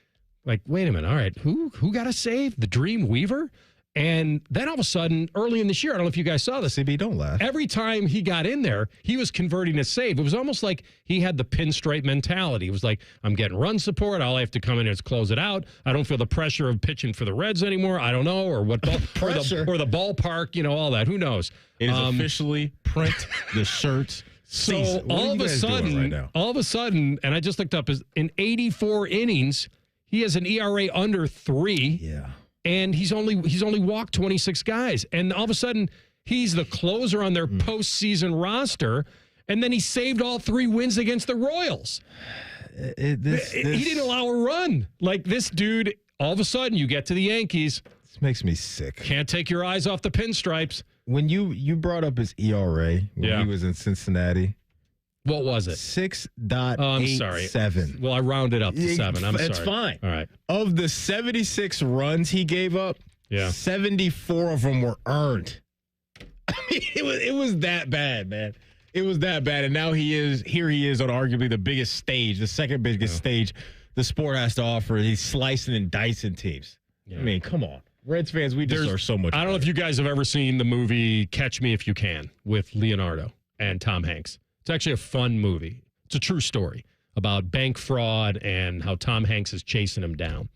wait a minute. All right, who got a save? The Dream Weaver? And then all of a sudden, early in this year, I don't know if you guys saw this. CB, don't laugh. Every time he got in there, he was converting a save. It was almost like he had the pinstripe mentality. It was like, I'm getting run support. All I have to come in is close it out. I don't feel the pressure of pitching for the Reds anymore. I don't know. Or what pressure. Or the ballpark, all that. Who knows? It is officially print the shirts. So all of a sudden, and I just looked up, in 84 innings, he has an ERA under 3. Yeah. And he's only walked 26 guys. And all of a sudden, he's the closer on their postseason roster. And then he saved all 3 wins against the Royals. He didn't allow a run. Like this dude, all of a sudden, you get to the Yankees. This makes me sick. Can't take your eyes off the pinstripes. When you brought up his ERA when he was in Cincinnati. What was it? 6.87. I'm sorry. Well, I rounded up to 7. I'm sorry. It's fine. All right. Of the 76 runs he gave up, 74 of them were earned. I mean, it was that bad, man. It was that bad. And now he is on arguably the biggest stage, the second biggest stage the sport has to offer. He's slicing and dicing teams. Yeah. I mean, come on. Reds fans, we deserve so much. I don't know if you guys have ever seen the movie Catch Me If You Can with Leonardo and Tom Hanks. It's actually a fun movie. It's a true story about bank fraud and how Tom Hanks is chasing him down.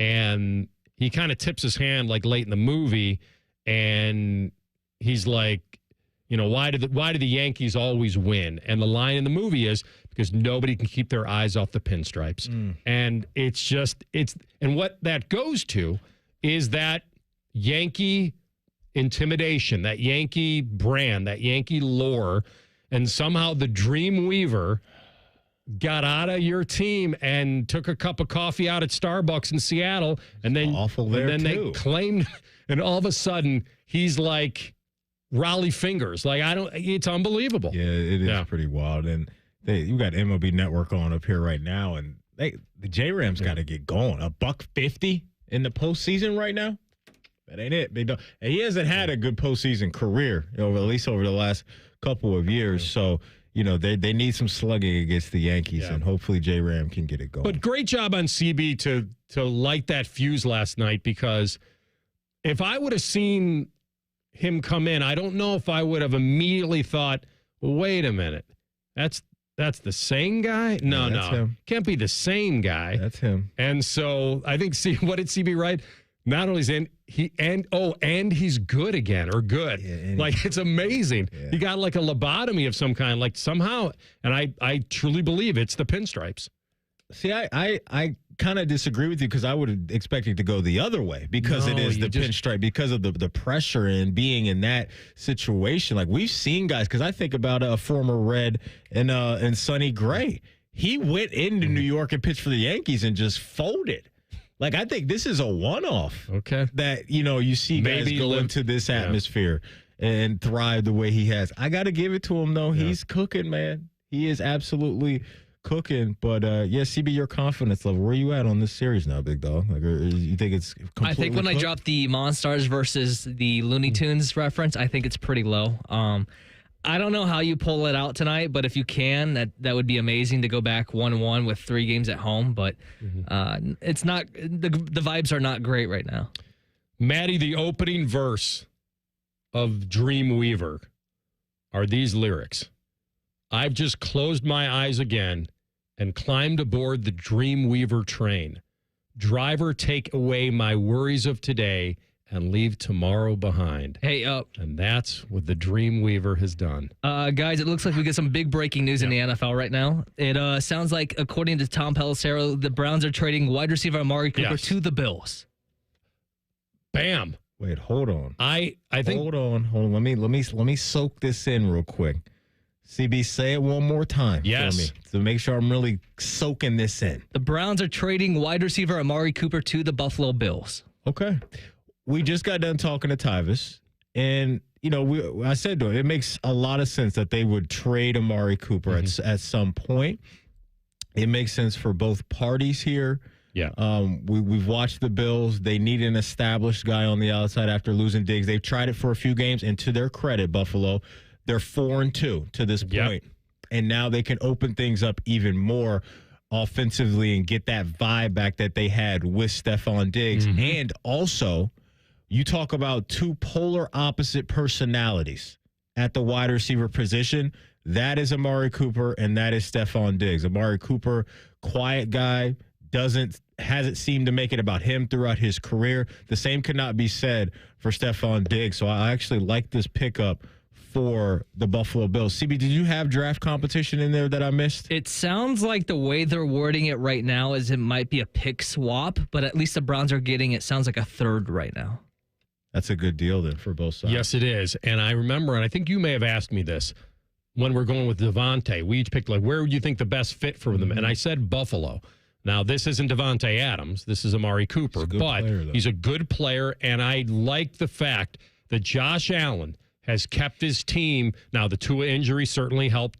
And he kind of tips his hand like late in the movie, and he's like, why do the Yankees always win? And the line in the movie is because nobody can keep their eyes off the pinstripes. And and what that goes to is that Yankee intimidation, that Yankee brand, that Yankee lore. And somehow the Dream Weaver got out of your team and took a cup of coffee out at Starbucks in Seattle, and then they claimed, and all of a sudden he's like Raleigh fingers. It's unbelievable. Yeah, it is pretty wild. And you got MLB Network on up here right now, and the J-Rams got to get going. $150 in the postseason right now. That ain't it. They don't, and he hasn't had a good postseason career, at least over the last couple of years. So, they need some slugging against the Yankees, and hopefully J. Ram can get it going. But great job on CB to light that fuse last night, because if I would have seen him come in, I don't know if I would have immediately thought, wait a minute, that's the same guy? No, him. Can't be the same guy. That's him. And so I think, what did CB write? Not only is and he's good again, or good. Yeah, it's amazing. Yeah. He got like a lobotomy of some kind, like somehow. And I truly believe it's the pinstripes. See, I kind of disagree with you, because I would have expected to go the other way, because it is the pinstripe, because of the pressure and being in that situation. Like, we've seen guys, because I think about a former Red and Sonny Gray. He went into New York and pitched for the Yankees and just folded. Like, I think this is a one-off. Okay. That, you see guys go into this atmosphere and thrive the way he has. I got to give it to him, though. Yeah. He's cooking, man. He is absolutely cooking. But, CB, your confidence level, where are you at on this series now, big dog? Like, you think it's completely I think when cooked? I dropped the Monstars versus the Looney Tunes reference, I think it's pretty low. I don't know how you pull it out tonight, but if you can, that would be amazing to go back 1-1 with 3 games at home. But it's not the vibes are not great right now. Maddie, the opening verse of Dreamweaver are these lyrics. I've just closed my eyes again and climbed aboard the Dreamweaver train. Driver, take away my worries of today and leave tomorrow behind. Hey, and that's what the Dreamweaver has done. Guys, it looks like we get some big breaking news in the NFL right now. It sounds like, according to Tom Pelissero, the Browns are trading wide receiver Amari Cooper to the Bills. Bam. Wait, hold on. I think. Hold on. Let me soak this in real quick. CB, say it one more time for me to make sure I'm really soaking this in. The Browns are trading wide receiver Amari Cooper to the Buffalo Bills. Okay. We just got done talking to Tyvis, and, I said to him, it makes a lot of sense that they would trade Amari Cooper at some point. It makes sense for both parties here. Yeah. We've watched the Bills. They need an established guy on the outside after losing Diggs. They've tried it for a few games, and to their credit, Buffalo, they're 4-2 to this point. And now they can open things up even more offensively and get that vibe back that they had with Stephon Diggs. And also, you talk about two polar opposite personalities at the wide receiver position. That is Amari Cooper, and that is Stephon Diggs. Amari Cooper, quiet guy, hasn't seemed to make it about him throughout his career. The same could not be said for Stephon Diggs. So I actually like this pickup for the Buffalo Bills. CB, did you have draft competition in there that I missed? It sounds like the way they're wording it right now is it might be a pick swap, but at least the Browns are getting, it sounds like, a third right now. That's a good deal then for both sides. Yes, it is. And I remember, and I think you may have asked me this, when we're going with Davante, we each picked, where would you think the best fit for them? And I said Buffalo. Now, this isn't Davante Adams. This is Amari Cooper. But he's a good player, and I like the fact that Josh Allen has kept his team. Now, the Tua injury certainly helped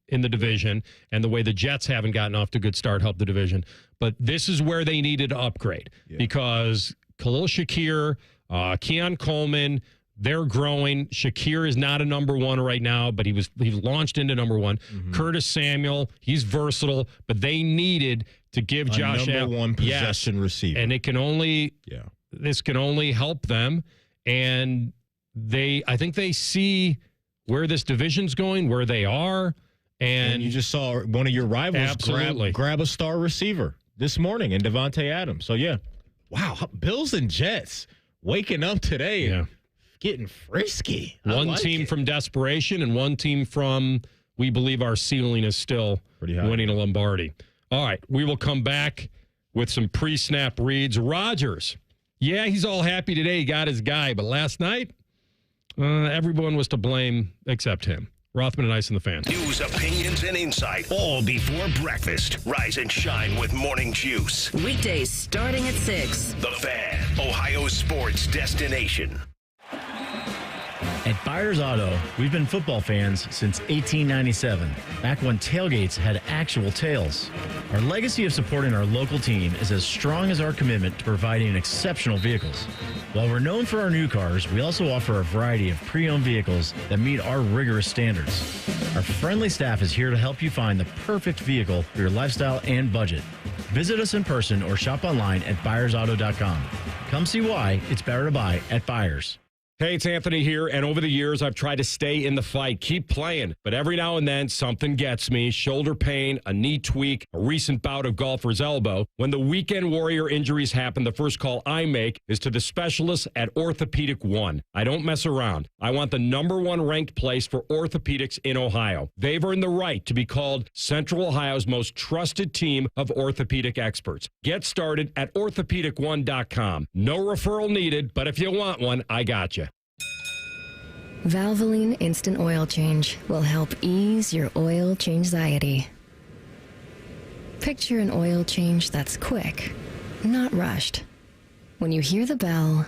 in the division, and the way the Jets haven't gotten off to a good start helped the division. But this is where they needed to upgrade because Khalil Shakir, Keon Coleman, they're growing. Shakir is not a number one right now, but he's launched into number one. Curtis Samuel, he's versatile, but they needed to give Josh number Allen one possession receiver, and it can only this can only help them. And I think they see where this division's going, where they are, and you just saw one of your rivals grab a star receiver this morning in Davante Adams. So wow, Bills and Jets waking up today. And getting frisky. One team from desperation and one team from we believe our ceiling is still winning a Lombardi. All right, we will come back with some pre-snap reads. Rodgers, he's all happy today. He got his guy, but last night, everyone was to blame except him. Rothman and Ice and the Fan. News, opinions, and insight all before breakfast. Rise and shine with Morning Juice. Weekdays starting at 6. The Fan, Ohio sports destination. At Byers Auto, we've been football fans since 1897, back when tailgates had actual tails. Our legacy of supporting our local team is as strong as our commitment to providing exceptional vehicles. While we're known for our new cars, we also offer a variety of pre-owned vehicles that meet our rigorous standards. Our friendly staff is here to help you find the perfect vehicle for your lifestyle and budget. Visit us in person or shop online at buyersauto.com. Come see why it's better to buy at Byers. Hey, it's Anthony here, and over the years, I've tried to stay in the fight, keep playing, but every now and then, something gets me, shoulder pain, a knee tweak, a recent bout of golfer's elbow. When the weekend warrior injuries happen, the first call I make is to the specialists at Orthopedic One. I don't mess around. I want the #1 ranked place for orthopedics in Ohio. They've earned the right to be called Central Ohio's most trusted team of orthopedic experts. Get started at orthopedic1.com. No referral needed, but if you want one, I got you. Valvoline Instant Oil Change will help ease your oil change-anxiety. Picture an oil change that's quick, not rushed. When you hear the bell,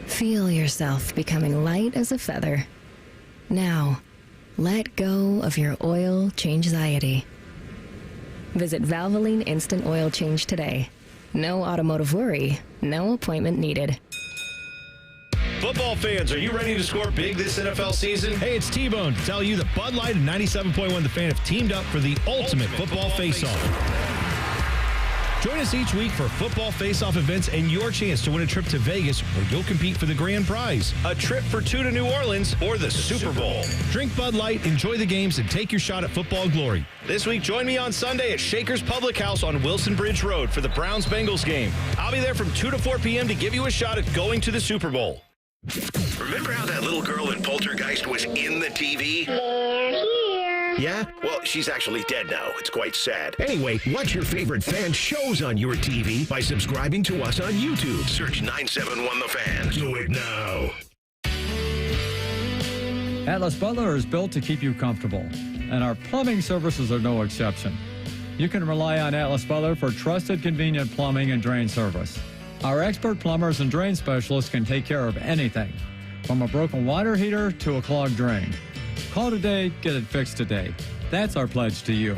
feel yourself becoming light as a feather. Now, let go of your oil change-anxiety. Visit Valvoline Instant Oil Change today. No automotive worry, no appointment needed. Football fans, are you ready to score big this NFL season? Hey, it's T-Bone to tell you that Bud Light and 97.1 The Fan have teamed up for the ultimate football face-off. Join us each week for football face-off events and your chance to win a trip to Vegas where you'll compete for the grand prize. A trip for 2 to New Orleans or the Super Bowl. Drink Bud Light, enjoy the games, and take your shot at football glory. This week, join me on Sunday at Shaker's Public House on Wilson Bridge Road for the Browns-Bengals game. I'll be there from 2 to 4 p.m. to give you a shot at going to the Super Bowl. Remember how that little girl in Poltergeist was in the TV? Yeah? Well, she's actually dead now. It's quite sad. Anyway, watch your favorite fan shows on your TV by subscribing to us on YouTube. Search 971 The Fan. Do it now. Atlas Butler is built to keep you comfortable, and our plumbing services are no exception. You can rely on Atlas Butler for trusted, convenient plumbing and drain service. Our expert plumbers and drain specialists can take care of anything, from a broken water heater to a clogged drain. Call today, get it fixed today. That's our pledge to you.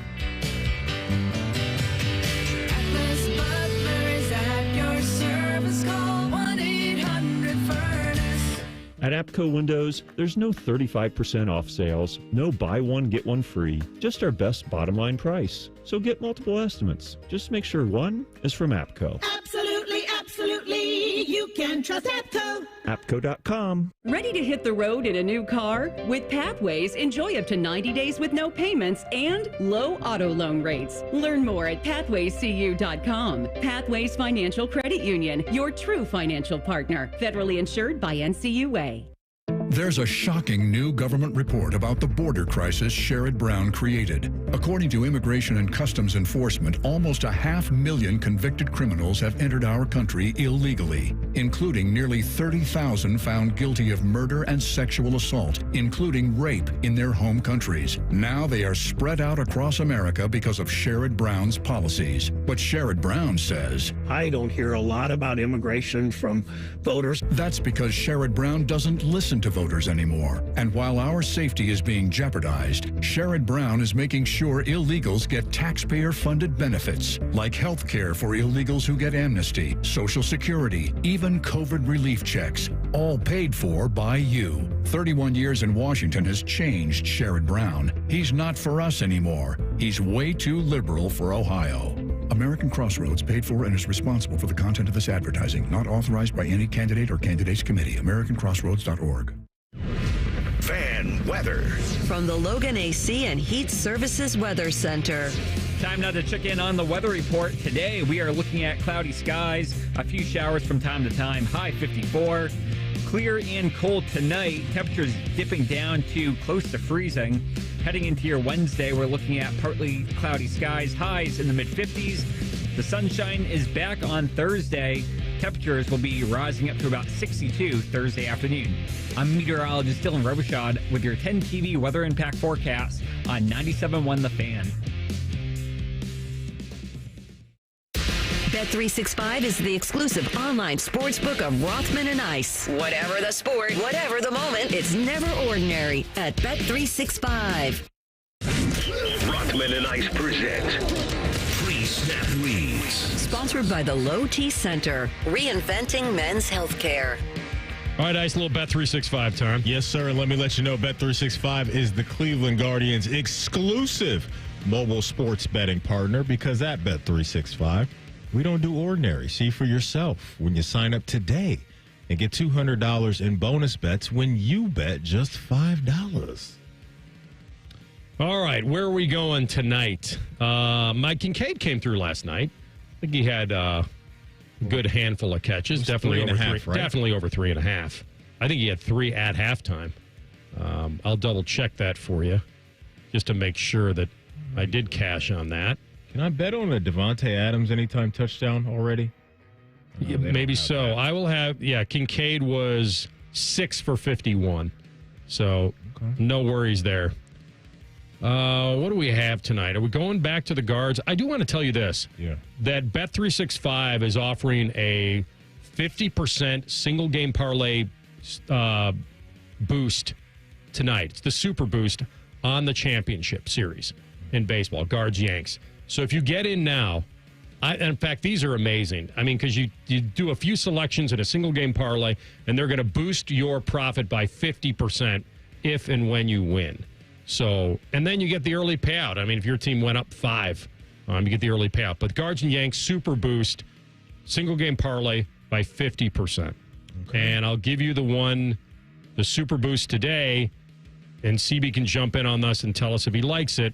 Atlas Butler is at your service. Call 1-800-FURNACE. At APCO Windows, there's no 35% off sales, no buy one, get one free, just our best bottom line price. So get multiple estimates. Just make sure one is from APCO. Absolutely, absolutely. You can trust APCO. APCO.com. Ready to hit the road in a new car? With Pathways, enjoy up to 90 days with no payments and low auto loan rates. Learn more at pathwayscu.com. Pathways Financial Credit Union, your true financial partner. Federally insured by NCUA. There's a shocking new government report about the border crisis Sherrod Brown created. According to Immigration and Customs Enforcement, almost 500,000 convicted criminals have entered our country illegally, including nearly 30,000 found guilty of murder and sexual assault, including rape in their home countries. Now they are spread out across America because of Sherrod Brown's policies. But Sherrod Brown says, I don't hear a lot about immigration from voters. That's because Sherrod Brown doesn't listen to voters anymore. And while our safety is being jeopardized, Sherrod Brown is making sure illegals get taxpayer-funded benefits, like health care for illegals who get amnesty, Social Security, even COVID relief checks, all paid for by you. 31 years in Washington has changed Sherrod Brown. He's not for us anymore. He's way too liberal for Ohio. American Crossroads paid for and is responsible for the content of this advertising, not authorized by any candidate or candidates committee. AmericanCrossroads.org. Fan weather. From the Logan AC and Heat Services Weather Center. Time now to check in on the weather report. Today we are looking at cloudy skies, a few showers from time to time, high 54. Clear and cold tonight, temperatures dipping down to close to freezing. Heading into your Wednesday, we're looking at partly cloudy skies, highs in the mid-50s. The sunshine is back on Thursday. Temperatures will be rising up to about 62 Thursday afternoon. I'm meteorologist Dylan Robichaud with your 10 TV weather impact forecast on 97.1 The Fan. Bet365 is the exclusive online sportsbook of Rothman and Ice. Whatever the sport, whatever the moment, it's never ordinary at Bet365. Rothman and Ice present Pre-Snap Reads. Sponsored by the Low T Center, reinventing men's healthcare. All right, Ice, a little Bet365 time. Yes, sir. And let me let you know, Bet365 is the Cleveland Guardians' exclusive mobile sports betting partner, because at Bet365, we don't do ordinary. See for yourself when you sign up today and get $200 in bonus bets when you bet just $5. All right, where are we going tonight? Mike Kincaid came through last night. I think he had a good handful of catches. Definitely over 3.5, right? Definitely over 3.5. I think he had 3 at halftime. I'll double check that for you just to make sure that I did cash on that. Can I bet on a Davante Adams anytime touchdown already? Yeah, maybe so. That. I will have, Kincaid was 6 for 51. So no worries there. What do we have tonight? Are we going back to the guards? I do want to tell you this. Yeah. That Bet365 is offering a 50% single game parlay boost tonight. It's the Super Boost on the championship series in baseball, Guards Yanks. So if you get in now, in fact, these are amazing. I mean, because you do a few selections in a single game parlay, and they're going to boost your profit by 50% if and when you win. So, and then you get the early payout. I mean, if your team went up 5, you get the early payout. But Guards and Yanks, Super Boost, single game parlay by 50%. Okay. And I'll give you the Super Boost today, and CB can jump in on this and tell us if he likes it.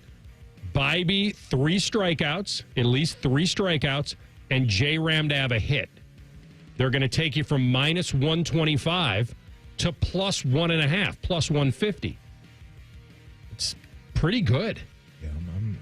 Bybee, 3 strikeouts, at least 3 strikeouts, and J-Ram to have a hit. They're going to take you from minus 125 to plus 1.5, plus 150. It's pretty good. Yeah,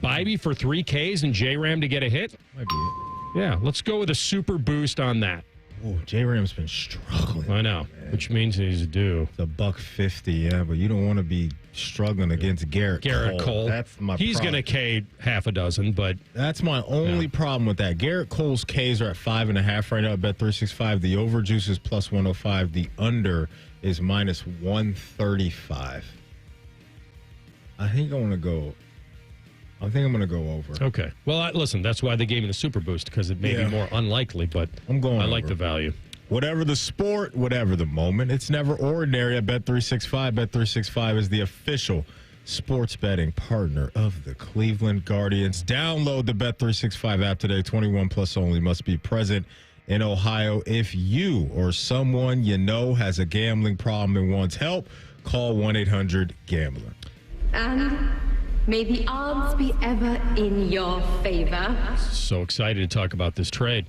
Bybee for 3 Ks and J-Ram to get a hit? Might be it. Yeah, let's go with a Super Boost on that. Oh, J-Ram's been struggling. I know, which means he's due. It's $150, yeah, but you don't want to be struggling against Garrett Cole. That's my He's going to K half a dozen, but... That's my only problem with that. Garrett Cole's Ks are at 5.5 right now at Bet365. The over juice is plus 105. The under is minus 135. I think I'm going to go over. Okay. Well, listen, that's why they gave me the Super Boost, because it may be more unlikely, but I like the value. Whatever the sport, whatever the moment, it's never ordinary at Bet365. Bet365 is the official sports betting partner of the Cleveland Guardians. Download the Bet365 app today. 21 plus only, must be present in Ohio. If you or someone you know has a gambling problem and wants help, call 1-800-GAMBLER. And may the odds be ever in your favor. So excited to talk about this trade.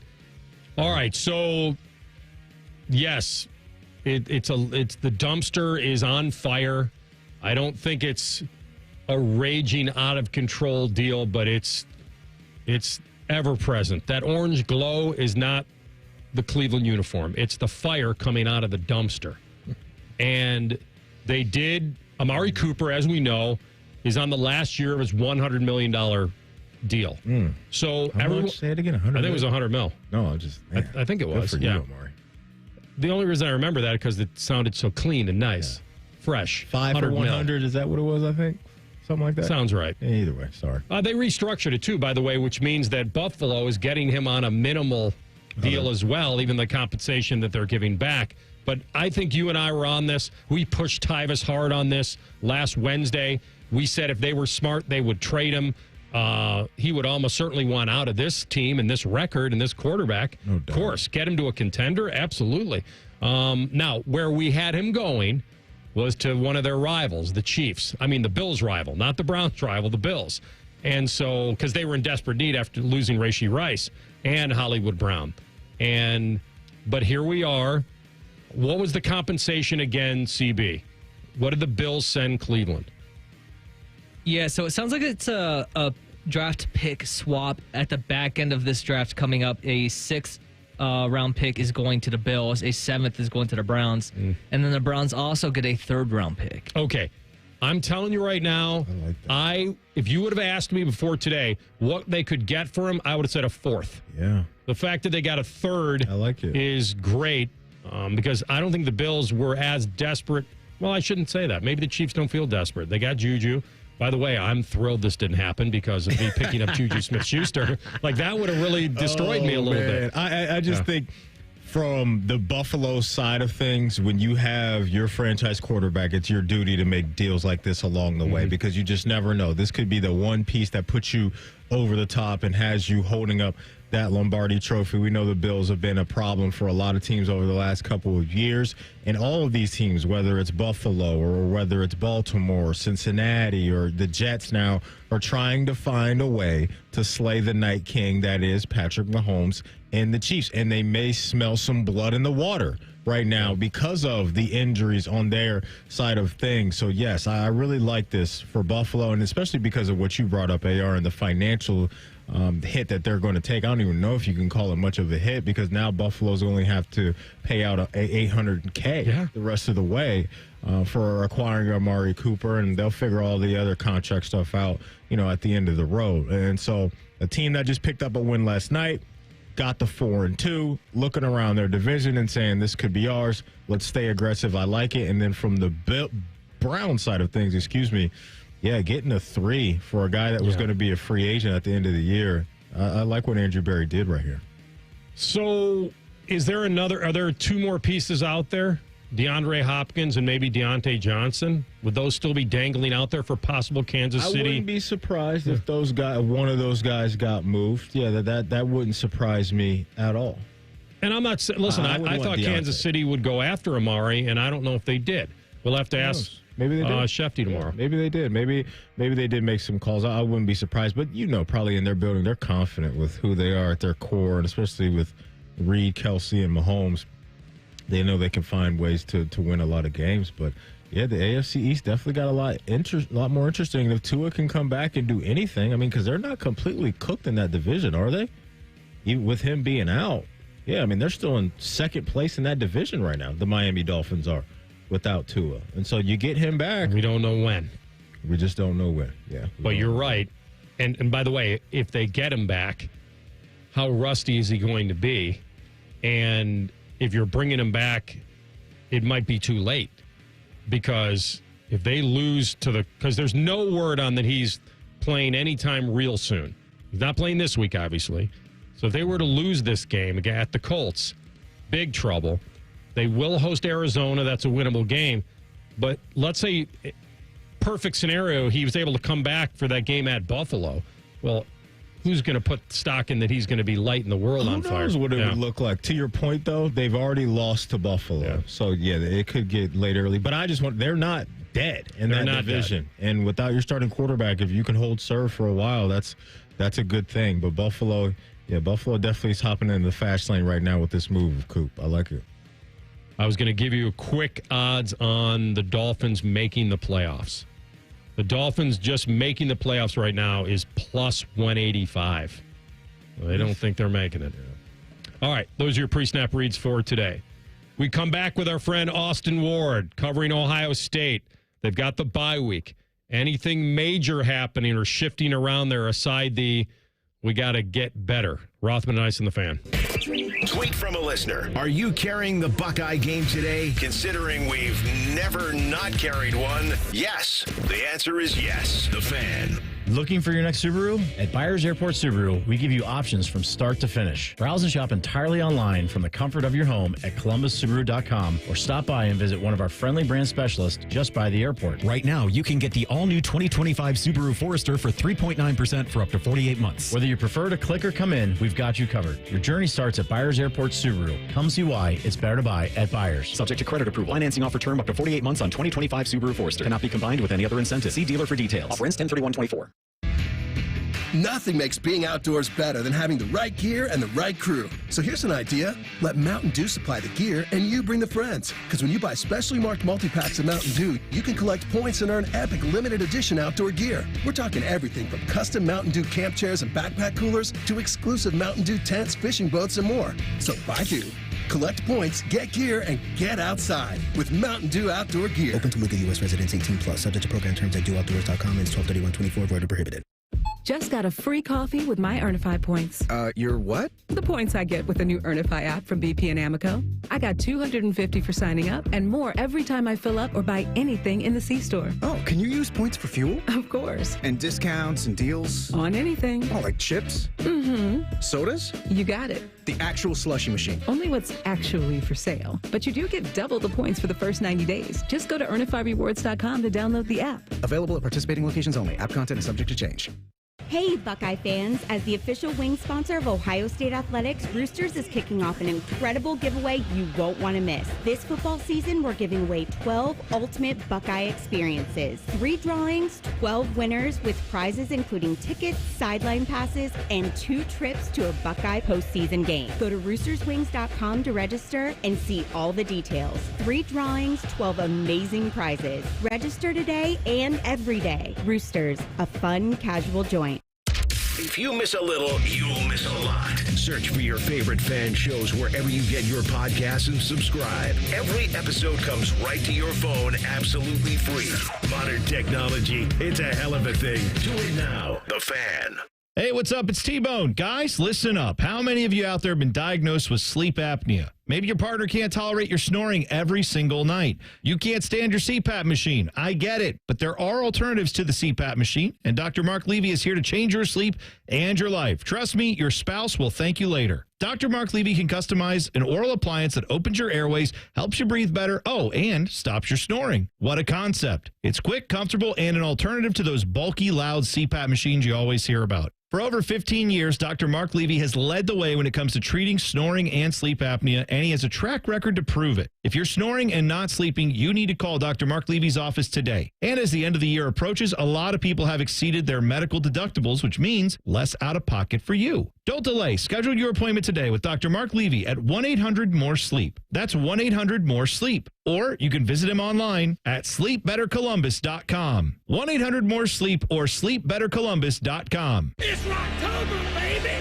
All right, so yes, it's the dumpster is on fire. I don't think it's a raging out of control deal, but it's ever present. That orange glow is not the Cleveland uniform. It's the fire coming out of the dumpster. And they did Amari Cooper, as we know, is on the last year of his $100 million deal. So everyone, say it again. 100 I think it was $100 million. No, I think it was. Good for you, Amari. The only reason I remember that is because it sounded so clean and nice, fresh. 5 for 100. Is that what it was? I think something like that. Sounds right. Either way, sorry. They restructured it too, by the way, which means that Buffalo is getting him on a minimal deal as well, even the compensation that they're giving back. But I think you and I were on this. We pushed Tyvis hard on this last Wednesday. We said if they were smart, they would trade him. He would almost certainly want out of this team and this record and this quarterback. No doubt. Of course, get him to a contender? Absolutely. Now, where we had him going was to one of their rivals, the Chiefs. I mean, the Bills' rival, not the Browns' rival, the Bills. And so, because they were in desperate need after losing Rashee Rice and Hollywood Brown. But here we are. What was the compensation again, CB? What did the Bills send Cleveland? Yeah, so it sounds like it's a draft pick swap at the back end of this draft coming up. A 6th round pick is going to the Bills. A 7th is going to the Browns. And then the Browns also get a 3rd round pick. Okay. I'm telling you right now, if you would have asked me before today what they could get for him, I would have said a fourth. Yeah. The fact that they got a third is great because I don't think the Bills were as desperate. Well, I shouldn't say that. Maybe the Chiefs don't feel desperate. They got Juju. By the way, I'm thrilled this didn't happen because of me picking up Juju Smith-Schuster. Like, that would have really destroyed me a little bit. I just think from the Buffalo side of things, when you have your franchise quarterback, it's your duty to make deals like this along the way because you just never know. This could be the one piece that puts you over the top and has you holding up that Lombardi trophy. We know the Bills have been a problem for a lot of teams over the last couple of years. And all of these teams, whether it's Buffalo or whether it's Baltimore, or Cincinnati, or the Jets now, are trying to find a way to slay the Night King that is Patrick Mahomes and the Chiefs. And they may smell some blood in the water right now because of the injuries on their side of things. So, yes, I really like this for Buffalo, and especially because of what you brought up, AR, and the financial hit that they're going to take. I don't even know if you can call it much of a hit because now Buffalo's only have to pay out $800K the rest of the way for acquiring Amari Cooper, and they'll figure all the other contract stuff out, at the end of the road. And so a team that just picked up a win last night, got the 4-2, looking around their division and saying this could be ours. Let's stay aggressive. I like it. And then from the Brown side of things, getting a 3 for a guy that was going to be a free agent at the end of the year. I like what Andrew Berry did right here. So are there 2 more pieces out there? DeAndre Hopkins and maybe Deontay Johnson? Would those still be dangling out there for possible Kansas City? I wouldn't be surprised if one of those guys got moved. Yeah, that wouldn't surprise me at all. And I'm not listen. I thought Kansas City would go after Amari, and I don't know if they did. We'll have to ask. Maybe they did. Shefty tomorrow. Maybe they did. Maybe they did make some calls. I wouldn't be surprised. But probably in their building, they're confident with who they are at their core, and especially with Reed, Kelsey, and Mahomes. They know they can find ways to win a lot of games. But yeah, the AFC East definitely got a lot more interesting. If Tua can come back and do anything, because they're not completely cooked in that division, are they? Even with him being out, they're still in second place in that division right now. The Miami Dolphins are without Tua, and so you get him back. We don't know when. We just don't know when. Yeah, but you're right. And by the way, if they get him back, how rusty is he going to be? And if you're bringing him back, it might be too late because if they lose because there's no word on that he's playing anytime real soon. He's not playing this week, obviously. So if they were to lose this game at the Colts, big trouble. They will host Arizona. That's a winnable game. But let's say, perfect scenario, he was able to come back for that game at Buffalo. Well, who's going to put stock in that he's going to be lighting the world on fire? Who knows what it would look like? To your point, though, they've already lost to Buffalo. Yeah. So, it could get late early. But they're not dead in that division. Dead. And without your starting quarterback, if you can hold serve for a while, that's a good thing. But Buffalo definitely is hopping in the fast lane right now with this move of Coop. I like it. I was going to give you quick odds on the Dolphins making the playoffs. The Dolphins just making the playoffs right now is plus 185. They don't think they're making it. All right, those are your pre-snap reads for today. We come back with our friend Austin Ward covering Ohio State. They've got the bye week. Anything major happening or shifting around there aside we got to get better. Rothman and Ice and the Fan. Tweet from a listener. Are you carrying the Buckeye game today? Considering we've never not carried one, yes. The answer is yes. The Fan. Looking for your next Subaru? At Byers Airport Subaru, we give you options from start to finish. Browse and shop entirely online from the comfort of your home at columbussubaru.com or stop by and visit one of our friendly brand specialists just by the airport. Right now, you can get the all-new 2025 Subaru Forester for 3.9% for up to 48 months. Whether you prefer to click or come in, we've got you covered. Your journey starts at Byers Airport Subaru. Come see why it's better to buy at Byers. Subject to credit approval. Financing offer term up to 48 months on 2025 Subaru Forester. Cannot be combined with any other incentive. See dealer for details. Offer ends 10/31/24. Nothing makes being outdoors better than having the right gear and the right crew. So here's an idea. Let Mountain Dew supply the gear and you bring the friends. Because when you buy specially marked multi-packs of Mountain Dew, you can collect points and earn epic limited edition outdoor gear. We're talking everything from custom Mountain Dew camp chairs and backpack coolers to exclusive Mountain Dew tents, fishing boats, and more. So buy Dew. Collect points, get gear, and get outside with Mountain Dew Outdoor Gear. Open to legal U.S. residents 18+. Subject to program terms at dewoutdoors.com. Ends 12/31/24. Void or prohibited. Just got a free coffee with my Earnify points. Your what? The points I get with the new Earnify app from BP and Amoco. I got $250 for signing up and more every time I fill up or buy anything in the C-store. Oh, can you use points for fuel? Of course. And discounts and deals? On anything. Oh, like chips? Mm-hmm. Sodas? You got it. The actual slushy machine. Only what's actually for sale. But you do get double the points for the first 90 days. Just go to earnifyrewards.com to download the app. Available at participating locations only. App content is subject to change. Hey, Buckeye fans. As the official wing sponsor of Ohio State Athletics, Roosters is kicking off an incredible giveaway you won't want to miss. This football season, we're giving away 12 ultimate Buckeye experiences. 3 drawings, 12 winners with prizes including tickets, sideline passes, and 2 trips to a Buckeye postseason game. Go to roosterswings.com to register and see all the details. 3 drawings, 12 amazing prizes. Register today and every day. Roosters, a fun, casual joint. If you miss a little, you'll miss a lot. Search for your favorite fan shows wherever you get your podcasts and subscribe. Every episode comes right to your phone absolutely free. Modern technology, it's a hell of a thing. Do it now. The Fan. Hey, what's up? It's T-Bone. Guys, listen up. How many of you out there have been diagnosed with sleep apnea? Maybe your partner can't tolerate your snoring every single night. You can't stand your CPAP machine. I get it. But there are alternatives to the CPAP machine, and Dr. Mark Levy is here to change your sleep and your life. Trust me, your spouse will thank you later. Dr. Mark Levy can customize an oral appliance that opens your airways, helps you breathe better, and stops your snoring. What a concept. It's quick, comfortable, and an alternative to those bulky, loud CPAP machines you always hear about. For over 15 years, Dr. Mark Levy has led the way when it comes to treating snoring and sleep apnea, and he has a track record to prove it. If you're snoring and not sleeping, you need to call Dr. Mark Levy's office today. And as the end of the year approaches, a lot of people have exceeded their medical deductibles, which means less out of pocket for you. Don't delay. Schedule your appointment today with Dr. Mark Levy at 1-800-MORE-SLEEP. That's 1-800-MORE-SLEEP. Or you can visit him online at sleepbettercolumbus.com. 1-800-MORE-SLEEP or sleepbettercolumbus.com. It's Rocktober, baby!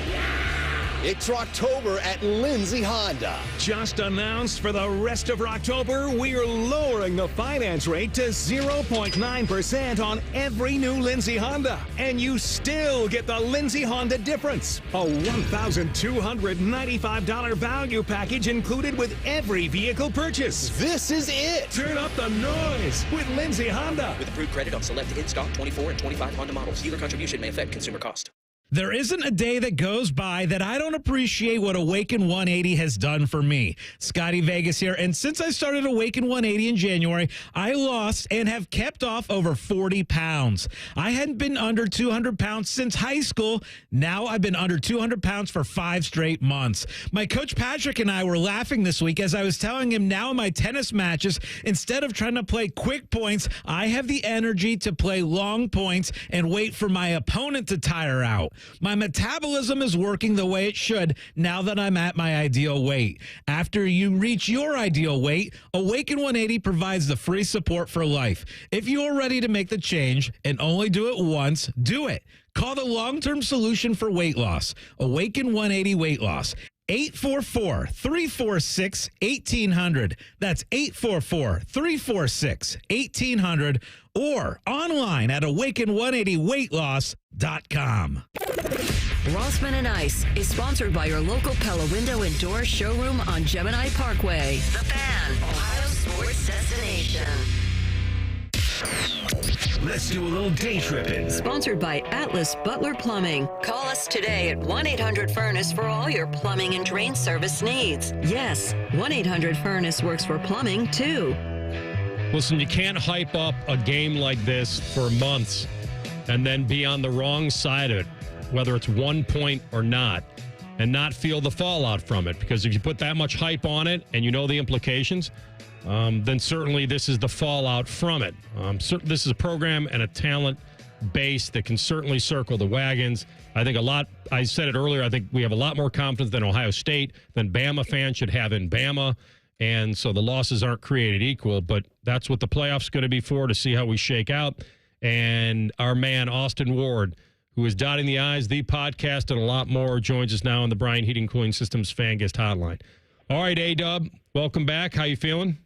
It's Rocktober at Lindsay Honda. Just announced for the rest of Rocktober, we're lowering the finance rate to 0.9% on every new Lindsay Honda. And you still get the Lindsay Honda difference. A $1,295 value package included with every vehicle purchase. This is it. Turn up the noise with Lindsay Honda. With approved credit on select in-stock 24 and 25 Honda models. Dealer contribution may affect consumer cost. There isn't a day that goes by that I don't appreciate what Awaken 180 has done for me. Scotty Vegas here, and since I started Awaken 180 in January, I lost and have kept off over 40 pounds. I hadn't been under 200 pounds since high school. Now I've been under 200 pounds for 5 straight months. My coach Patrick and I were laughing this week as I was telling him now in my tennis matches, instead of trying to play quick points, I have the energy to play long points and wait for my opponent to tire out. My metabolism is working the way it should now that I'm at my ideal weight. After you reach your ideal weight, Awaken 180 provides the free support for life. If you are ready to make the change and only do it once, do it. Call the long-term solution for weight loss. Awaken 180 Weight Loss. 844-346-1800. That's 844-346-1800 or online at awaken180weightloss.com. Rothman and Ice is sponsored by your local Pella Window and Door showroom on Gemini Parkway. The Fan, Ohio sports destination. Let's do a little day tripping. Sponsored by Atlas Butler Plumbing. Call us today at 1-800-FURNACE for all your plumbing and drain service needs. Yes, 1-800-FURNACE works for plumbing, too. Listen, you can't hype up a game like this for months and then be on the wrong side of it, whether it's 1 point or not, and not feel the fallout from it. Because if you put that much hype on it and you know the implications, then certainly this is the fallout from it. This is a program and a talent base that can certainly circle the wagons. I think I said it earlier, I think we have a lot more confidence than Ohio State, than Bama fans should have in Bama. And so the losses aren't created equal, but that's what the playoffs going to be for, to see how we shake out. And our man, Austin Ward, who is dotting the I's, the podcast, and a lot more, joins us now on the Bryant Heating Cooling Systems Fan Guest Hotline. All right, A-Dub, welcome back. How you feeling?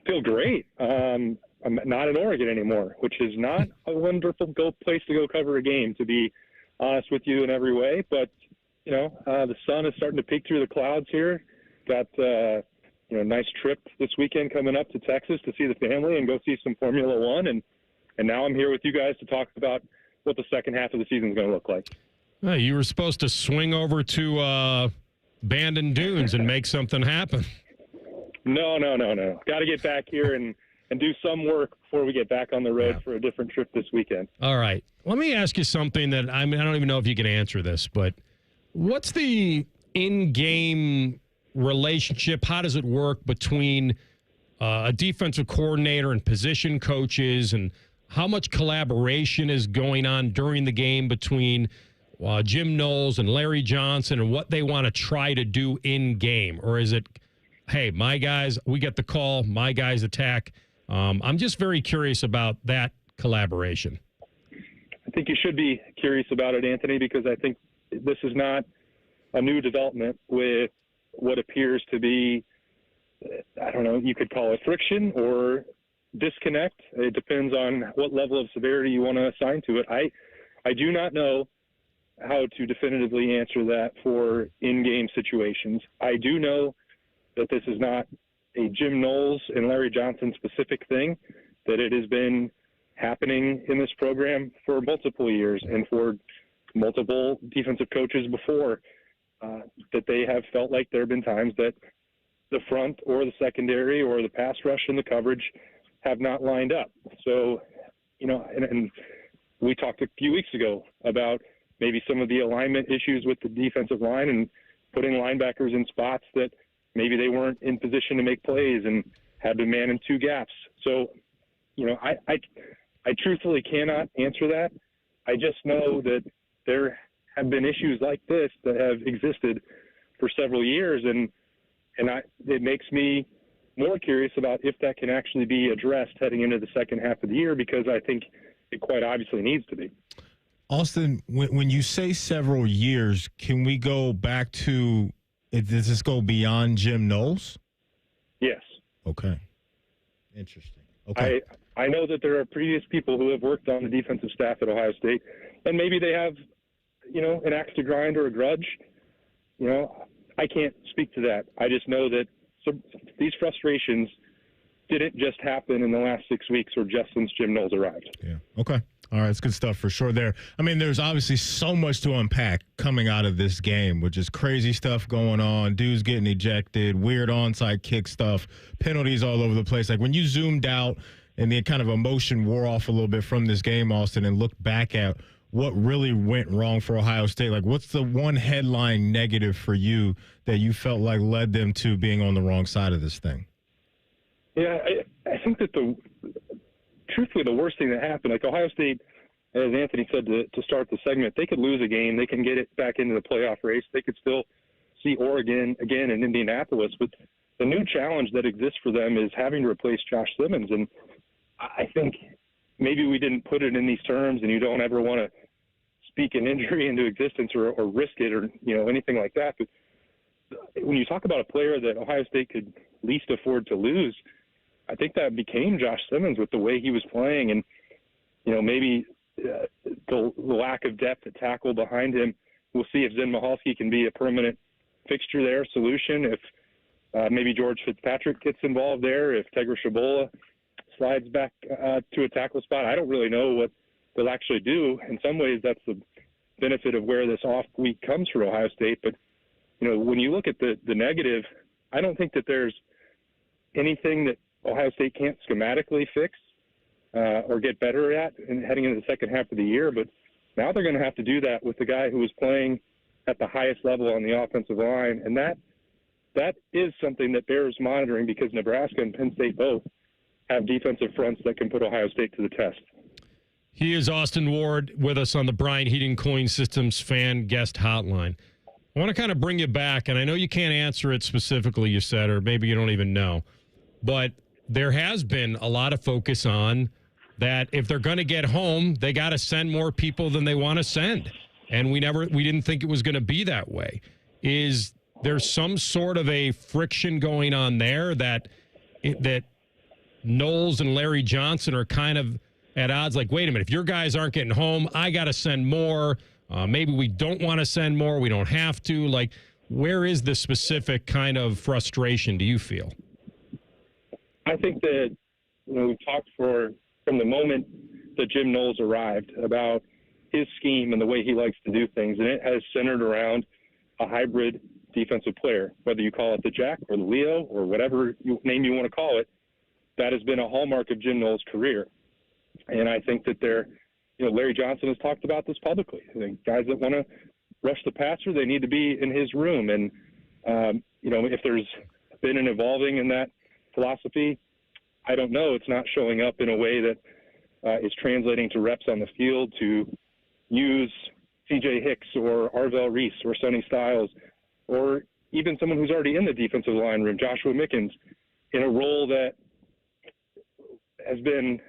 Feel great. I'm not in Oregon anymore, which is not a wonderful place to go cover a game, to be honest with you in every way. But, the sun is starting to peek through the clouds here. Got, nice trip this weekend coming up to Texas to see the family and go see some Formula One. And now I'm here with you guys to talk about what the second half of the season is going to look like. You were supposed to swing over to Bandon Dunes and make something happen. No. Got to get back here and do some work before we get back on the road for a different trip this weekend. All right. Let me ask you something that I don't even know if you can answer this, but what's the in-game relationship? How does it work between a defensive coordinator and position coaches, and how much collaboration is going on during the game between Jim Knowles and Larry Johnson and what they want to try to do in game? Or is it, hey, my guys, we get the call, my guys attack? I'm just very curious about that collaboration. I think you should be curious about it, Anthony, because I think this is not a new development with what appears to be, I don't know, you could call it friction or disconnect. It depends on what level of severity you want to assign to it. I do not know how to definitively answer that for in-game situations. I do know that this is not a Jim Knowles and Larry Johnson specific thing, that it has been happening in this program for multiple years and for multiple defensive coaches before, that they have felt like there have been times that the front or the secondary or the pass rush and the coverage have not lined up. So, and we talked a few weeks ago about maybe some of the alignment issues with the defensive line and putting linebackers in spots that maybe they weren't in position to make plays and had to man in two gaps. So, I truthfully cannot answer that. I just know that there have been issues like this that have existed for several years, and it makes me more curious about if that can actually be addressed heading into the second half of the year, because I think it quite obviously needs to be. Austin, when you say several years, can we go back to, does this go beyond Jim Knowles? Yes. Okay. Interesting. Okay. I know that there are previous people who have worked on the defensive staff at Ohio State, and maybe they have, an axe to grind or a grudge. I can't speak to that. I just know that these frustrations didn't just happen in the last 6 weeks or just since Jim Knowles arrived. Yeah. Okay. All right. That's good stuff for sure there. I mean, there's obviously so much to unpack coming out of this game, which is crazy stuff going on, dudes getting ejected, weird onside kick stuff, penalties all over the place. Like when you zoomed out and the kind of emotion wore off a little bit from this game, Austin, and looked back at what really went wrong for Ohio State, like what's the one headline negative for you that you felt like led them to being on the wrong side of this thing? Yeah, I think that truthfully, the worst thing that happened, like Ohio State, as Anthony said to start the segment, they could lose a game. They can get it back into the playoff race. They could still see Oregon again in Indianapolis. But the new challenge that exists for them is having to replace Josh Simmons. And I think maybe we didn't put it in these terms, and you don't ever want to speak an injury into existence or risk it or, anything like that. But when you talk about a player that Ohio State could least afford to lose, I think that became Josh Simmons with the way he was playing, and maybe the lack of depth at tackle behind him. We'll see if Zen Michalski can be a permanent fixture there, solution. If maybe George Fitzpatrick gets involved there, if Tegra Shabola slides back to a tackle spot. I don't really know what they'll actually do. In some ways, that's the benefit of where this off week comes for Ohio State. But when you look at the negative, I don't think that there's anything that Ohio State can't schematically fix or get better at in heading into the second half of the year. But now they're going to have to do that with the guy who was playing at the highest level on the offensive line. And that is something that bears monitoring, because Nebraska and Penn State both have defensive fronts that can put Ohio State to the test. He is Austin Ward with us on the Bryant Heating Cooling Systems fan guest hotline. I want to kind of bring you back, and I know you can't answer it specifically, you said, or maybe you don't even know, but there has been a lot of focus on that if they're going to get home, they got to send more people than they want to send. And we didn't think it was going to be that way. Is there's some sort of a friction going on there that Knowles and Larry Johnson are kind of at odds. Like, wait a minute, if your guys aren't getting home, I got to send more. Maybe we don't want to send more. We don't have to. Like, where is the specific kind of frustration, do you feel? I think that, we've talked from the moment that Jim Knowles arrived about his scheme and the way he likes to do things, and it has centered around a hybrid defensive player, whether you call it the Jack or the Leo or whatever name you want to call it. That has been a hallmark of Jim Knowles' career. And I think that Larry Johnson has talked about this publicly. I think guys that want to rush the passer, they need to be in his room. And, if there's been an evolving in that philosophy, I don't know. It's not showing up in a way that is translating to reps on the field to use C.J. Hicks or Arvell Reese or Sonny Styles or even someone who's already in the defensive line room, Joshua Mickens, in a role that has been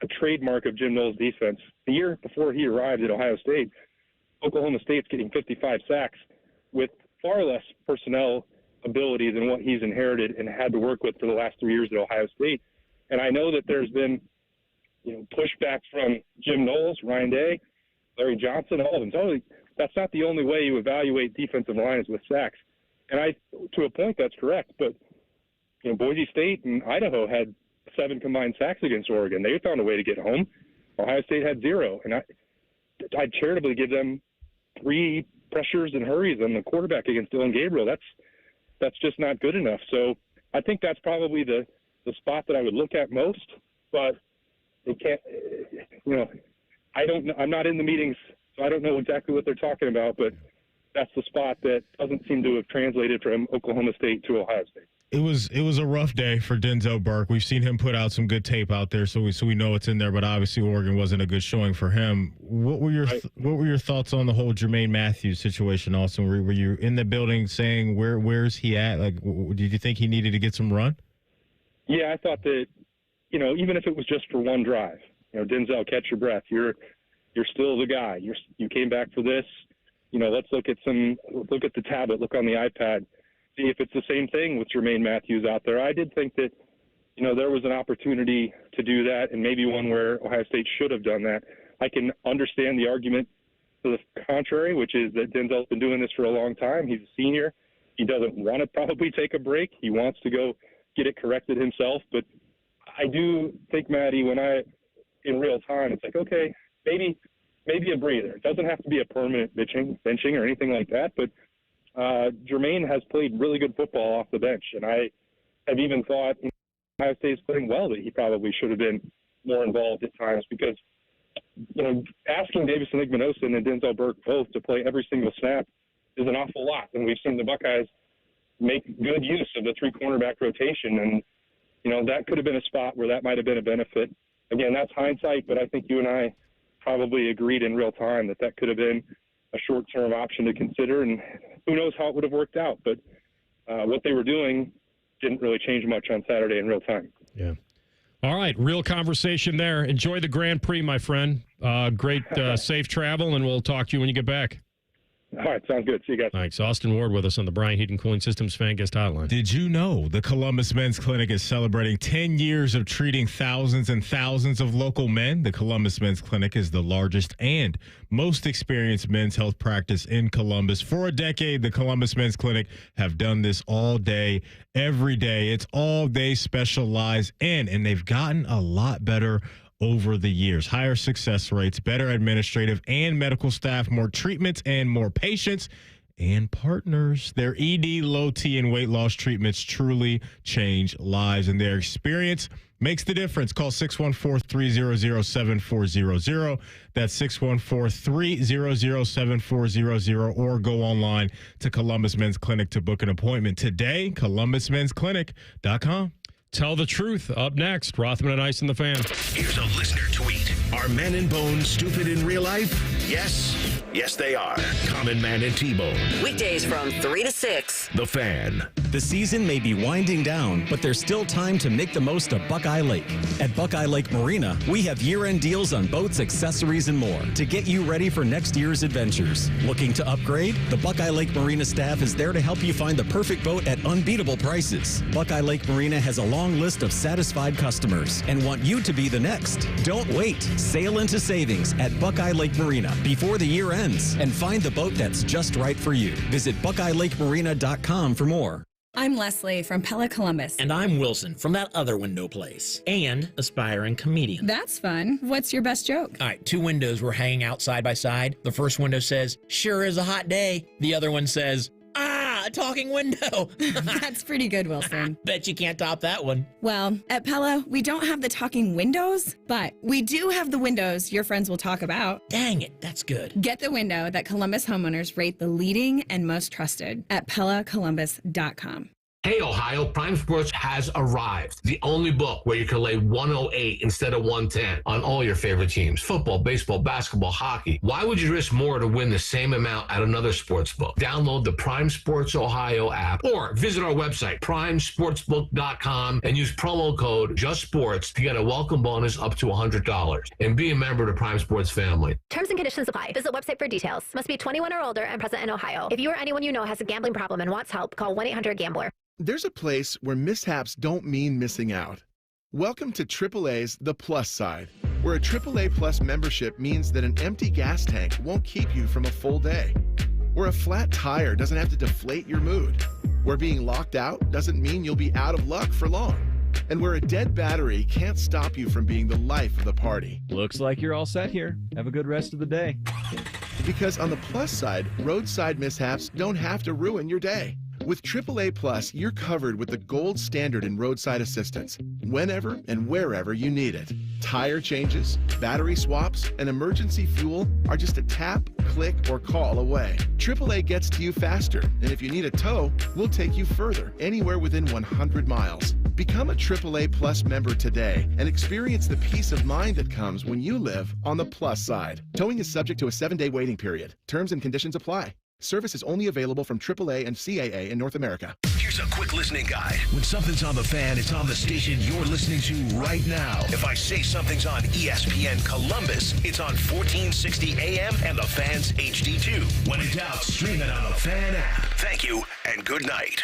a trademark of Jim Knowles' defense. The year before he arrived at Ohio State, Oklahoma State's getting 55 sacks with far less personnel ability than what he's inherited and had to work with for the last 3 years at Ohio State. And I know that there's been pushback from Jim Knowles, Ryan Day, Larry Johnson, all of them. So that's not the only way you evaluate defensive lines with sacks. And to a point, that's correct. But Boise State and Idaho had 7 combined sacks against Oregon. They found a way to get home. Ohio State had 0. And I'd charitably give them 3 pressures and hurries on the quarterback against Dylan Gabriel. That's just not good enough. So I think that's probably the spot that I would look at most. But it can't, I'm not in the meetings, so I don't know exactly what they're talking about, but that's the spot that doesn't seem to have translated from Oklahoma State to Ohio State. It was a rough day for Denzel Burke. We've seen him put out some good tape out there, so we know it's in there. But obviously, Oregon wasn't a good showing for him. What were your thoughts on the whole Jermaine Matthews situation? Also, were you in the building saying where's he at? Like, did you think he needed to get some run? Yeah, I thought that even if it was just for one drive, Denzel, catch your breath. You're still the guy. You came back for this. Let's look at the tablet, look on the iPad. See if it's the same thing with Jermaine Matthews out there. I did think that, there was an opportunity to do that, and maybe one where Ohio State should have done that. I can understand the argument to the contrary, which is that Denzel's been doing this for a long time. He's a senior. He doesn't want to probably take a break. He wants to go get it corrected himself. But I do think, Maddie, in real time, it's like, okay, maybe a breather. It doesn't have to be a permanent benching or anything like that, but Jermaine has played really good football off the bench, and I have even thought Ohio State's playing well that he probably should have been more involved at times because, asking Davison Igbinosun and Denzel Burke both to play every single snap is an awful lot, and we've seen the Buckeyes make good use of the 3-cornerback rotation, and, that could have been a spot where that might have been a benefit. Again, that's hindsight, but I think you and I probably agreed in real time that could have been a short-term option to consider, and who knows how it would have worked out. But what they were doing didn't really change much on Saturday in real time. Yeah. All right, real conversation there. Enjoy the Grand Prix, my friend. Great, safe travel, and we'll talk to you when you get back. All right, sounds good. See you guys. Thanks. Austin Ward with us on the Bryant Heating Cooling Systems Fan Guest Hotline. Did you know the Columbus Men's Clinic is celebrating 10 years of treating thousands and thousands of local men? The Columbus Men's Clinic is the largest and most experienced men's health practice in Columbus. For a decade, the Columbus Men's Clinic have done this all day, every day. It's all they specialize in, and they've gotten a lot better over the years. Higher success rates, better administrative and medical staff, more treatments and more patients and partners. Their ED, low T, and weight loss treatments truly change lives, and their experience makes the difference. Call 614-300-7400. That's 614-300-7400, or go online to Columbus Men's Clinic to book an appointment today. ColumbusMen'sClinic.com. Tell the truth. Up next, Rothman and Ice and the Fan. Here's a listener tweet. Are men and bones stupid in real life? Yes, they are. Common Man and T-Bone. Weekdays from 3 to 6. The Fan. The season may be winding down, but there's still time to make the most of Buckeye Lake. At Buckeye Lake Marina, we have year-end deals on boats, accessories, and more to get you ready for next year's adventures. Looking to upgrade? The Buckeye Lake Marina staff is there to help you find the perfect boat at unbeatable prices. Buckeye Lake Marina has a long list of satisfied customers and want you to be the next. Don't wait. Sail into savings at Buckeye Lake Marina before the year ends and find the boat that's just right for you. Visit BuckeyeLakeMarina.com for more. I'm Leslie from Pella Columbus. And I'm Wilson from that other window place. And aspiring comedian. That's fun. What's your best joke? All right, two windows were hanging out side by side. The first window says, "Sure is a hot day." The other one says, "Ah, a talking window." That's pretty good, Wilson. Bet you can't top that one. Well, at Pella, we don't have the talking windows, but we do have the windows your friends will talk about. Dang it, that's good. Get the window that Columbus homeowners rate the leading and most trusted at PellaColumbus.com. Hey, Ohio, Prime Sports has arrived. The only book where you can lay 108 instead of 110 on all your favorite teams. Football, baseball, basketball, hockey. Why would you risk more to win the same amount at another sports book? Download the Prime Sports Ohio app or visit our website, primesportsbook.com, and use promo code JUSTSPORTS to get a welcome bonus up to $100. And be a member of the Prime Sports family. Terms and conditions apply. Visit website for details. Must be 21 or older and present in Ohio. If you or anyone you know has a gambling problem and wants help, call 1-800-GAMBLER. There's a place where mishaps don't mean missing out. Welcome to AAA's The Plus Side, where a AAA Plus membership means that an empty gas tank won't keep you from a full day, where a flat tire doesn't have to deflate your mood, where being locked out doesn't mean you'll be out of luck for long, and where a dead battery can't stop you from being the life of the party. Looks like you're all set here. Have a good rest of the day. Because on the plus side, roadside mishaps don't have to ruin your day. With AAA Plus, you're covered with the gold standard in roadside assistance, whenever and wherever you need it. Tire changes, battery swaps, and emergency fuel are just a tap, click, or call away. AAA gets to you faster, and if you need a tow, we'll take you further, anywhere within 100 miles. Become a AAA Plus member today and experience the peace of mind that comes when you live on the plus side. Towing is subject to a 7-day waiting period. Terms and conditions apply. Service is only available from AAA and CAA in North America. Here's a quick listening guide. When something's on the fan, it's on the station you're listening to right now. If I say something's on ESPN Columbus, it's on 1460 AM and the Fan's HD2. When in doubt, stream it on the Fan app. Thank you and good night.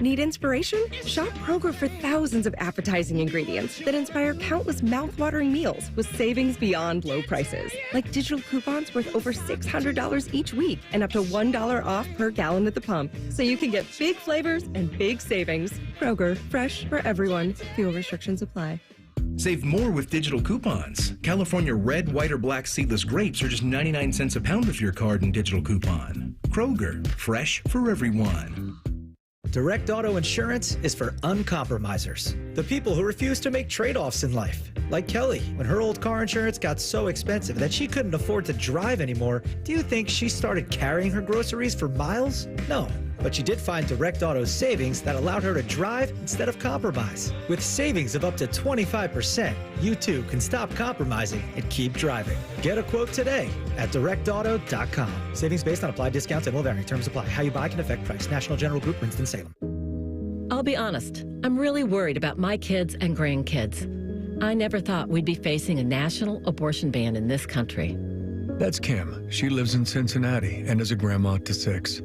Need inspiration? Shop Kroger for thousands of appetizing ingredients that inspire countless mouth-watering meals with savings beyond low prices. Like digital coupons worth over $600 each week and up to $1 off per gallon at the pump. So you can get big flavors and big savings. Kroger, fresh for everyone. Fuel restrictions apply. Save more with digital coupons. California red, white, or black seedless grapes are just 99 cents a pound with your card and digital coupon. Kroger, fresh for everyone. Direct Auto Insurance is for uncompromisers. The people who refuse to make trade-offs in life. Like Kelly, when her old car insurance got so expensive that she couldn't afford to drive anymore, do you think she started carrying her groceries for miles? No. But she did find Direct Auto's savings that allowed her to drive instead of compromise. With savings of up to 25%, you too can stop compromising and keep driving. Get a quote today at directauto.com. Savings based on applied discounts and will vary. Terms apply. How you buy can affect price. National General Group, Winston-Salem. I'll be honest, I'm really worried about my kids and grandkids. I never thought we'd be facing a national abortion ban in this country. That's Kim. She lives in Cincinnati and is a grandma to 6.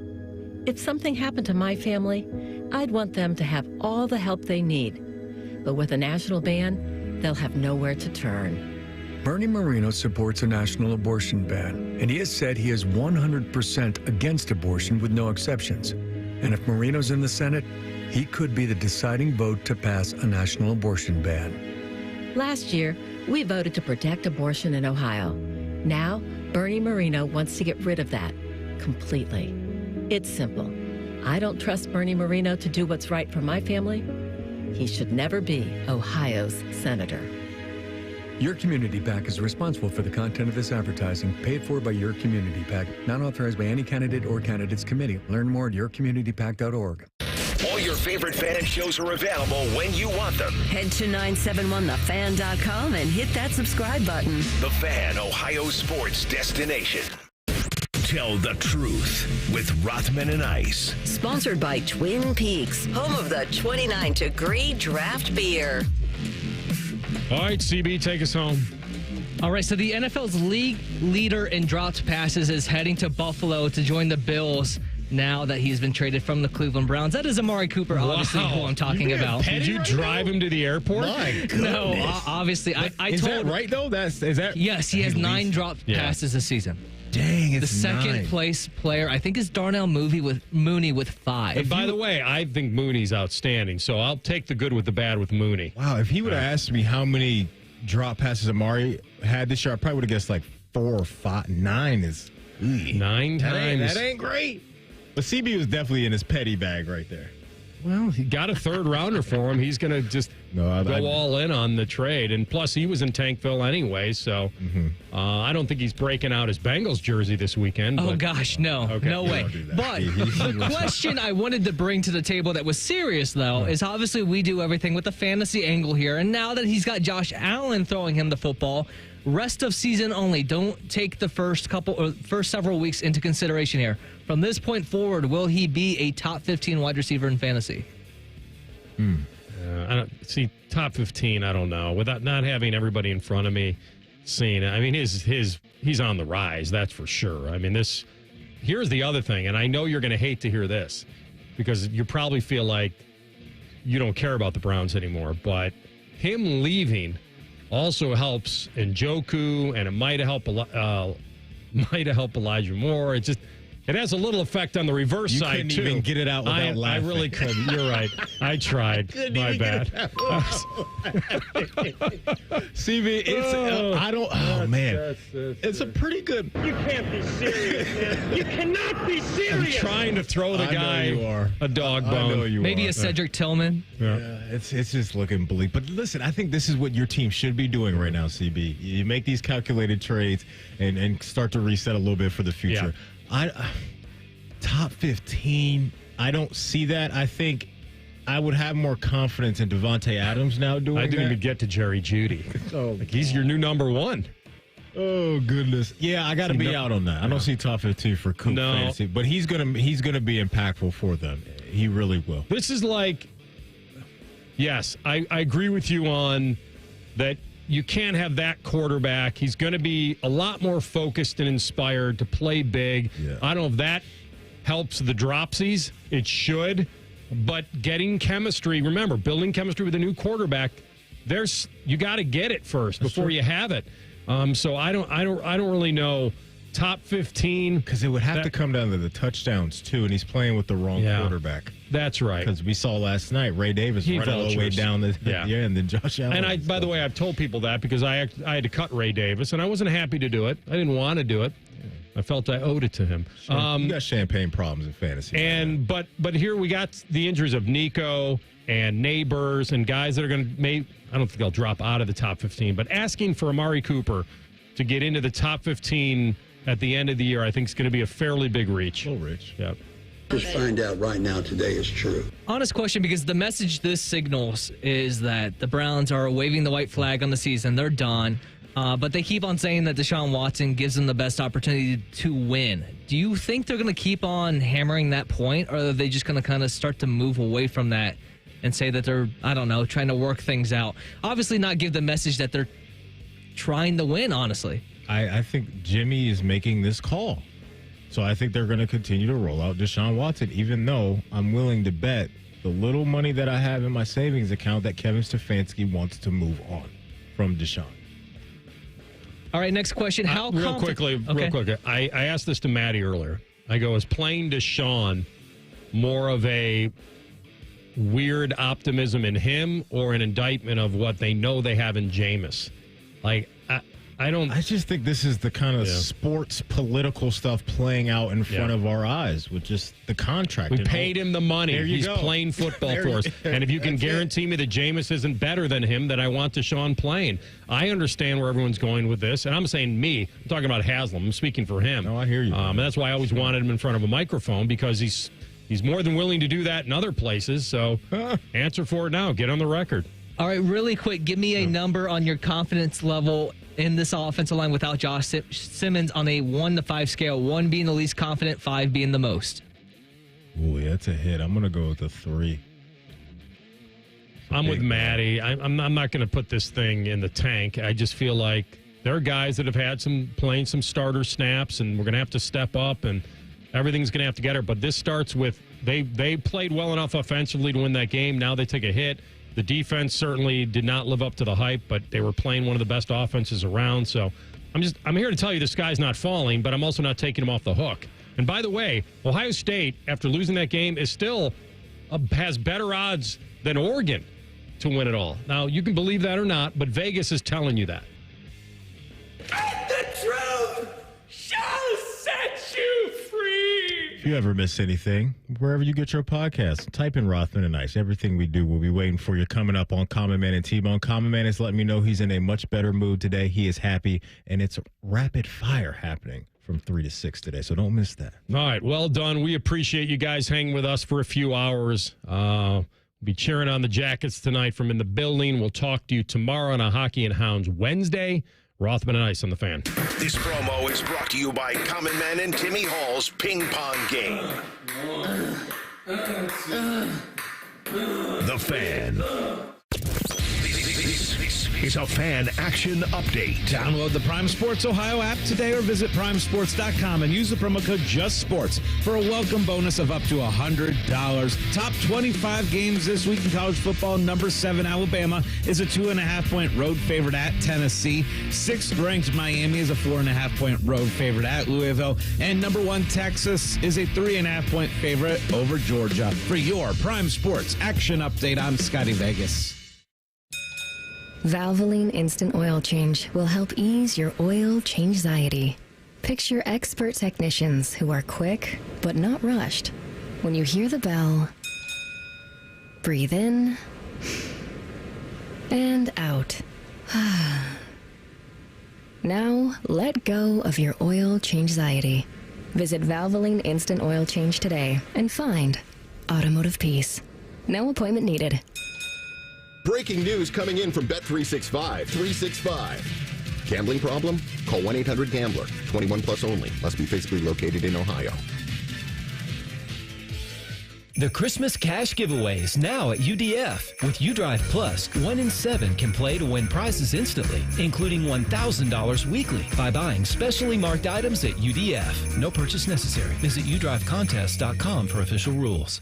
If something happened to my family, I'd want them to have all the help they need. But with a national ban, they'll have nowhere to turn. Bernie Moreno supports a national abortion ban, and he has said he is 100% against abortion with no exceptions. And if Moreno's in the Senate, he could be the deciding vote to pass a national abortion ban. Last year, we voted to protect abortion in Ohio. Now, Bernie Moreno wants to get rid of that completely. It's simple. I don't trust Bernie Moreno to do what's right for my family. He should never be Ohio's senator. Your Community PAC is responsible for the content of this advertising, paid for by Your Community PAC, not authorized by any candidate or candidates committee. Learn more at yourcommunitypac.org. All your favorite fan shows are available when you want them. Head to 971thefan.com and hit that subscribe button. The Fan, Ohio sports destination. Tell the truth with Rothman and Ice. Sponsored by Twin Peaks, home of the 29-degree draft beer. All right, CB, take us home. All right, so the NFL's league leader in dropped passes is heading to Buffalo to join the Bills now that he's been traded from the Cleveland Browns. That is Amari Cooper, obviously, who I'm talking about. Did you drive him to the airport? No, obviously. I is told. That right, though? Is that? Yes, he has 9 dropped passes this season. Dang, it's the second place player, I think, is Darnell Mooney with 5. And by the way, I think Mooney's outstanding, so I'll take the good with the bad with Mooney. Wow, if he would have asked me how many drop passes Amari had this year, I probably would have guessed like 4 or 5. 9 is 9 times. That ain't great. But CB was definitely in his petty bag right there. Well, he got a third rounder for him. He's going to just go all in on the trade. And plus, he was in Tankville anyway, so I don't think he's breaking out his Bengals jersey this weekend. Oh, gosh, no. Okay. No way. But the question I wanted to bring to the table that was serious, though, is obviously we do everything with the fantasy angle here. And now that he's got Josh Allen throwing him the football, rest of season only. Don't take the first several weeks into consideration here. From this point forward, will he be a top 15 wide receiver in fantasy? I don't see top 15. I don't know. Without not having everybody in front of me seeing it, I mean, he's on the rise. That's for sure. I mean, here's the other thing, and I know you're going to hate to hear this because you probably feel like you don't care about the Browns anymore. But him leaving also helps Njoku, and it might have helped Elijah Moore. It has a little effect on the reverse side, too. You couldn't even get it out without laughing. I really couldn't. You're right. I tried. My bad. CB, man. It's a pretty good. You can't be serious, man. You cannot be serious. I'm trying to throw the guy a dog bone. Maybe a Cedric Tillman. Yeah, it's just looking bleak. But listen, I think this is what your team should be doing right now, CB. You make these calculated trades and start to reset a little bit for the future. Top 15, I don't see that. I think I would have more confidence in Davante Adams now doing that. I didn't even get to Jerry Jeudy. He's your new number 1. Oh, goodness. Yeah, I got to be out on that. I don't see top 15 for Coop fantasy, but he's gonna be impactful for them. He really will. This is like, yes, I agree with you on that. You can't have that quarterback. He's going to be a lot more focused and inspired to play big. Yeah. I don't know if that helps the dropsies. It should. But getting chemistry, remember, building chemistry with a new quarterback, you got to get it first before you have it. So I don't really know. Top 15. Because it would have to come down to the touchdowns, too, and he's playing with the wrong quarterback. That's right. Because we saw last night Ray Davis running all the way down the and then Josh Allen. And by the way, I've told people that because I had to cut Ray Davis, and I wasn't happy to do it. I didn't want to do it. I felt I owed it to him. You got champagne problems in fantasy. But here we got the injuries of Nico and Neighbors and guys that are going to I don't think they'll drop out of the top 15, but asking for Amari Cooper to get into the top 15 at the end of the year, I think is going to be a fairly big reach. Yeah. Just find out right now today is true. Honest question, because the message this signals is that the Browns are waving the white flag on the season. They're done. But they keep on saying that Deshaun Watson gives them the best opportunity to win. Do you think they're going to keep on hammering that point, or are they just going to kind of start to move away from that and say that they're, I don't know, trying to work things out? Obviously not give the message that they're trying to win, honestly. I think Jimmy is making this call. So I think they're going to continue to roll out Deshaun Watson, even though I'm willing to bet the little money that I have in my savings account that Kevin Stefanski wants to move on from Deshaun. All right, next question. Real quickly, I asked this to Maddie earlier. I go, is playing Deshaun more of a weird optimism in him or an indictment of what they know they have in Jameis? Like, I just think this is the kind of sports political stuff playing out in front of our eyes with just the contract. We paid him the money. He's playing football for us. And if you can guarantee me that Jameis isn't better than him, then I want Deshaun playing. I understand where everyone's going with this. And I'm saying me. I'm talking about Haslam. I'm speaking for him. No, I hear you. And that's why I always wanted him in front of a microphone, because He's more than willing to do that in other places. So answer for it now. Get on the record. All right, really quick, give me a number on your confidence level in this offensive line without Josh Simmons on a 1 to 5 scale, 1 being the least confident, 5 being the most. Ooh, that's a hit. I'm going to go with a 3. I'm with Maddie. I'm not going to put this thing in the tank. I just feel like there are guys that have had playing some starter snaps, and we're going to have to step up, and everything's going to have to get her. But this starts with they played well enough offensively to win that game. Now they take a hit. The defense certainly did not live up to the hype, but they were playing one of the best offenses around. So I'm here to tell you the sky's not falling, but I'm also not taking them off the hook. And by the way, Ohio State, after losing that game, is still has better odds than Oregon to win it all. Now, you can believe that or not, but Vegas is telling you that. And the truth shall set you free. If you ever miss anything, wherever you get your podcasts, type in Rothman and Ice. Everything we do, we'll be waiting for you coming up on Common Man and T-Bone. Common Man is letting me know he's in a much better mood today. He is happy, and it's rapid fire happening from 3 to 6 today, so don't miss that. All right, well done. We appreciate you guys hanging with us for a few hours. We'll be cheering on the Jackets tonight from in the building. We'll talk to you tomorrow on a Hockey and Hounds Wednesday. Rothman and Ice on the Fan. This promo is brought to you by Common Man and Timmy Hall's Ping Pong Game. The Fan. This is a Fan Action Update. Download the Prime Sports Ohio app today or visit primesports.com and use the promo code JUSTSPORTS for a welcome bonus of up to $100. Top 25 games this week in college football. Number 7, Alabama, is a 2.5-point road favorite at Tennessee. 6th-ranked Miami is a 4.5-point road favorite at Louisville. And number 1, Texas, is a 3.5-point favorite over Georgia. For your Prime Sports Action Update, I'm Scotty Vegas. Valvoline Instant Oil Change will help ease your oil change-anxiety. Picture expert technicians who are quick but not rushed. When you hear the bell, breathe in and out. Now, let go of your oil change-anxiety. Visit Valvoline Instant Oil Change today and find automotive peace. No appointment needed. Breaking news coming in from Bet365. 365. Gambling problem? Call 1-800-GAMBLER. 21 plus only. Must be physically located in Ohio. The Christmas cash giveaways now at UDF. With UDrive Plus, 1 in 7 can play to win prizes instantly, including $1,000 weekly by buying specially marked items at UDF. No purchase necessary. Visit udrivecontest.com for official rules.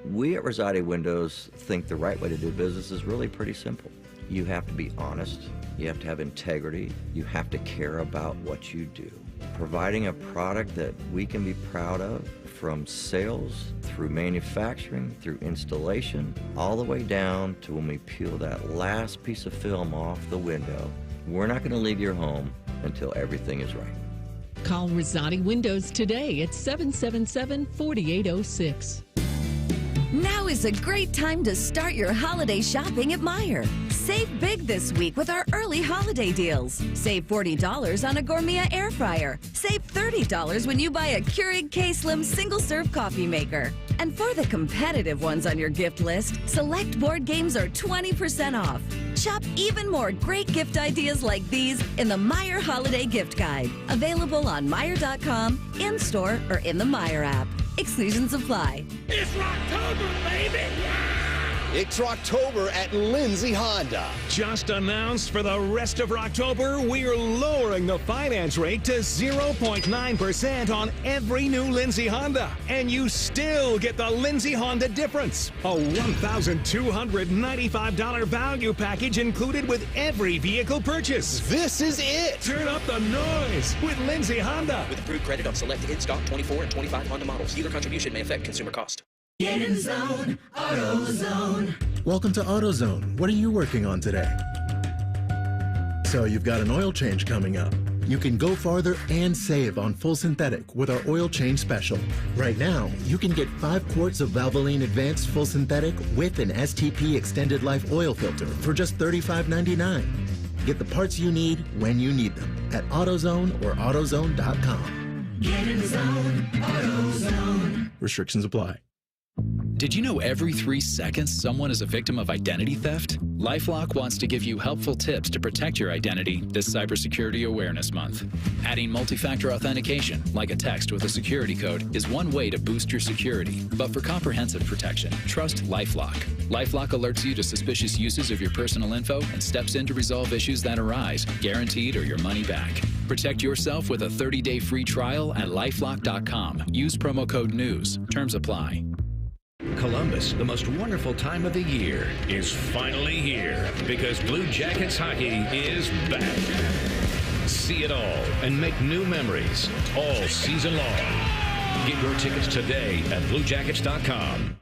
We at Rosati Windows think the right way to do business is really pretty simple. You have to be honest, you have to have integrity, you have to care about what you do. Providing a product that we can be proud of, from sales, through manufacturing, through installation, all the way down to when we peel that last piece of film off the window. We're not going to leave your home until everything is right. Call Rosati Windows today at 777-4806. Now is a great time to start your holiday shopping at Meijer. Save big this week with our early holiday deals. Save $40 on a Gourmet air fryer. Save $30 when you buy a Keurig K-Slim single-serve coffee maker. And for the competitive ones on your gift list, select board games are 20% off. Shop even more great gift ideas like these in the Meijer Holiday Gift Guide. Available on Meijer.com, in-store, or in the Meijer app. Exclusions apply. It's Rocktober, baby! It's Rocktober at Lindsay Honda. Just announced for the rest of Rocktober, we're lowering the finance rate to 0.9% on every new Lindsay Honda. And you still get the Lindsay Honda difference. A $1,295 value package included with every vehicle purchase. This is it. Turn up the noise with Lindsay Honda. With approved credit on select in-stock 24 and 25 Honda models. Either contribution may affect consumer cost. Get in zone, AutoZone. Welcome to AutoZone. What are you working on today? So you've got an oil change coming up. You can go farther and save on full synthetic with our oil change special. Right now, you can get 5 quarts of Valvoline Advanced Full Synthetic with an STP Extended Life oil filter for just $35.99. Get the parts you need when you need them at AutoZone or AutoZone.com. Get in zone, AutoZone. Restrictions apply. Did you know every 3 seconds someone is a victim of identity theft? LifeLock wants to give you helpful tips to protect your identity this Cybersecurity Awareness Month. Adding multi-factor authentication, like a text with a security code, is one way to boost your security. But for comprehensive protection, trust LifeLock. LifeLock alerts you to suspicious uses of your personal info and steps in to resolve issues that arise, guaranteed or your money back. Protect yourself with a 30-day free trial at lifelock.com. Use promo code NEWS. Terms apply. Columbus, the most wonderful time of the year, is finally here because Blue Jackets hockey is back. See it all and make new memories all season long. Get your tickets today at BlueJackets.com.